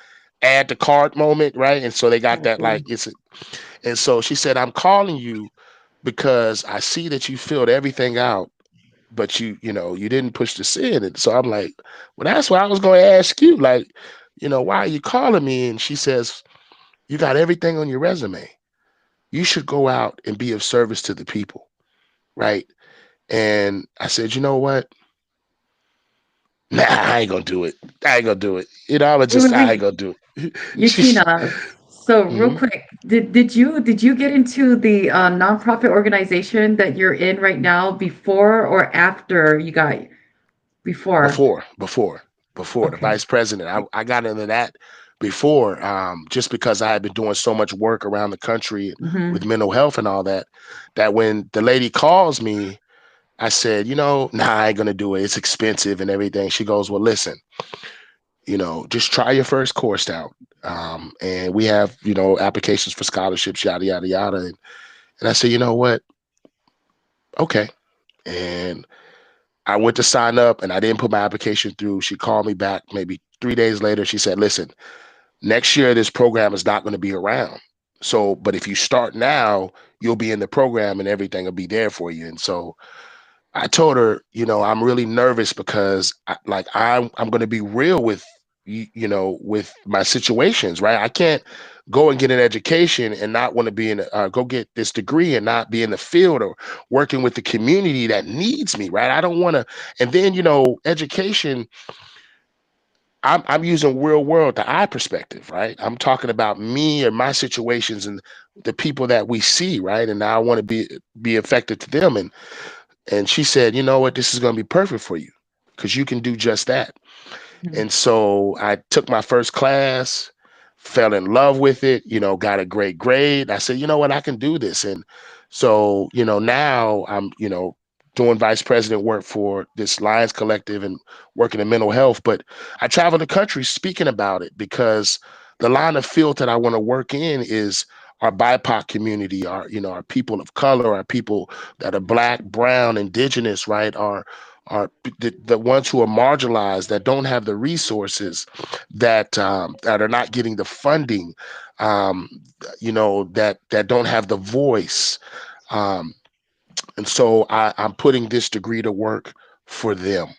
add to cart moment, right? And so they got that Okay. and so she said, I'm calling you because I see that you filled everything out, but you didn't push the send. And so I'm like, well, that's why I was going to ask you, like, why are you calling me? And she says, you got everything on your resume. You should go out and be of service to the people, right? And I said, you know what? Nah, I ain't gonna do it. I ain't gonna do it. Wait, wait, I ain't wait. gonna do it. She's, Uchenna, so real mhm. quick, did you get into the nonprofit organization that you're in right now before or after you got before? Before the Okay. vice president. I got into that before, just because I had been doing so much work around the country with Mm-hmm. mental health and all that, that when the lady calls me, I said, nah, I ain't gonna do it. It's expensive and everything. She goes, well, listen, just try your first course out. And we have, applications for scholarships, yada, yada, yada. And I said, you know what? Okay. And I went to sign up and I didn't put my application through. She called me back maybe 3 days later. She said, listen, next year this program is not going to be around. So, but if you start now, you'll be in the program and everything will be there for you. And so I told her, I'm really nervous because I'm going to be real with with my situations, right? I can't go and get an education and not want to be go get this degree and not be in the field or working with the community that needs me, right? I don't want to. And then, education, I'm using real world, the I perspective, right? I'm talking about me and my situations and the people that we see, right? And now I want to be effective to them. And she said, you know what, this is going to be perfect for you because you can do just that. Mhm. And so I took my first class, fell in love with it, got a great grade. I said, you know what, I can do this. And so, now I'm, doing vice president work for this Lions Collective and working in mental health. But I travel the country speaking about it because the line of field that I want to work in is our BIPOC community, our people of color, our people that are black, brown, indigenous, right? Are the ones who are marginalized, that don't have the resources, that are not getting the funding, um, that don't have the voice. Um, and so I'm putting this degree to work for them,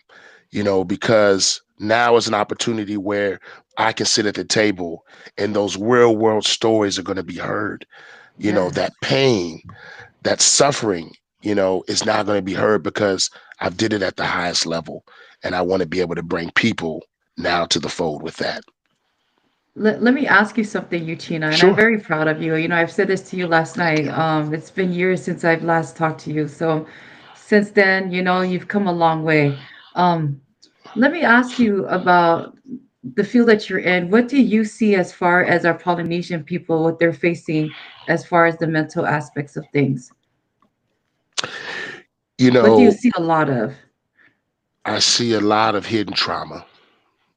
because now is an opportunity where I can sit at the table and those real world stories are going to be heard. That Yes. pain, that suffering, is now going to be heard because I've did it at the highest level. And I want to be able to bring people now to the fold with that. Let me ask you something, Uchenna, and I'm Sure. very proud of you. I've said this to you last night. It's been years since I've last talked to you. So since then, you've come a long way. Um, Let me ask you about the field that you're in. What do you see as far as our Polynesian people, what they're facing as far as the mental aspects of things? You What do you know, see a lot of? I see a lot of hidden trauma.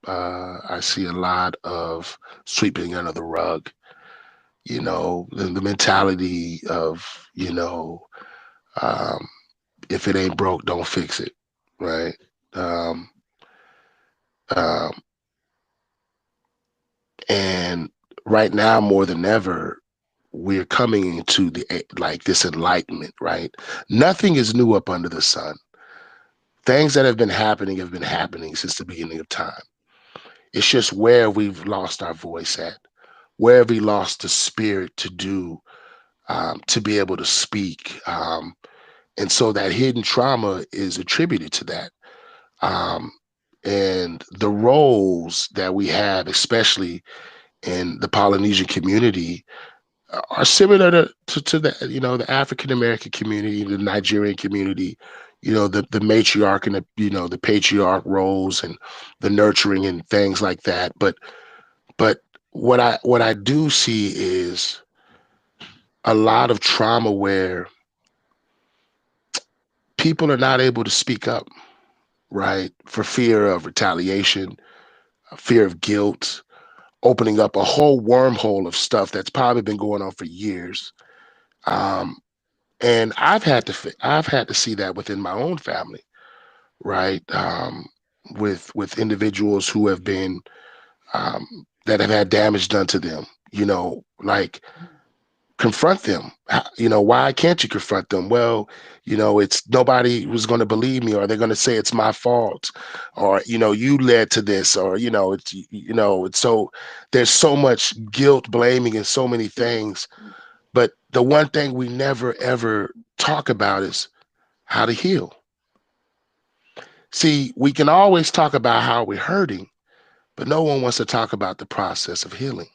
I see a lot of sweeping under the rug, the mentality of, um, if it ain't broke, don't fix it. Right. Um, um, and right now, more than ever, we're coming into like this enlightenment, right? Nothing is new up under the sun. Things that have been happening since the beginning of time. It's just where we've lost our voice at, where have we lost the spirit to do, to be able to speak. And so that hidden trauma is attributed to that. Um, and the roles that we have, especially in the Polynesian community, are similar to the the African American community, the Nigerian community, the matriarch and the patriarch roles and the nurturing and things like that. But what I do see is a lot of trauma where people are not able to speak up, right? For fear of retaliation, fear of guilt, opening up a whole wormhole of stuff that's probably been going on for years. Um, and I've had to see that within my own family, right? With individuals who have been that have had damage done to them, like confront them. Why can't you confront them? Well, it's nobody was going to believe me, or they're going to say it's my fault, or you led to this, or it's so there's so much guilt, blaming, and so many things. But the one thing we never ever talk about is how to heal. See, we can always talk about how we're hurting, but no one wants to talk about the process of healing.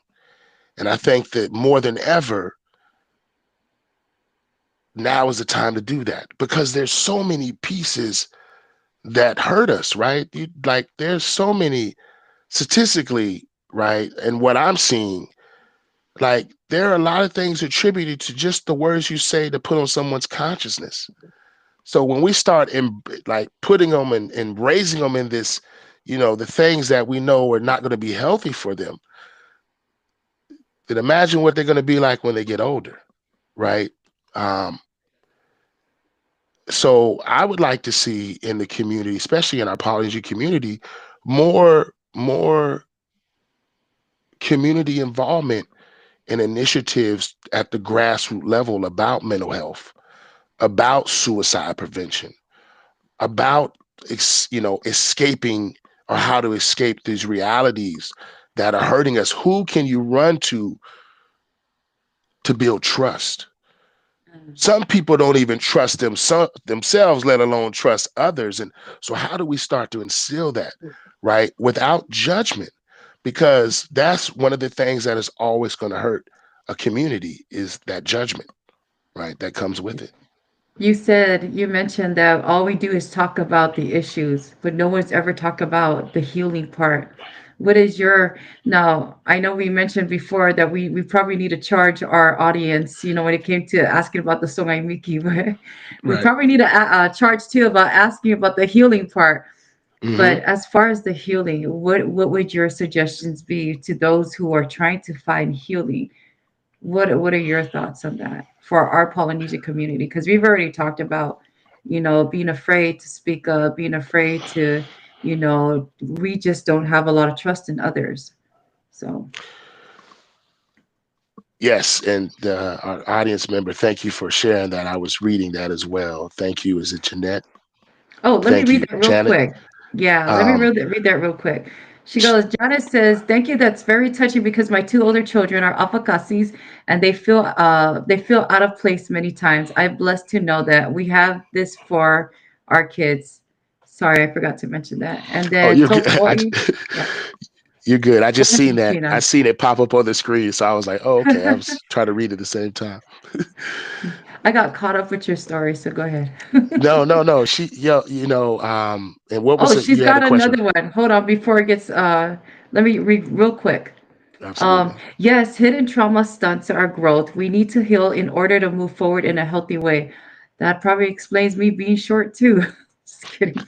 And I think that more than ever, now is the time to do that because there's so many pieces that hurt us, right? Like there's so many statistically, right? And what I'm seeing, like there are a lot of things attributed to just the words you say to put on someone's consciousness. So when we start in like putting them and raising them in this, the things that we know are not going to be healthy for them, then imagine what they're going to be like when they get older, right? Um, so I would like to see in the community, especially in our Polynesian community, more community involvement and initiatives at the grassroots level about mental health, about suicide prevention, about escaping or how to escape these realities that are hurting us. Who can you run to build trust? Some people don't even trust themselves, let alone trust others. And so how do we start to instill that, right? Without judgment, because that's one of the things that is always going to hurt a community is that judgment, right? That comes with it. You mentioned that all we do is talk about the issues, but no one's ever talked about the healing part. What is your now? I know we mentioned before that we probably need to charge our audience, when it came to asking about the Sogaimiti, but we Right. probably need to charge too about asking about the healing part. Hmm. But as far as the healing, what would your suggestions be to those who are trying to find healing? What are your thoughts on that for our Polynesian community? Because we've already talked about, being afraid to speak up, being afraid to, we just don't have a lot of trust in others. So, Yes, and our audience member, thank you for sharing that. I was reading that as well. Thank you. Is it Jeanette? oh, let me Thank read you, that real Janet. quick. Yeah, let me Um, read that real quick. She goes, Janice says, thank you. That's very touching because my two older children are Afakasis and they feel out of place many times. I'm blessed to know that we have this for our kids. Sorry, I forgot to mention that. And oh, then you're good. Tofoi, yeah, You're good. I go just ahead, seen that. I Tina. seen it pop up on the screen, so I was like, "Oh, okay." I was trying to read at the same time. I got caught up with your story, so go ahead. No, no, no. She, yo, and what Oh, was it? she's You had a got question. another one. Hold on before it gets let me read real quick. Absolutely. Yes, hidden trauma stunts our growth. We need to heal in order to move forward in a healthy way. That probably explains me being short too. Just kidding.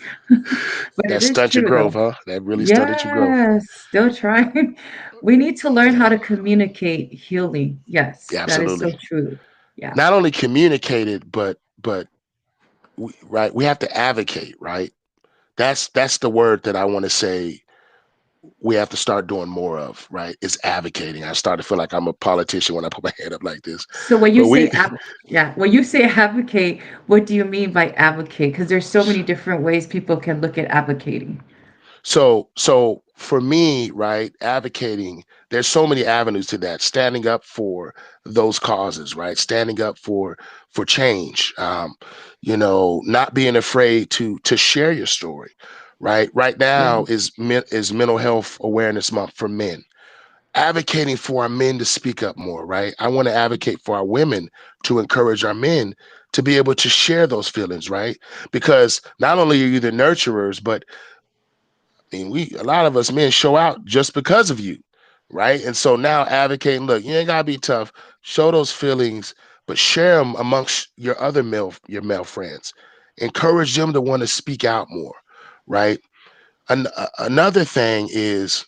But That it is stunt your true growth, though. huh? That really stunted your growth. Yes, still trying. We need to learn how Yeah, to communicate healing. Yes, yeah, that is so absolutely. true. Yeah. Not only communicate it, but right, we have to advocate, right? That's the word that I want to say we have to start doing more of, right? Is advocating. I start to feel like I'm a politician when I put my hand up like this. So when you But say we yeah, when you say advocate, what do you mean by advocate? Because there's so many different ways people can look at advocating. so for me, right, advocating, there's so many avenues to that. Standing up for those causes, right? Standing up for change. Not being afraid to share your story, right? Right now Yes. is mental health awareness month for men. Advocating for our men to speak up more, right? I want to advocate for our women to encourage our men to be able to share those feelings, right? Because not only are you the nurturers, but I mean, we a lot of us men show out just because of you, right? And so now advocating, look, you ain't gotta be tough. Show those feelings, but share them amongst your male friends. Encourage them to want to speak out more, right? Another thing is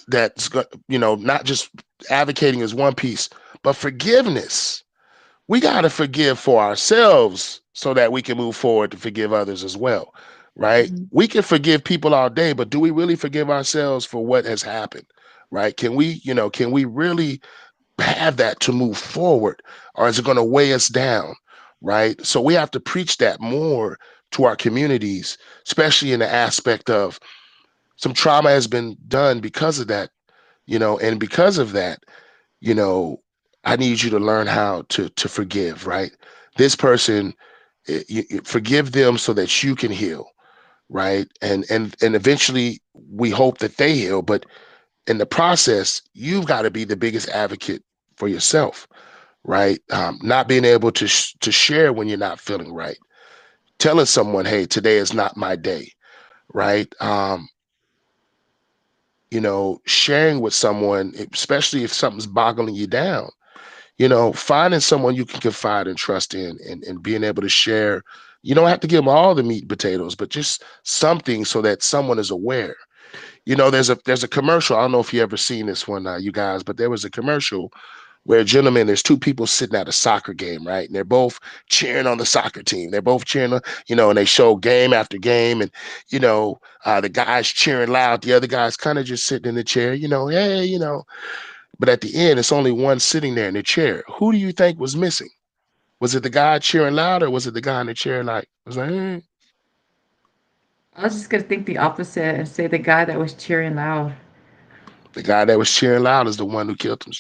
not just advocating is one piece, but forgiveness. We got to forgive for ourselves so that we can move forward to forgive others as well, right? Mhm. We can forgive people all day, but do we really forgive ourselves for what has happened, right? Can we really have that to move forward, or is it going to weigh us down, right? So we have to preach that more to our communities, especially in the aspect of some trauma has been done because of that, and because of that, you know, I need you to learn how to forgive, right? This person, forgive them so that you can heal, right? And eventually, we hope that they heal, but in the process, you've got to be the biggest advocate for yourself, right? Not being able to share when you're not feeling right, telling someone, "Hey, today is not my day," right? Sharing with someone, especially if something's boggling you down, finding someone you can confide and trust in, and being able to share. You don't have to give them all the meat and potatoes, but just something so that someone is aware. There's a commercial. I don't know if you ever seen this one, you guys, but there was a commercial where a gentleman, there's two people sitting at a soccer game, right? And they're both cheering on the soccer team. They're both cheering, and they show game after game. And, the guy's cheering loud. The other guy's kind of just sitting in the chair, hey, but at the end, it's only one sitting there in the chair. Who do you think was missing? Was it the guy cheering loud, or was it the guy in the chair like, was like, I was just gonna think the opposite and say the guy that was cheering loud. the guy that was cheering loud is the one who killed him,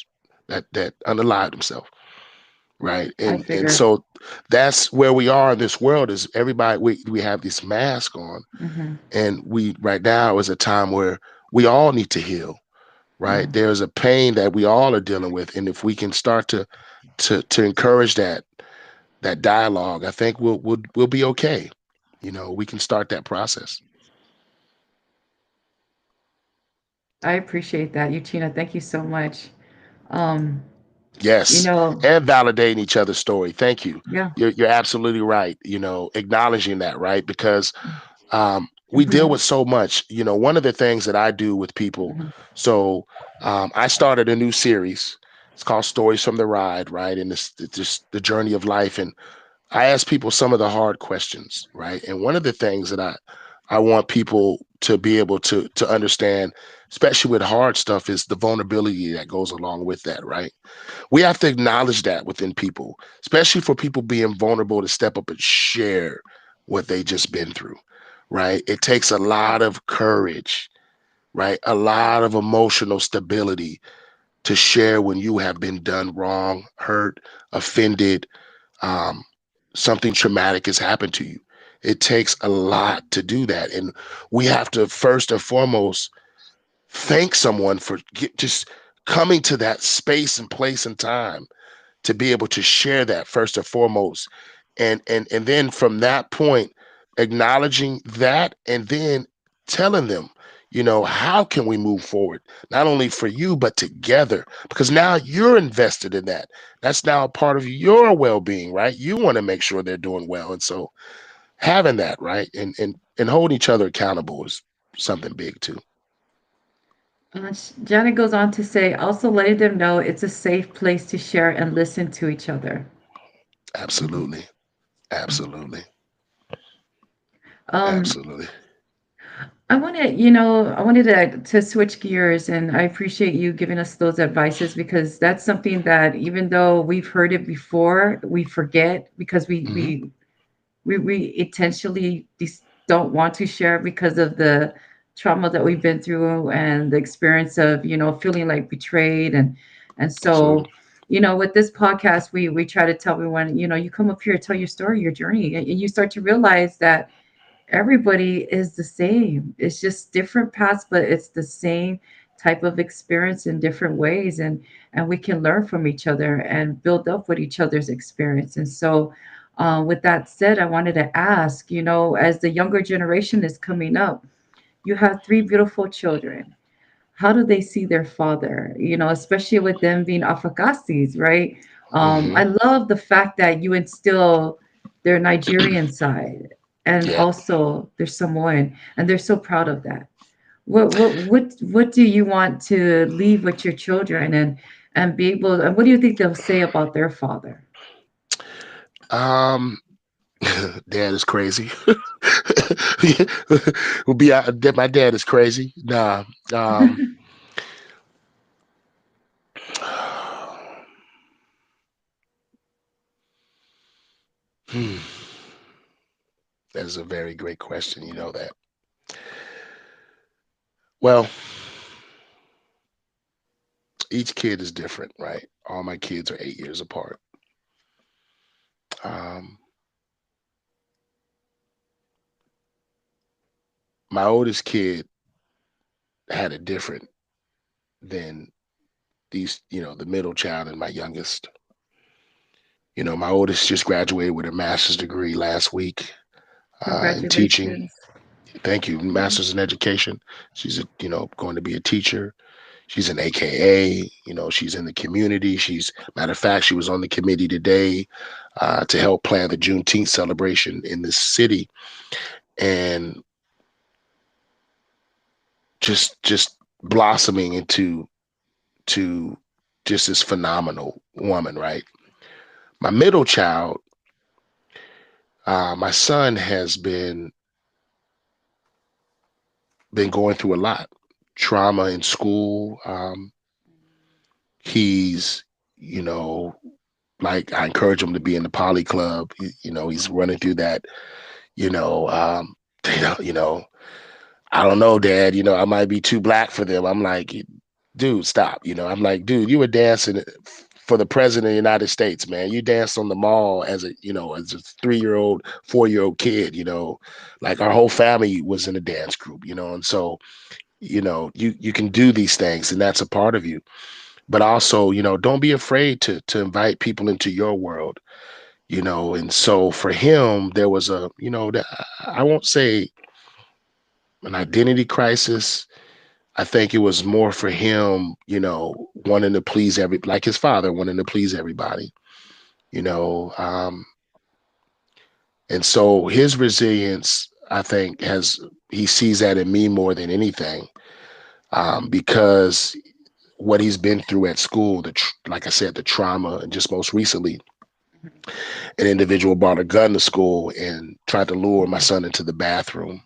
that unalived himself, right? I And figure. so that's where we are in this world. Is everybody, we have this mask on, Hmm. and we right now is a time where we all need to heal, right? Yeah, There's a pain that we all are dealing with, and if we can start to encourage that dialogue, I think we'll be okay. We can start that process. I appreciate that, Uchenna. Thank you so much. Um, you Yes, know, and validating each other's story. Thank you. yeah. You're absolutely right. Acknowledging that, right? Because we deal Hmm. with so much. One of the things that I do with people. Hmm. So I started a new series. It's called Stories from the Ride, right? And it's just the journey of life. And I ask people some of the hard questions, right? And one of the things that I want people to be able to understand, especially with hard stuff, is the vulnerability that goes along with that, right? We have to acknowledge that within people, especially for people being vulnerable to step up and share what they just been through, right? It takes a lot of courage, right? A lot of emotional stability to share when you have been done wrong, hurt, offended, um, something traumatic has happened to you. It takes a lot to do that. And we have to first and foremost thank someone for just coming to that space and place and time to be able to share that first and foremost, and then from that point acknowledging that, and then telling them, how can we move forward, not only for you but together, because now you're invested in that. That's now a part of your well-being, right? You want to make sure they're doing well, and so having that, right, and holding each other accountable is something big too. Janet goes on to say, also letting them know it's a safe place to share and listen to each other. Mhm. Absolutely. Absolutely. Um, Absolutely. I wanted to switch gears, and I appreciate you giving us those advices because that's something that even though we've heard it before, we forget because Hmm. we intentionally don't want to share because of the trauma that we've been through and the experience of feeling like betrayed and Absolutely. so with this podcast we try to tell everyone you come up here, tell your story, your journey, and you start to realize that everybody is the same. It's just different paths, but it's the same type of experience in different ways, and we can learn from each other and build up with each other's experience. And so, with that said, I wanted to ask, as the younger generation is coming up, you have three beautiful children. How do they see their father? Especially with them being Afakasis, right? Hmm. I love the fact that you instill their Nigerian side and Yeah. also their Samoan, and they're so proud of that. What do you want to leave with your children and be able? And what do you think they'll say about their father? Um, Dad is crazy. Will be my dad is crazy. Nah. Um, hmm, that is a very great question. You know that. Well, each kid is different, right? All my kids are 8 years apart. Um, my oldest kid had it different than the middle child and my youngest. My oldest just graduated with a master's degree last week in teaching. Congratulations. Thank you, Yeah. master's in education. She's going to be a teacher. She's an AKA. She's in the community. Matter of fact, she was on the committee today to help plan the Juneteenth celebration in this city, and just blossoming to just this phenomenal woman, right? My middle child, my son, has been going through a lot, trauma in school. He's, you know, like, I encourage him to be in the poly club. He's running through that. You know, um, you know, I don't know, Dad. I might be too black for them. I'm like, dude, stop. I'm like, dude, you were dancing for the president of the United States, man. You danced on the mall as as a 3-year old, 4-year old kid, like our whole family was in a dance group, and so, you can do these things and that's a part of you. But also, don't be afraid to invite people into your world, and so for him, there was I won't say an identity crisis. I think it was more for him, wanting to please like his father, wanting to please everybody, you know. And so his resilience, I think, he sees that in me more than anything, because what he's been through at school, like I said, the trauma, and just most recently, an individual brought a gun to school and tried to lure my son into the bathroom.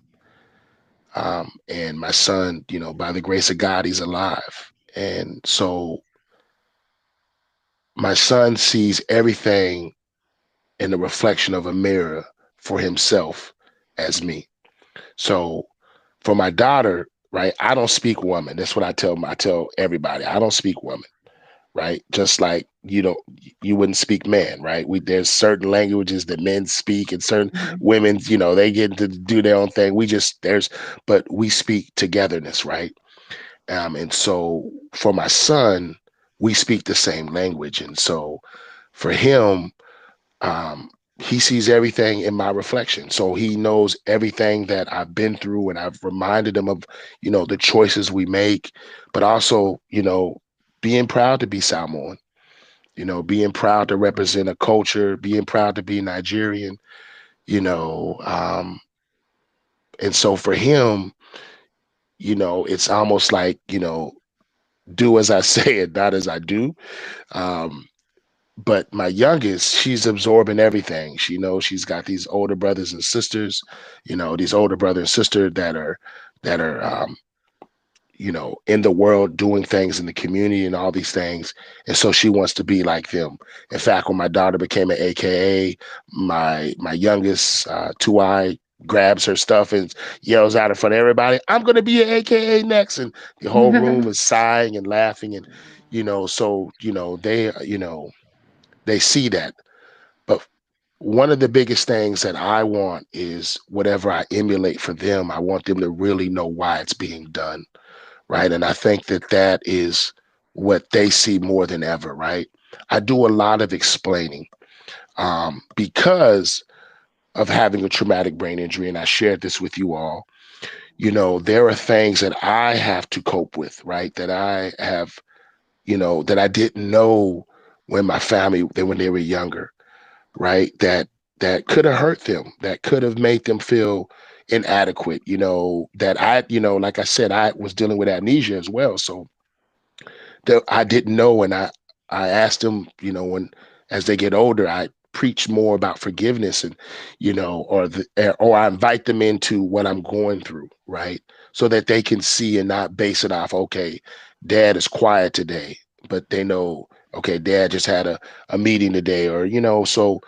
And my son, by the grace of God, he's alive. And so my son sees everything in the reflection of a mirror for himself as me. So for my daughter, right, I don't speak woman. That's what I tell everybody. I don't speak woman, right? Just like you wouldn't speak man, right? There's certain languages that men speak and certain Mhm. women, they get to do their own thing. But we speak togetherness, right? And so for my son, we speak the same language. And so for him, um, he sees everything in my reflection. So he knows everything that I've been through, and I've reminded him of, the choices we make, but also, being proud to be Samoan, being proud to represent a culture, being proud to be Nigerian, you know. And so for him, it's almost like, do as I say and not as I do. Um, but my youngest, she's absorbing everything. She knows she's got these older brothers and sisters, these older brother and sister that are in the world doing things in the community and all these things. And so she wants to be like them. In fact, when my daughter became an AKA, my youngest, Two-Eye, grabs her stuff and yells out in front of everybody, "I'm going to be an AKA next." And the whole room is sighing and laughing. And, so, they see that. But one of the biggest things that I want is whatever I emulate for them, I want them to really know why it's being done, right? And I think that is what they see more than ever, right? I do a lot of explaining, because of having a traumatic brain injury, and I shared this with you all. There are things that I have to cope with, right? That I have, that I didn't know when they were younger, right? That could have hurt them, that could have made them feel inadequate, that like I said, I was dealing with amnesia as well. So that I didn't know. And I asked them, when, as they get older, I preach more about forgiveness, and, or I invite them into what I'm going through, right? So that they can see and not base it off, okay, dad is quiet today, but they know, okay, dad just had a meeting today, or, so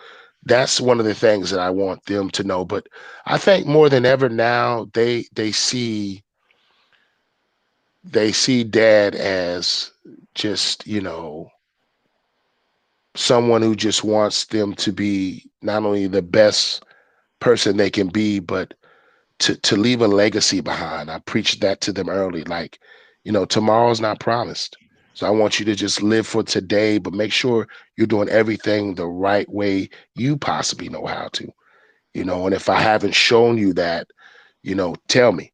that's one of the things that I want them to know. But I think more than ever now, they see dad as just, someone who just wants them to be not only the best person they can be, but to leave a legacy behind. I preached that to them early. Like, tomorrow's not promised. So I want you to just live for today, but make sure you're doing everything the right way you possibly know how to, and if I haven't shown you that, tell me,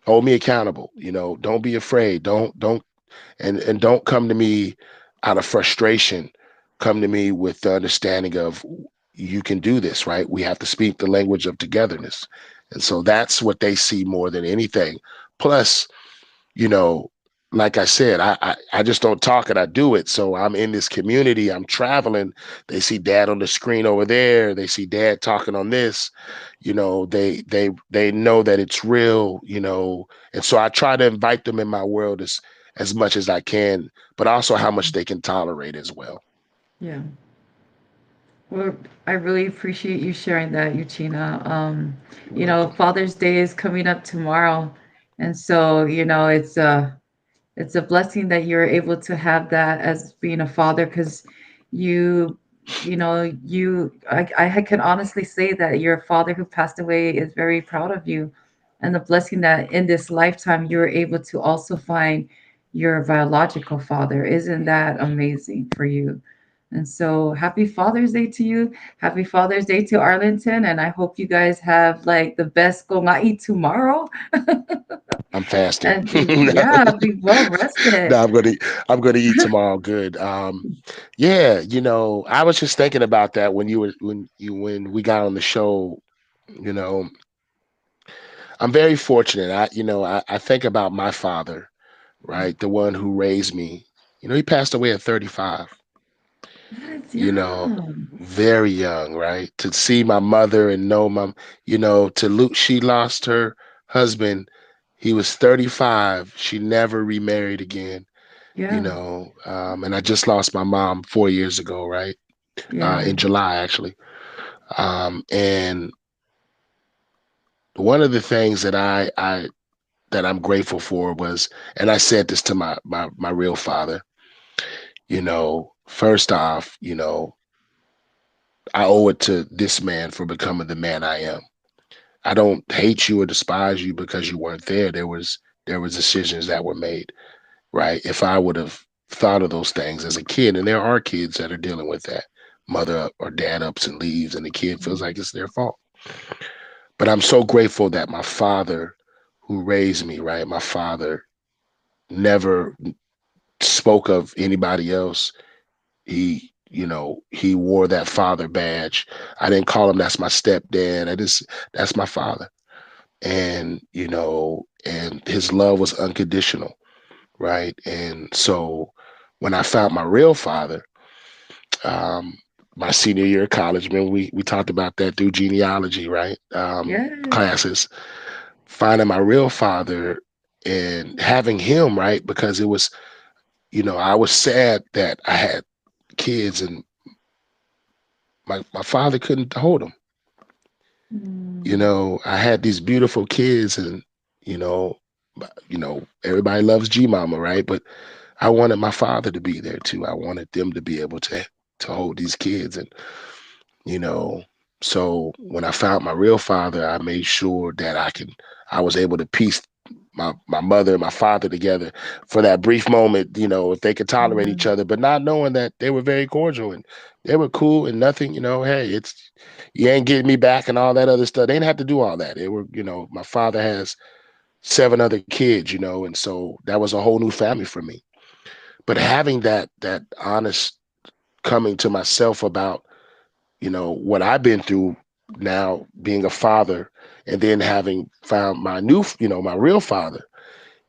hold me accountable, don't be afraid. And don't come to me out of frustration. Come to me with the understanding of, you can do this, right? We have to speak the language of togetherness. And so that's what they see more than anything. Plus, you know, like I said, I just don't talk it, I do it. So I'm in this community, I'm traveling. They see dad on the screen over there. They see dad talking on this. They know that it's real, and so I try to invite them in my world as much as I can, but also how much they can tolerate as well. Yeah. Well, I really appreciate you sharing that, Uchenna. You're welcome. Father's Day is coming up tomorrow. And so, it's It's a blessing that you're able to have that as being a father, because you I can honestly say that your father who passed away is very proud of you, and the blessing that in this lifetime you're able to also find your biological father. Isn't that amazing for you? And so happy Father's Day to you. Happy Father's Day to Arlington. And I hope you guys have like the best gomai tomorrow. I'm fasting. And yeah, be well rested. No, I'm gonna eat tomorrow. Good. Yeah, I was just thinking about that when we got on the show. You know, I'm very fortunate. I think about my father, right, the one who raised me. He passed away at 35. That's You know, young. very young, right? To see my mother and know she lost her husband. He was 35. She never remarried again. Yeah, And I just lost my mom 4 years ago, right? yeah, In July, actually. And one of the things that I'm grateful for was, and I said this to my real father, first off, I owe it to this man for becoming the man I am. I don't hate you or despise you because you weren't there. There was decisions that were made, right? If I would have thought of those things as a kid, and there are kids that are dealing with that, mother or dad ups and leaves, and the kid feels like it's their fault. But I'm so grateful that my father, who raised me, right? My father never spoke of anybody else. He wore that father badge. I didn't call him that's my stepdad. That's my father. And his love was unconditional, right? And so when I found my real father, um, my senior year of college, man, we talked about that through genealogy, right? yes. Classes. Finding my real father and having him, right? Because it was, I was sad that I had kids and my father couldn't hold them. Mm, I had these beautiful kids and, you know, everybody loves G Mama, right? But I wanted my father to be there too. I wanted them to be able to hold these kids. And, you know, so when I found my real father, I made sure that I was able to piece my mother and my father together for that brief moment, if they could tolerate yeah. each other, but not knowing that they were very cordial and they were cool and nothing, hey, it's you ain't getting me back and all that other stuff. They didn't have to do all that. They were, my father has 7 other kids, and so that was a whole new family for me. But having that honest coming to myself about, what I've been through now being a father and then having found my my real father,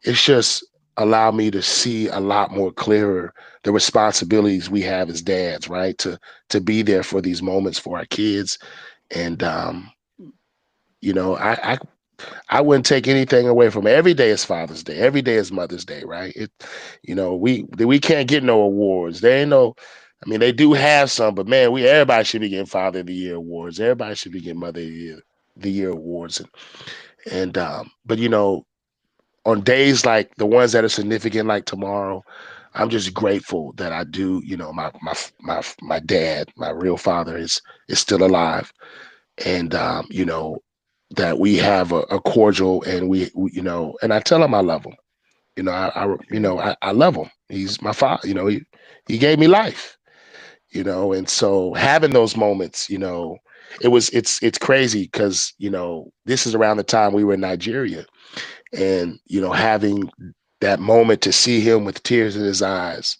it's just allowed me to see a lot more clearer the responsibilities we have as dads, right? To be there for these moments for our kids. And I wouldn't take anything away from it. Every day is Father's Day. Every day is Mother's Day, right? We can't get no awards. There ain't no. I mean, they do have some, but man, everybody should be getting Father of the Year awards. Everybody should be getting Mother of the Year awards, but on days like the ones that are significant, like tomorrow, I'm just grateful that I do. My dad, my real father, is still alive, and that we have a cordial, and and I tell him I love him. I love him. He's my father. He gave me life. And so having those moments, it's crazy because this is around the time we were in Nigeria, and having that moment to see him with tears in his eyes,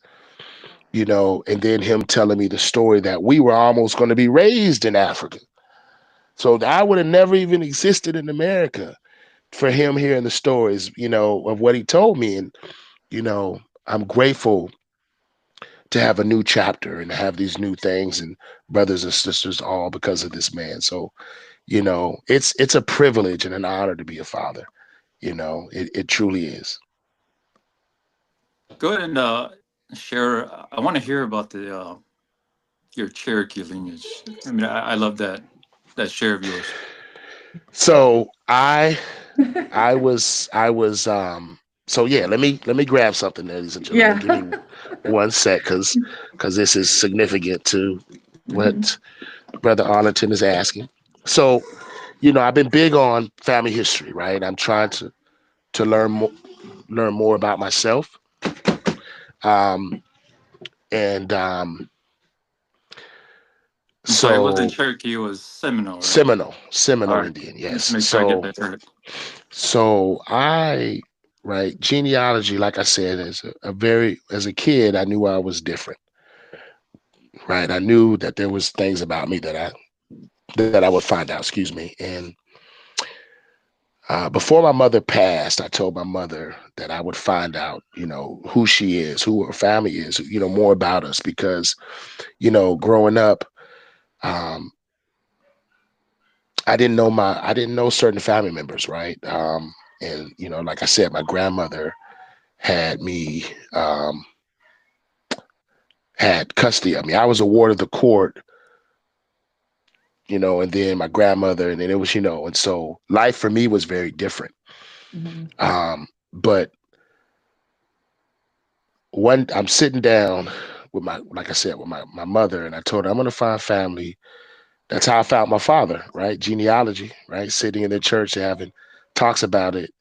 and then him telling me the story that we were almost going to be raised in Africa. So I would have never even existed in America for him hearing the stories, of what he told me. And, I'm grateful to have a new chapter and to have these new things and brothers and sisters all because of this man. So, it's a privilege and an honor to be a father. It truly is. Go ahead and share. I want to hear about the your Cherokee lineage. I mean, I love that share of yours. So I was So yeah, let me grab something, ladies and gentlemen. Give Yeah. me one sec, because this is significant to Hmm. what Brother Arlington is asking. So, I've been big on family history, right? I'm trying to learn more about myself. Um, and So it wasn't so Cherokee, it was Seminole, right? All Seminole right. Indian, Just yes. make sure I get that correct. So right, genealogy, like I said, as a kid, I knew I was different, right? I knew that there was things about me that I would find out, excuse me. And before my mother passed, I told my mother that I would find out, who she is, who her family is, more about us, because, growing up, um, I didn't know certain family members, right? And like I said, my grandmother had me had custody of me. I was a ward of the court, and then my grandmother, and then it was, and so life for me was very different. Hmm. But one, I'm sitting down with like I said, with my mother, and I told her I'm going to find family. That's how I found my father, right? Genealogy, right? Sitting in the church and having talks about it.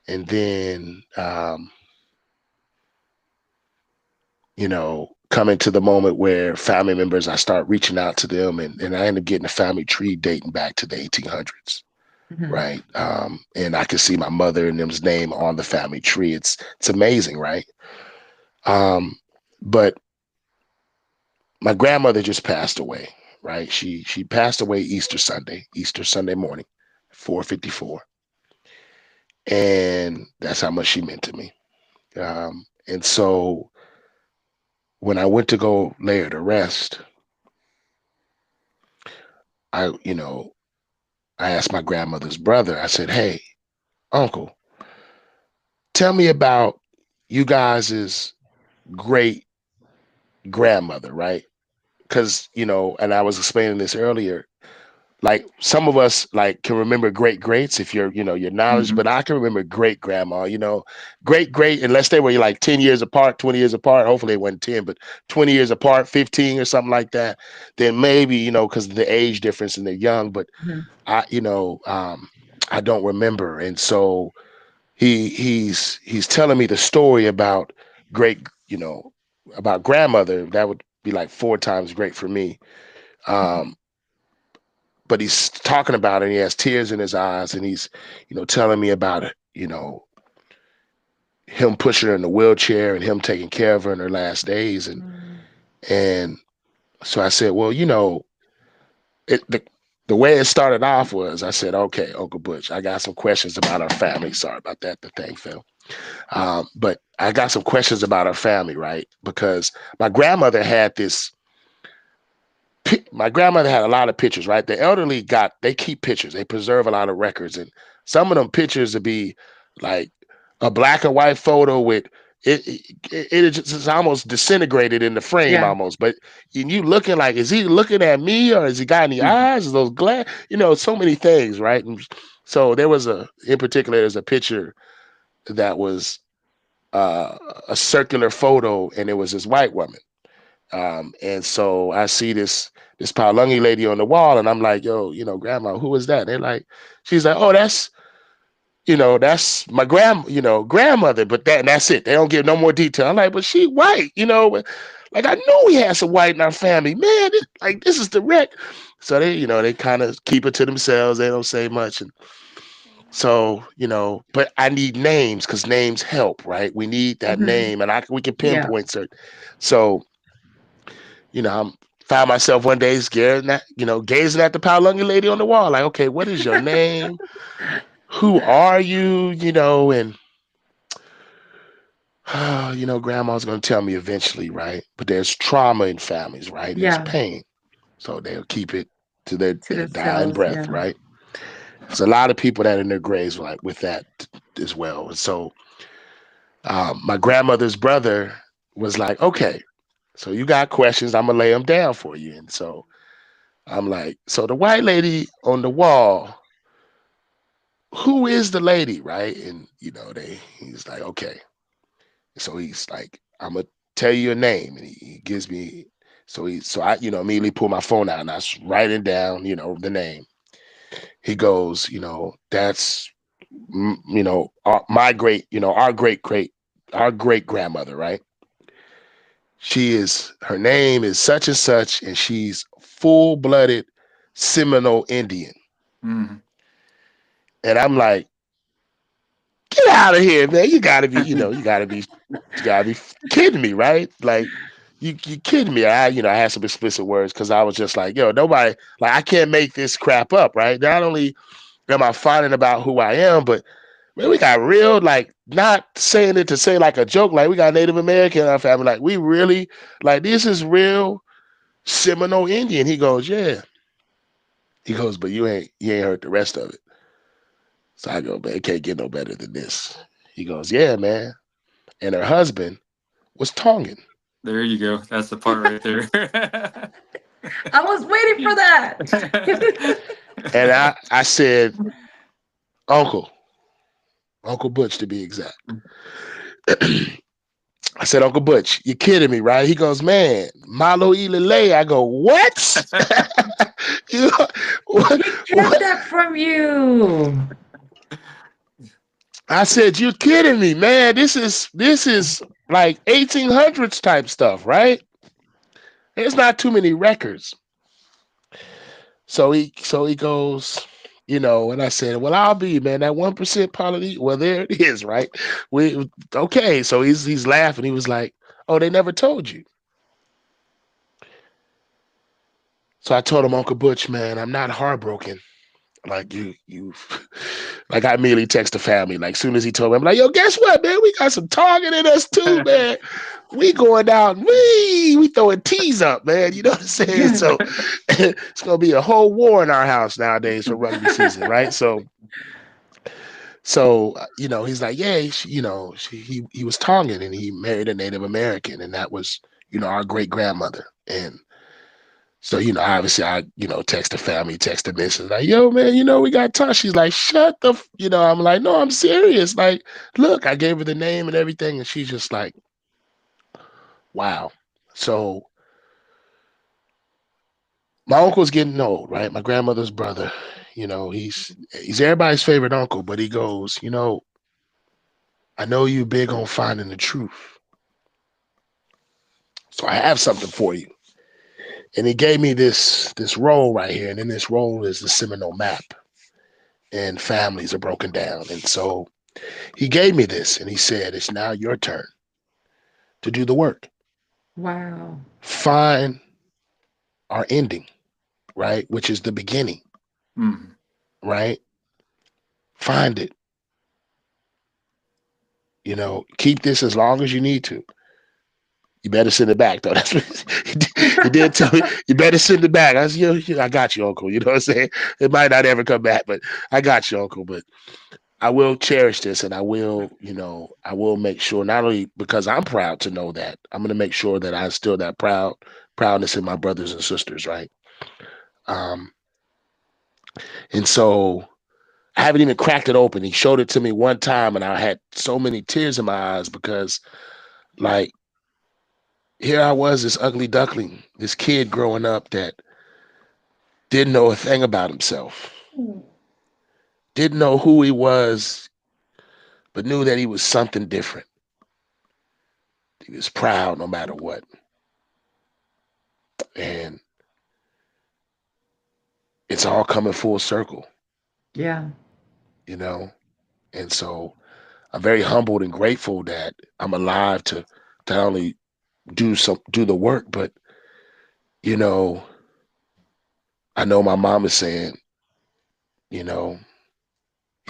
And then, coming to the moment where family members, I start reaching out to them, and I end up getting a family tree dating back to the 1800s, Hmm. right? And I can see my mother and them's name on the family tree. It's amazing, right? Um, but my grandmother just passed away, right? She passed away Easter Sunday morning, 4:54, and that's how much she meant to me. And so when I went to go lay her to rest, I you know I asked my grandmother's brother. I said, "Hey, uncle, tell me about you guys's great grandmother, right?" Because and I was explaining this earlier. Like some of us like can remember great greats if your knowledge, Hmm. but I can remember great grandma. Great great unless they were like 10 years apart, 20 years apart. Hopefully it wasn't 10, but 20 years apart, 15 or something like that. Then maybe because of the age difference and they're young, but Hmm. I I don't remember, and so he's telling me the story about great about grandmother that would be like four times great for me. Um, but he's talking about it and he has tears in his eyes and he's telling me about it, him pushing her in the wheelchair and him taking care of her in her last days. And so I said, well, it, the way it started off was I said, okay, Uncle Butch, I got some questions about our family. Sorry about that, the thing fell. But I got some questions about our family, right? Because my grandmother had this my grandmother had a lot of pictures, right? The elderly they keep pictures, they preserve a lot of records, and some of them pictures would be like a black and white photo with it just is almost disintegrated in the frame Yeah. almost. But and you looking like, is he looking at me or has he got any Hmm. eyes? Is those glass? So many things, right? And so there was in particular, there's a picture that was uh, a circular photo, and it was this white woman. And so I see this Paulungi lady on the wall, and I'm like, yo, grandma, who is that? They're like, she's like, oh, that's my grandmother, but that's it. They don't give no more detail. I'm like, but she white, like I knew we had some white in our family, man. This is direct. So they kind of keep it to themselves. They don't say much, and so but I need names because names help, right? We need that Hmm. name, and we can Yeah. pinpoint certain. So I'm found myself one day gazing at the Paulungi lady on the wall, like, okay, what is your name? Who are you? And grandma's gonna tell me eventually, right? But there's trauma in families, right? There's Yeah. pain. So they'll keep it to To their dying themselves. breath, Yeah. right? There's a lot of people that in their graves like with that as well. And so my grandmother's brother was like, okay, so you got questions, I'm gonna lay them down for you. And so I'm like, so the white lady on the wall, who is the lady, right? And he's like, okay. So he's like, I'm gonna tell you a name, and he gives me. So I immediately pull my phone out and I was writing down the name. He goes, that's my great, our great grandmother, right? Her name is such and such, and she's full blooded Seminole Indian. Mm. And I'm like, get out of here, man. You gotta be kidding me, right? Like, you kidding me. I had some explicit words because I was just like, yo, nobody, like, I can't make this crap up, right? Not only am I finding about who I am, but man, we got real, like, not saying it to say like a joke, like we got Native American in our family, like we really, like, this is real Seminole Indian. He goes, yeah. He goes, but you ain't heard the rest of it. So I go, man, it can't get no better than this. He goes, yeah, man. And her husband was Tongan. There you go. That's the part right there. I was waiting for that. And I said, Uncle Butch to be exact. I said, Uncle Butch, you're kidding me, right? He goes, man, Malo Ilele. I go, what? You know, what? He kept that from you. I said, you're kidding me, man. This is like 1800s type stuff, right? There's not too many records. So he goes, and I said, well, I'll be, man, that 1% Polynesian. Well, there it is, right? Okay. So he's laughing. He was like, oh, they never told you. So I told him, Uncle Butch, man, I'm not heartbroken. Like you like I immediately text the family. Like, soon as he told me, I'm like, yo, guess what, man? We got some target in us too, man. We going down, we throwing tees up, man. You know what I'm saying? So it's gonna be a whole war in our house nowadays for rugby season, right? So he's like, yeah, he was Tongan and he married a Native American, and that was our great grandmother. And so, obviously text the family, text the missus, like, yo, man, we got touched. She's like, shut the, I'm like, no, I'm serious. Like, look, I gave her the name and everything. And she's just like, wow. So my uncle's getting old, right? My grandmother's brother, he's everybody's favorite uncle, but he goes, I know you big on finding the truth. So I have something for you. And he gave me this roll right here. And in this roll is the Seminole map. And families are broken down. And so he gave me this and he said, it's now your turn to do the work. Wow. Find our ending, right? Which is the beginning, right? Find it. Keep this as long as you need to. You better send it back, though. That's what he did tell me. You better send it back. I said, I got you, Uncle. You know what I'm saying? It might not ever come back, but I got you, Uncle. But I will cherish this, and I will make sure, not only because I'm proud to know that, I'm going to make sure that I instill that proudness in my brothers and sisters, right? And so I haven't even cracked it open. He showed it to me one time, and I had so many tears in my eyes because, like, here I was, this ugly duckling, this kid growing up that didn't know a thing about himself, didn't know who he was, but knew that he was something different. He was proud no matter what. And it's all coming full circle. Yeah. And so I'm very humbled and grateful that I'm alive to not only do the work, but I know my mom is saying, he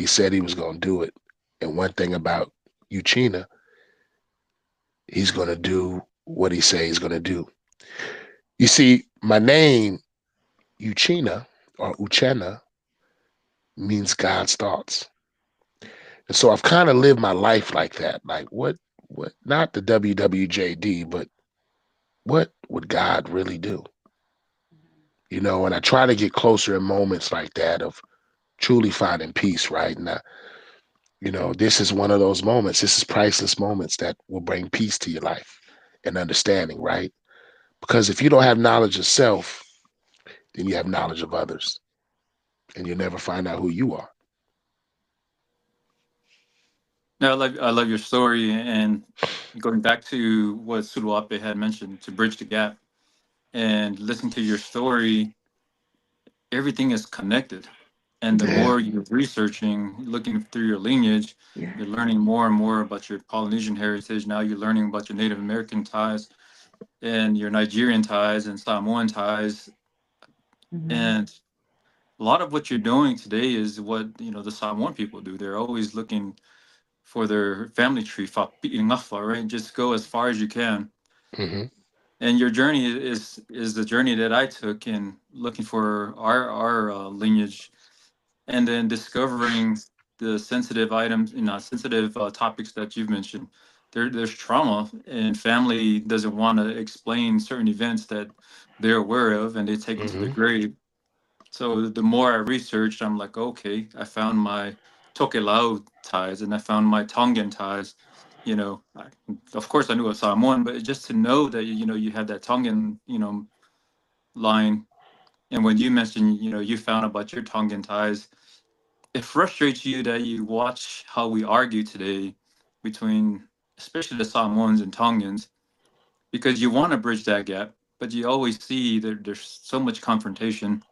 said he was going to do it. And one thing about Uchenna, he's going to do what he says he's going to do. You see, my name, Uchenna or Uchenna, means God's thoughts. And so I've kind of lived my life like that. Like, what, not the WWJD, but what would God really do? And I try to get closer in moments like that of truly finding peace, right? And this is one of those moments. This is priceless moments that will bring peace to your life and understanding, right? Because if you don't have knowledge of self, then you have knowledge of others, and you'll never find out who you are. Yeah, I love your story, and going back to what Suluape had mentioned to bridge the gap and listening to your story, everything is connected. And the Yeah. more you're researching, looking through your lineage, Yeah. you're learning more and more about your Polynesian heritage. Now you're learning about your Native American ties and your Nigerian ties and Samoan ties. Mhm. And a lot of what you're doing today is what the Samoan people do. They're always looking for their family tree, right? Just go as far as you can. Hmm. And your journey is the journey that I took in looking for our lineage, and then discovering the sensitive items, sensitive topics that you've mentioned. There's trauma, and family doesn't want to explain certain events that they're aware of, and they take it to the Hmm. grave. So the more I researched, I'm like, okay, I found my Tokelau ties and I found my Tongan ties. Of course, I knew of Samoan, but just to know that you have that Tongan line, and when you mentioned you found about your Tongan ties, it frustrates you that you watch how we argue today between especially the Samoans and Tongans, because you want to bridge that gap, but you always see that there's so much confrontation.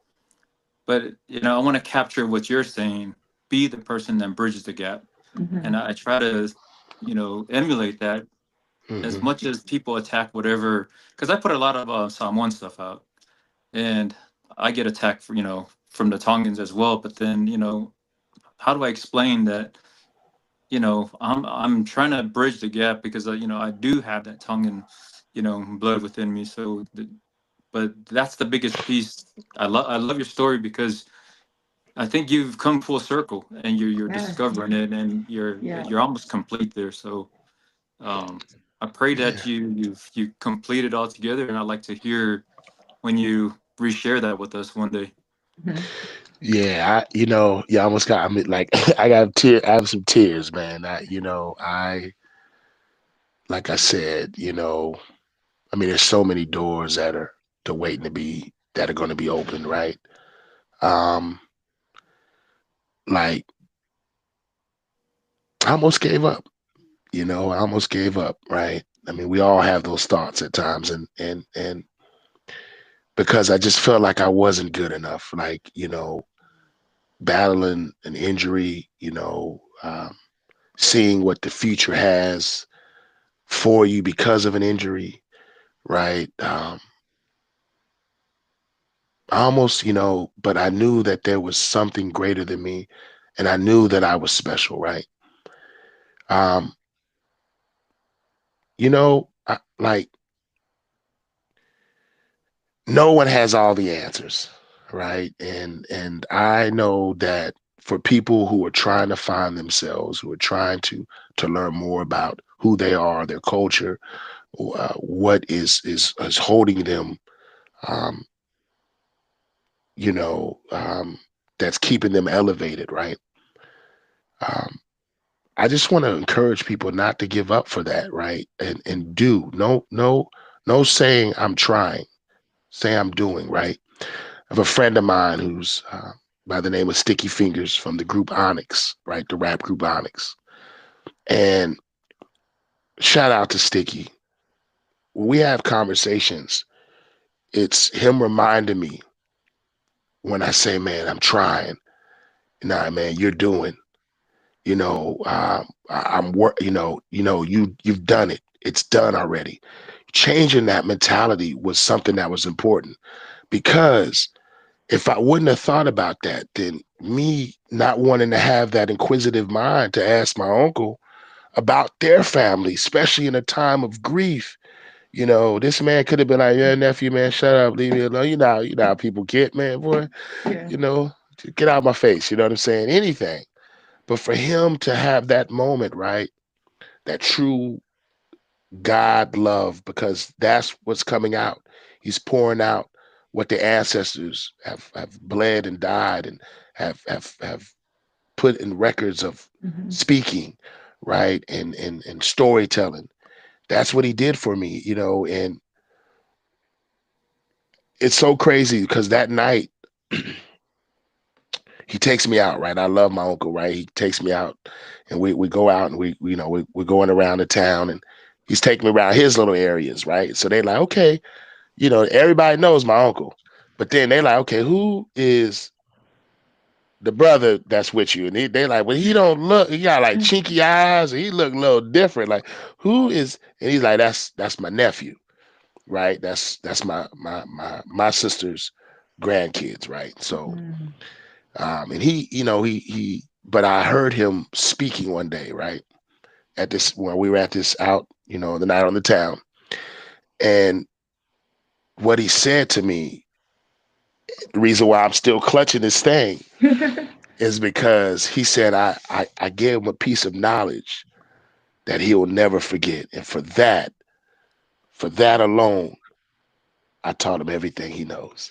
But I want to capture what you're saying, be the person that bridges the gap. And Mhm. I try to emulate that as Hmm. much as people attack whatever, because I put a lot of Samoan stuff out, and I get attacked for from the Tongans as well. But then how do I explain that I'm trying to bridge the gap, because I do have that Tongan blood within me. But that's the biggest piece. I love your story, because I think you've come full circle, and you're Yeah. discovering it, and you're Yeah. you're almost complete there. So um, I pray that Yeah. you complete it all together, and I'd like to hear when you reshare that with us one day. Mhm. Yeah. I almost got, I mean, like, I got tear, I have some tears, man. Like I said, I mean, there's so many doors that are waiting to be, that are going to be opened, right? Um, like, I almost gave up, I almost gave up, right? I mean, we all have those thoughts at times, and because I just felt like I wasn't good enough, like, battling an injury, seeing what the future has for you because of an injury, right? I almost, but I knew that there was something greater than me, and I knew that I was special, right? Um, like, no one has all the answers, right? And I know that for people who are trying to find themselves, who are trying to learn more about who they are, their culture, what is holding them, um, you know, um, that's keeping them elevated, right? Um, I just want to encourage people not to give up for that, right? And do no saying I'm trying, say I'm doing, right? I have a friend of mine who's by the name of Sticky Fingers from the group Onyx, right? The rap group Onyx. And shout out to Sticky. When we have conversations, it's him reminding me when I say, man, I'm trying. Nah, man, you're doing. I'm work. You've done it. It's done already. Changing that mentality was something that was important, because if I wouldn't have thought about that, then me not wanting to have that inquisitive mind to ask my uncle about their family, especially in a time of grief. This man could have been like, "Yeah, nephew, man, shut up, leave me alone." You know how people get, man, boy. Yeah. You know, get out of my face. You know what I'm saying? Anything. But for him to have that moment, right? That true God love, because that's what's coming out. He's pouring out what the ancestors have bled and died and have put in records of Mhm. speaking, right? And storytelling. That's what he did for me, and it's so crazy because that night he takes me out, right? I love my uncle, right? He takes me out and we go out and we're going around the town and he's taking me around his little areas, right? So they're like, okay, everybody knows my uncle. But then they're like, okay, who is the brother that's with you? And they like, well, he don't look, he got like chinky eyes, and he look a little different. Like, who is, and he's like, that's my nephew, right? That's my sister's grandkids, right? So Mm. and he but I heard him speaking one day, right? At this when we were at this out, the night on the town. And what he said to me, the reason why I'm still clutching this thing is because he said I gave him a piece of knowledge that he will never forget. And for that alone, I taught him everything he knows.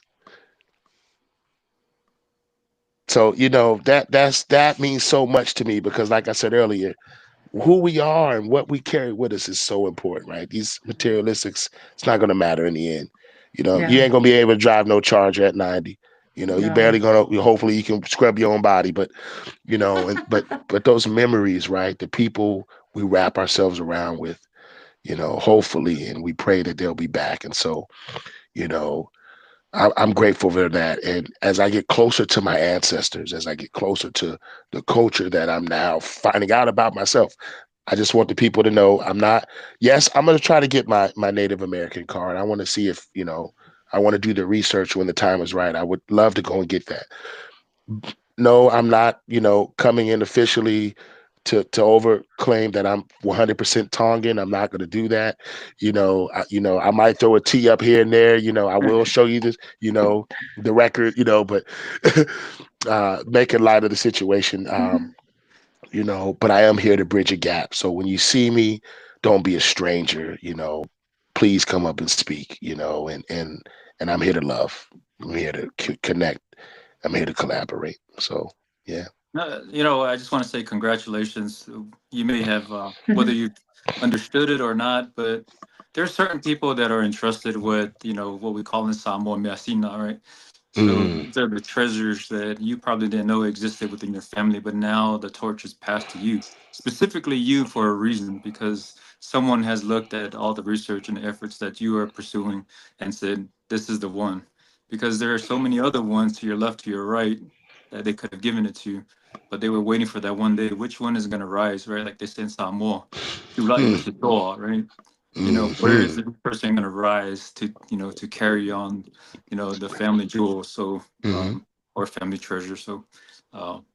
So, that means so much to me because like I said earlier, who we are and what we carry with us is so important, right? These materialistics, it's not going to matter in the end. You Yeah. ain't going to be able to drive no Charger at 90. You No. barely going to, hopefully you can scrub your own body, but, but those memories, right? The people we wrap ourselves around with, hopefully, and we pray that they'll be back. And so, you know, I'm grateful for that. And as I get closer to my ancestors, as I get closer to the culture that I'm now finding out about myself, I just want the people to know I'm not. Yes, I'm going to try to get my Native American card. I want to see if I want to do the research when the time is right. I would love to go and get that. No, I'm not. Coming in officially to over claim that I'm 100% Tongan. I'm not going to do that. I might throw a T up here and there. I will show you this. The record. But making light of the situation. But I am here to bridge a gap. So when you see me, don't be a stranger. Please come up and speak. And I'm here to love. I'm here to connect. I'm here to collaborate. So yeah. No, I just want to say congratulations. You may have, whether you understood it or not, but there are certain people that are entrusted with, what we call in Samoa Miasina, right? So Mm, these are the treasures that you probably didn't know existed within your family, but now the torch is passed to you, specifically you for a reason, because someone has looked at all the research and the efforts that you are pursuing and said, this is the one. Because there are so many other ones to your left, to your right, that they could have given it to, but they were waiting for that one day. Which one is going to rise, right? Like they say in Samoa, mm, right? Where is mm-hmm. the person going to rise to, to carry on, the family jewel? So, Hmm. or family treasure. So,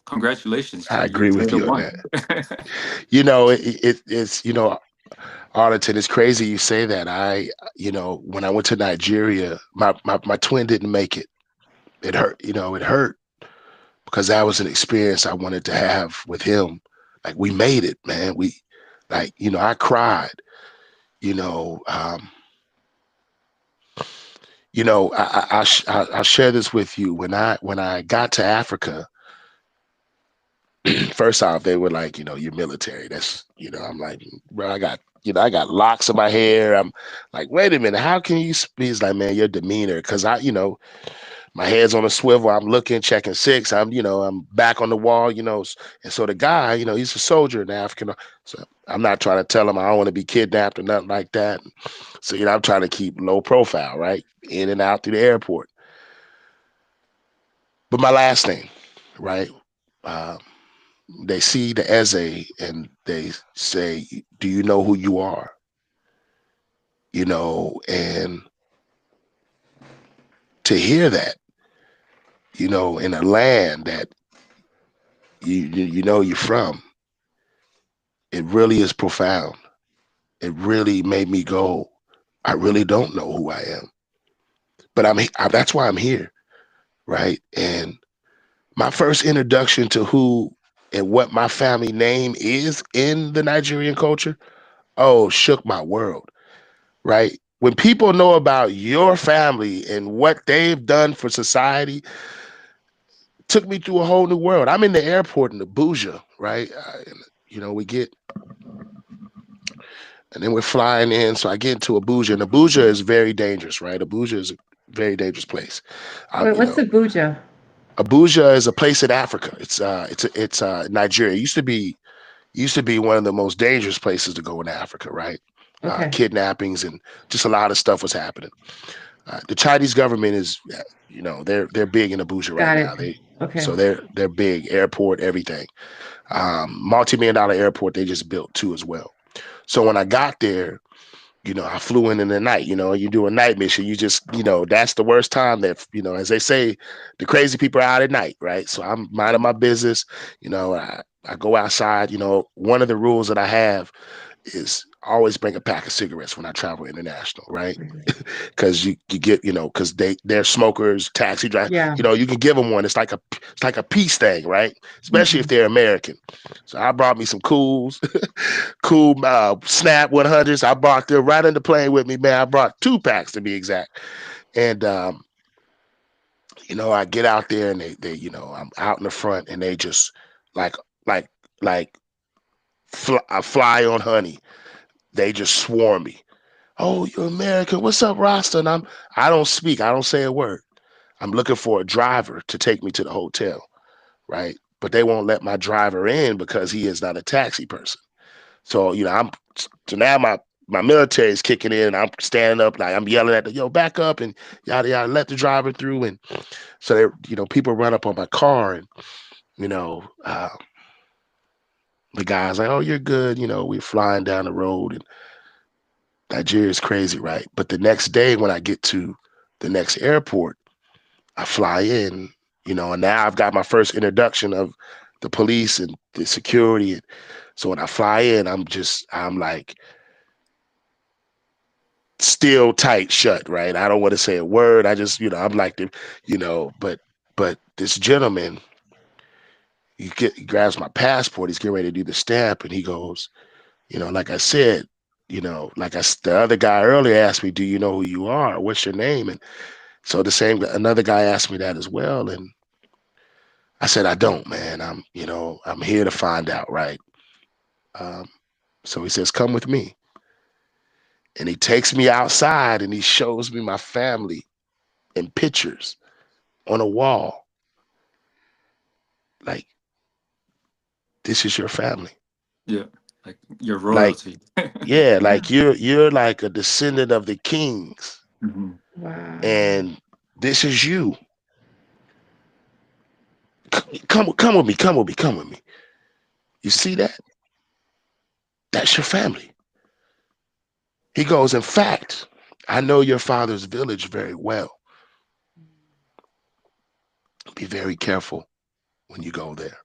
congratulations, I you're agree with the you on one. that. It's Arlington. It's crazy you say that. When I went to Nigeria, my twin didn't make it. It hurt. It hurt because that was an experience I wanted to have with him. Like we made it, man. I cried. You know, um, I'll share this with you. When I got to Africa, first off, they were like, you're military. I'm like, bro, I got locks in my hair. I'm like, wait a minute, how can you? He's like, man, your demeanor, because my head's on a swivel. I'm looking, checking six. I'm back on the wall. And so the guy, he's a soldier in African. So I'm not trying to tell him I don't want to be kidnapped or nothing like that. So I'm trying to keep low profile, right, in and out through the airport. But my last name, right? Uh, they see the Eze and they say, "Do you know who you are?" And to hear that, in a land that you know you're from, it really is profound. It really made me go, I really don't know who I am, but that's why I'm here, right? And my first introduction to who and what my family name is in the Nigerian culture, oh, shook my world, right? when people know about your family and what they've done for society, took me through a whole new world. I'm in the airport in Abuja, right? We get, and then we're flying in. So I get into Abuja, and Abuja is very dangerous, right? Abuja is a very dangerous place. Wait, what's Abuja? Abuja is a place in Africa. It's Nigeria. Used to be one of the most dangerous places to go in Africa, right? Okay. Kidnappings and just a lot of stuff was happening. The Chinese government is, they're big in Abuja right Got now. it. Okay. So they're big, airport, everything. Multi-million-dollar airport they just built too as well. So when I got there, I flew in the night. You do a night mission. You just, that's the worst time that, as they say, the crazy people are out at night, right? So I'm minding my business. I go outside. One of the rules that I have is always bring a pack of cigarettes when I travel international, right? Because you get, because they're smokers, taxi drive, Yeah. you can give them one. It's like a peace thing, right? Especially if Mhm. they're American. So I brought me some cool snap 100s. I brought them right in the plane with me, man. I brought 2 packs to be exact. And I get out there and I'm out in the front and they just like like like I fly on honey. They just swarm me. Oh, you're American. What's up, Rasta? And I don't speak. I don't say a word. I'm looking for a driver to take me to the hotel, right? But they won't let my driver in because he is not a taxi person. So, so now my military is kicking in and I'm standing up, like I'm yelling at the, yo, back up and yada yada, let the driver through. And so people run up on my car and, the guy's like, oh, you're good. We're flying down the road and Nigeria is crazy, right? But the next day when I get to the next airport, I fly in, and now I've got my first introduction of the police and the security. And so when I fly in, I'm like still tight shut, right? I don't want to say a word. I just, I'm like the, but this gentleman, he grabs my passport. He's getting ready to do the stamp, and he goes, like I said, the other guy earlier asked me, do you know who you are? What's your name? And so another guy asked me that as well. And I said, I don't, man. I'm here to find out, right? Um, so he says, come with me. And he takes me outside and he shows me my family in pictures on a wall. Like, this is your family. Yeah, like your Like, royalty. yeah, like you're like a descendant of the kings. Hmm. Wow. And this is you. Come with me, come with me, come with me. You see that? That's your family. He goes, in fact, I know your father's village very well. Be very careful when you go there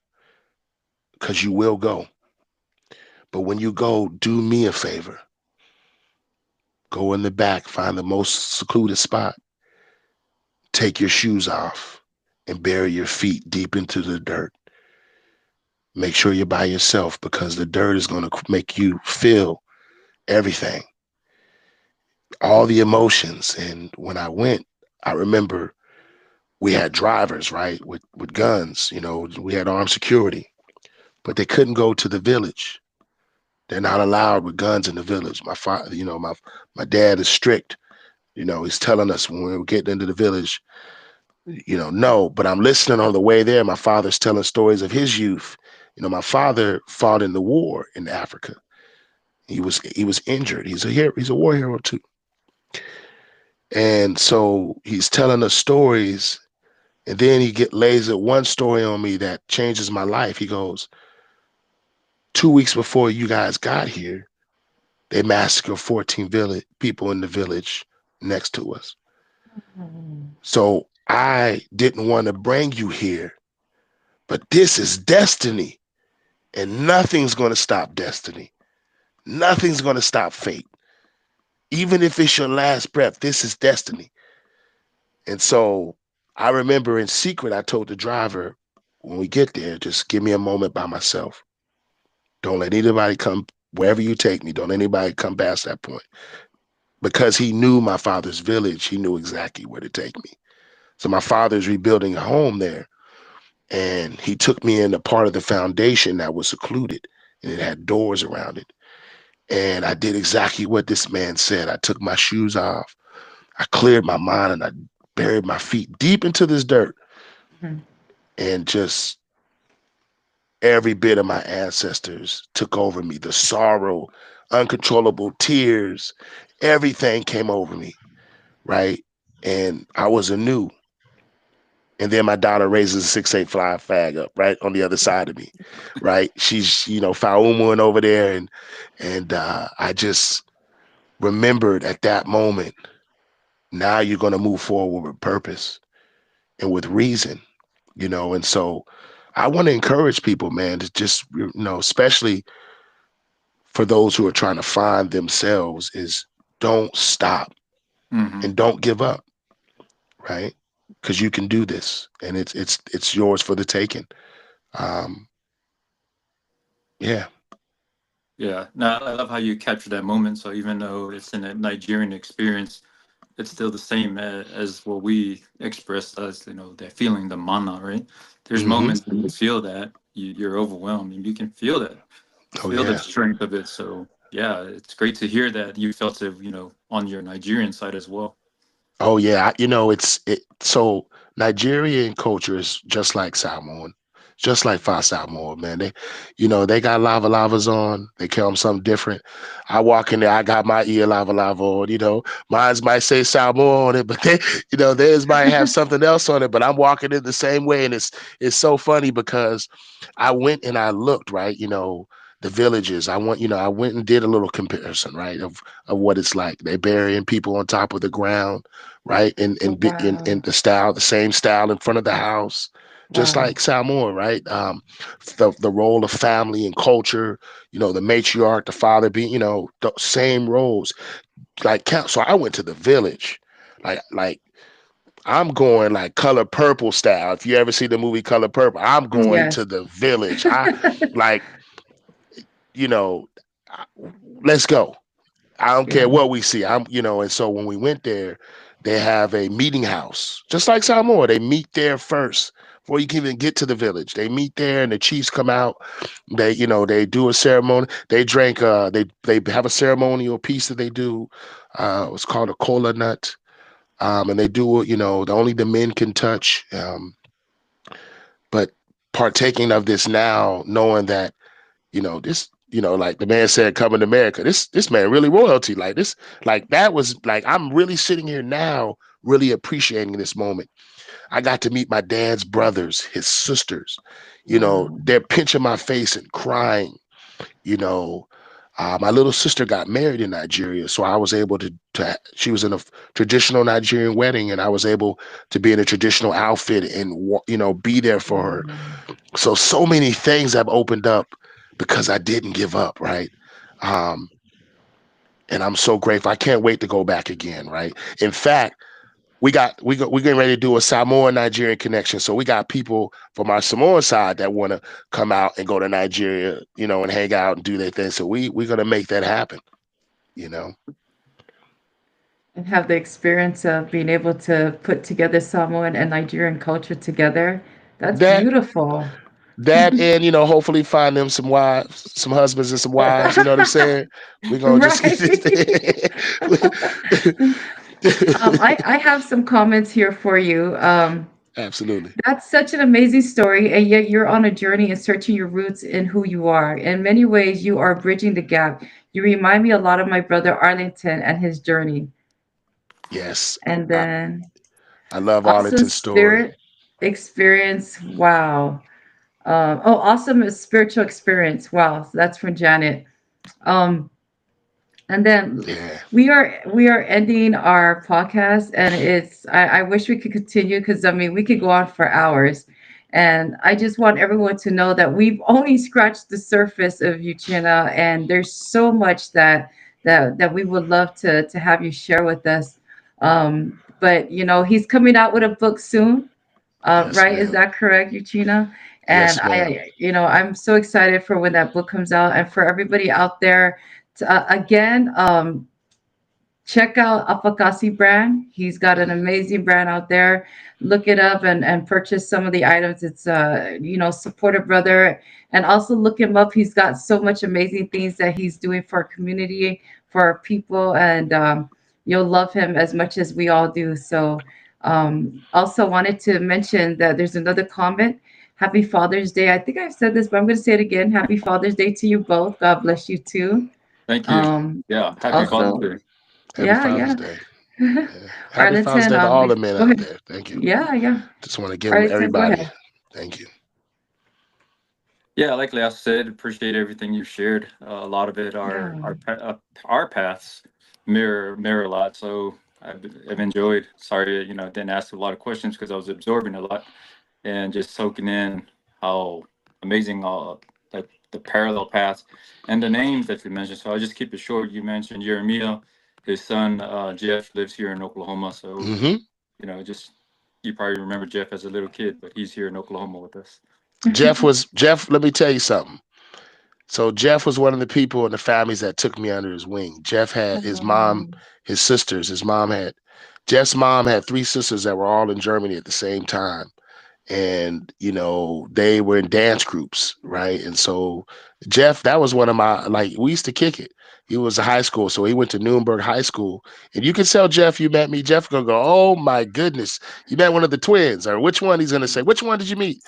because you will go. But when you go, do me a favor. Go in the back, find the most secluded spot, take your shoes off, and bury your feet deep into the dirt. Make sure you're by yourself because the dirt is going to make you feel everything, all the emotions. And when I went, I remember we had drivers, right, with guns. We had armed security, but they couldn't go to the village. They're not allowed with guns in the village. My father, my dad is strict. He's telling us when we were getting into the village, no. But I'm listening on the way there. My father's telling stories of his youth. My father fought in the war in Africa. He was injured. He's a hero. He's a war hero too. And so he's telling us stories, and then he lays at one story on me that changes my life. He goes, 2 weeks before you guys got here, they massacred 14 people in the village next to us. Mhm. So I didn't want to bring you here, but this is destiny, and nothing's going to stop destiny. Nothing's going to stop fate. Even if it's your last breath, this is destiny. And so I remember in secret, I told the driver, when we get there, just give me a moment by myself. Don't let anybody come wherever you take me. Don't let anybody come past that point. because he knew my father's village, he knew exactly where to take me. So my father's rebuilding a home there, and he took me in a part of the foundation that was secluded, and it had doors around it. And I did exactly what this man said. I took my shoes off, I cleared my mind, and I buried my feet deep into this dirt, Mhm. and just every bit of my ancestors took over me. The sorrow, uncontrollable tears, everything came over me, right? And I was anew. And then my daughter raises a 6'8" fly fag up right on the other side of me, right? She's Faumuin over there, and I just remembered at that moment. Now you're going to move forward with purpose and with reason, and so I want to encourage people, man, to just especially for those who are trying to find themselves, is don't stop Hmm. and don't give up, right? Because you can do this, and it's yours for the taking. Um, yeah. Yeah. No, I love how you capture that moment. So even though it's in a Nigerian experience, it's still the same as what we express as, that feeling, the mana, right? There's Hmm. moments when you feel that you're overwhelmed and you can feel that, Oh feel the yeah. strength of it. So yeah, it's great to hear that you felt it, on your Nigerian side as well. Oh yeah. So Nigerian culture is just like Samoan, just like Fa Samoan, man. They got lava lavas on. They call them something different. I walk in there, I got my ear lava lava on. Mine's might say Samoan on it, but theirs might have something else on it. But I'm walking in the same way, and it's so funny because I went and I looked, right. The villages. I went and did a little comparison, right, of what it's like. They burying people on top of the ground, right? And Oh, and bi- in wow. the same style in front of the house, just Wow. like Samoa, right? The role of family and culture, the matriarch, the father being, the same roles. So I went to the village, like I'm going like Color Purple style. If you ever see the movie Color Purple, I'm going Yes. to the village. I like, you know, let's go. I don't care Yeah. what we see. And so when we went there, they have a meeting house, just like Samoa. They meet there first before you can even get to the village. They meet there, and the chiefs come out. They do a ceremony. They drink. They have a ceremonial piece that they do. It's called a cola nut. And they do it. Only the men can touch. But partaking of this now, knowing that this, like the man said, coming to America, this man really royalty. Like this, like that was like, I'm really sitting here now, really appreciating this moment. I got to meet my dad's brothers, his sisters. Wow. They're pinching my face and crying. You know, my little sister got married in Nigeria, so I was able to. She was in a traditional Nigerian wedding, and I was able to be in a traditional outfit and be there for her. Wow. So many things have opened up because I didn't give up, right? Um, and I'm so grateful. I can't wait to go back again, right? In fact, we're getting ready to do a Samoan Nigerian connection. So we got people from our Samoan side that want to come out and go to Nigeria, and hang out and do their thing. So we're gonna make that happen, you know. And have the experience of being able to put together Samoan and Nigerian culture together. That's That beautiful. that and hopefully find them some wives, some husbands and some wives, you know what I'm saying? We're gonna just get Right. this thing. I have some comments here for you. Absolutely. That's such an amazing story, and yet you're on a journey in searching your roots in who you are. In many ways, you are bridging the gap. You remind me a lot of my brother Arlington and his journey. Yes. And I, then I love awesome Arlington's story. spirit experience. Wow. Awesome spiritual experience. Wow. That's from Janet. Um, And then Yeah. we are ending our podcast, and I wish we could continue because I mean we could go on for hours. And I just want everyone to know that we've only scratched the surface of Uchenna, and there's so much that we would love to have you share with us. But he's coming out with a book soon. Yes, Right? Is ma'am. that correct, Uchenna? And Yes, ma'am. I'm so excited for when that book comes out, and for everybody out there. Again, check out Afatasi brand. He's got an amazing brand out there. Look it up and purchase some of the items. It's support a brother and also look him up. He's got so much amazing things that he's doing for our community, for our people, and you'll love him as much as we all do. So also wanted to mention that there's another comment. Happy Father's Day. I think I've said this, but I'm going to say it again. Happy Father's Day to you both. God bless you too. Thank you. Um, Yeah, happy Father's also, Day. Happy yeah, Father's yeah. Day. Yeah. Happy Father's Arlington, Day to all the men go out ahead. there. Thank you. Yeah, yeah. Just want to give Arlington, go everybody. ahead. Thank you. Yeah, like Leah said, appreciate everything you've shared. A lot of it, Yeah. our paths mirror a lot. So I've enjoyed. Sorry, didn't ask a lot of questions because I was absorbing a lot and just soaking in how amazing all the parallel paths and the names that you mentioned. So I'll just keep it short. You mentioned Jeremiah, his son Jeff lives here in Oklahoma. So Hmm. just you probably remember Jeff as a little kid, but he's here in Oklahoma with us. Jeff. Let me tell you something. So Jeff was one of the people in the families that took me under his wing. Jeff had his mom, Oh, his sisters. Jeff's mom had three sisters that were all in Germany at the same time. And they were in dance groups, right? And so Jeff, that was one of my, like, we used to kick it. He was a high school, so he went to Nuremberg High School, and you can tell Jeff you met me. Jeff gonna go, oh my goodness, you met one of the twins, or which one? He's gonna say, which one did you meet?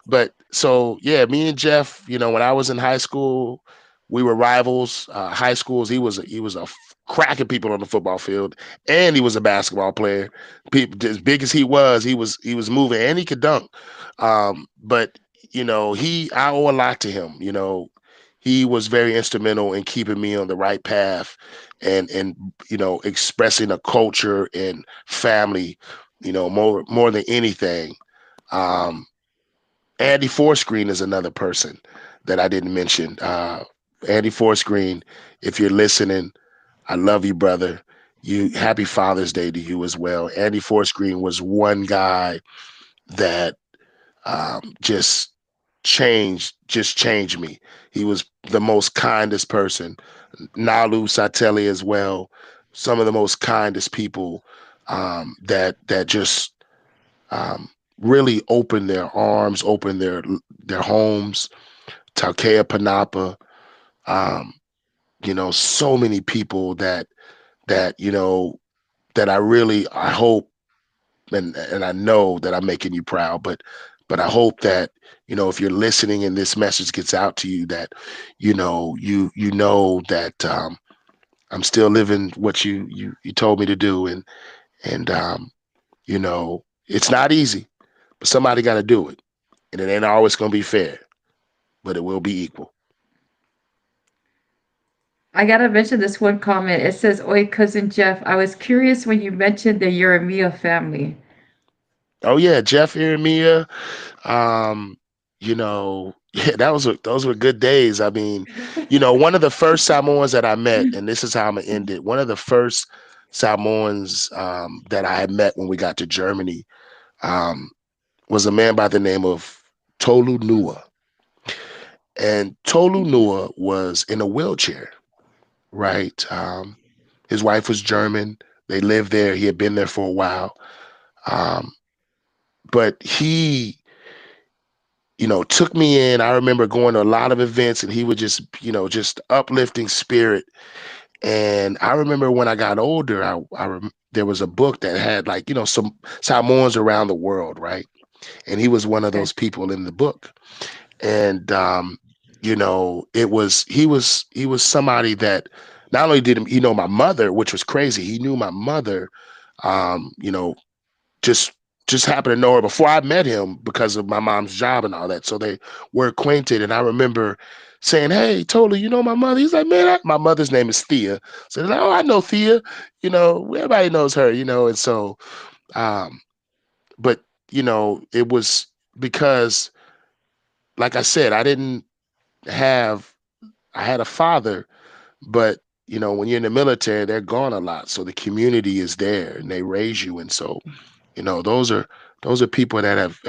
But so yeah, me and Jeff, when I was in high school, we were rivals. High schools, he was a cracking people on the football field, and he was a basketball player. As big as he was moving, and he could dunk. But I owe a lot to him. He was very instrumental in keeping me on the right path, and expressing a culture and family. More than anything. Um, Andy Forscreen is another person that I didn't mention. Andy Forscreen, if you're listening, I love you, brother. Happy Father's Day to you as well. Andy Forscreen was one guy that just changed me. He was the most kindest person. Nalu Sateli as well. Some of the most kindest people that just um, really opened their arms, opened their homes. Taukea Panapa, um, so many people that that I hope, and I know that I'm making you proud, but I hope that if you're listening and this message gets out to you, that you know that I'm still living what you told me to do, and it's not easy, but somebody got to do it, and it ain't always gonna be fair, but it will be equal. I gotta mention this one comment. It says, "Oi, cousin Jeff, I was curious when you mentioned the Uremia family." Oh yeah, Jeff Iremia. Yeah, those were good days. I mean, one of the first Samoans that I met, and this is how I'm gonna end it. One of the first Samoans that I had met when we got to Germany um, was a man by the name of Tolu Nua, and Tolu Nua was in a wheelchair. Right, his wife was German. They lived there. He had been there for a while, um, but he took me in. I remember going to a lot of events, and he would just uplifting spirit. And I remember when I got older, there was a book that had, like, some Samoans around the world, right? And he was one of Okay. those people in the book. And he was somebody that not only did he know my mother, which was crazy, he knew my mother, um, you know, just just happened to know her before I met him because of my mom's job and all that. So they were acquainted. And I remember saying, "Hey, totally, you know my mother?" He's like, "Man, my mother's name is Thea." So they're like, "Oh, I know Thea. Everybody knows her, And so, um, but it was because, like I said, have I had a father, but when you're in the military, they're gone a lot. So the community is there and they raise you. And so those are people that have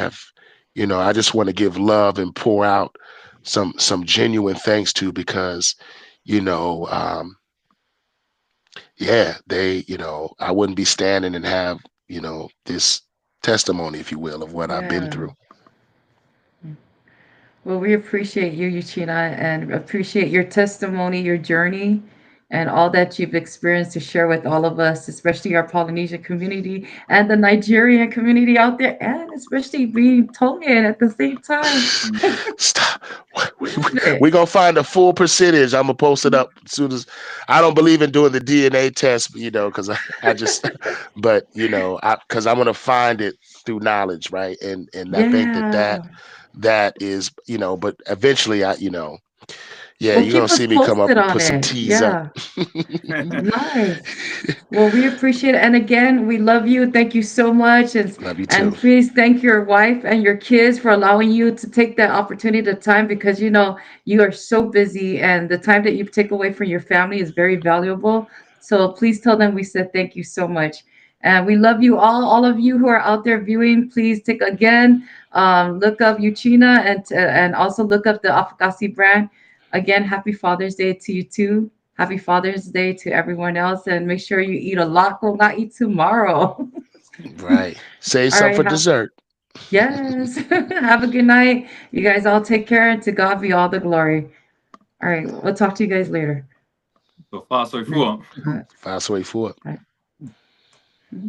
I just want to give love and pour out some genuine thanks to, because you know um Yeah, they, I wouldn't be standing and have, this testimony, if you will, of what I've been Yeah. through. Well, we appreciate you, Uchenna, and appreciate your testimony, your journey, and all that you've experienced to share with all of us, especially our Polynesian community and the Nigerian community out there, and especially being Tongan at the same time. Stop. Love We it. gonna find a full percentage. I'm gonna post it up as soon as. I don't believe in doing the DNA test, because I just, but because I'm gonna find it through knowledge, right? And I think that Yeah. that is, but eventually yeah, Well, you're gonna keep us see me come up posted and on put some it. T's up. Yeah. Nice. Well, we appreciate it. And again, we love you. Thank you so much. Love you And too. please thank your wife and your kids for allowing you to take that opportunity, the time, because you are so busy and the time that you take away from your family is very valuable. So please tell them we said thank you so much. And we love you all of you who are out there viewing. Please take again, look up Uchina and also look up the Afatasi brand. Again, happy Father's Day to you too. Happy Father's Day to everyone else, and make sure you eat a lot. Go not eat tomorrow. Right. Save All some right. for dessert. Yes. Have a good night. You guys all take care, and to God be all the glory. All right. We'll talk to you guys later. So far, so Night. far. All Fast way forward. right.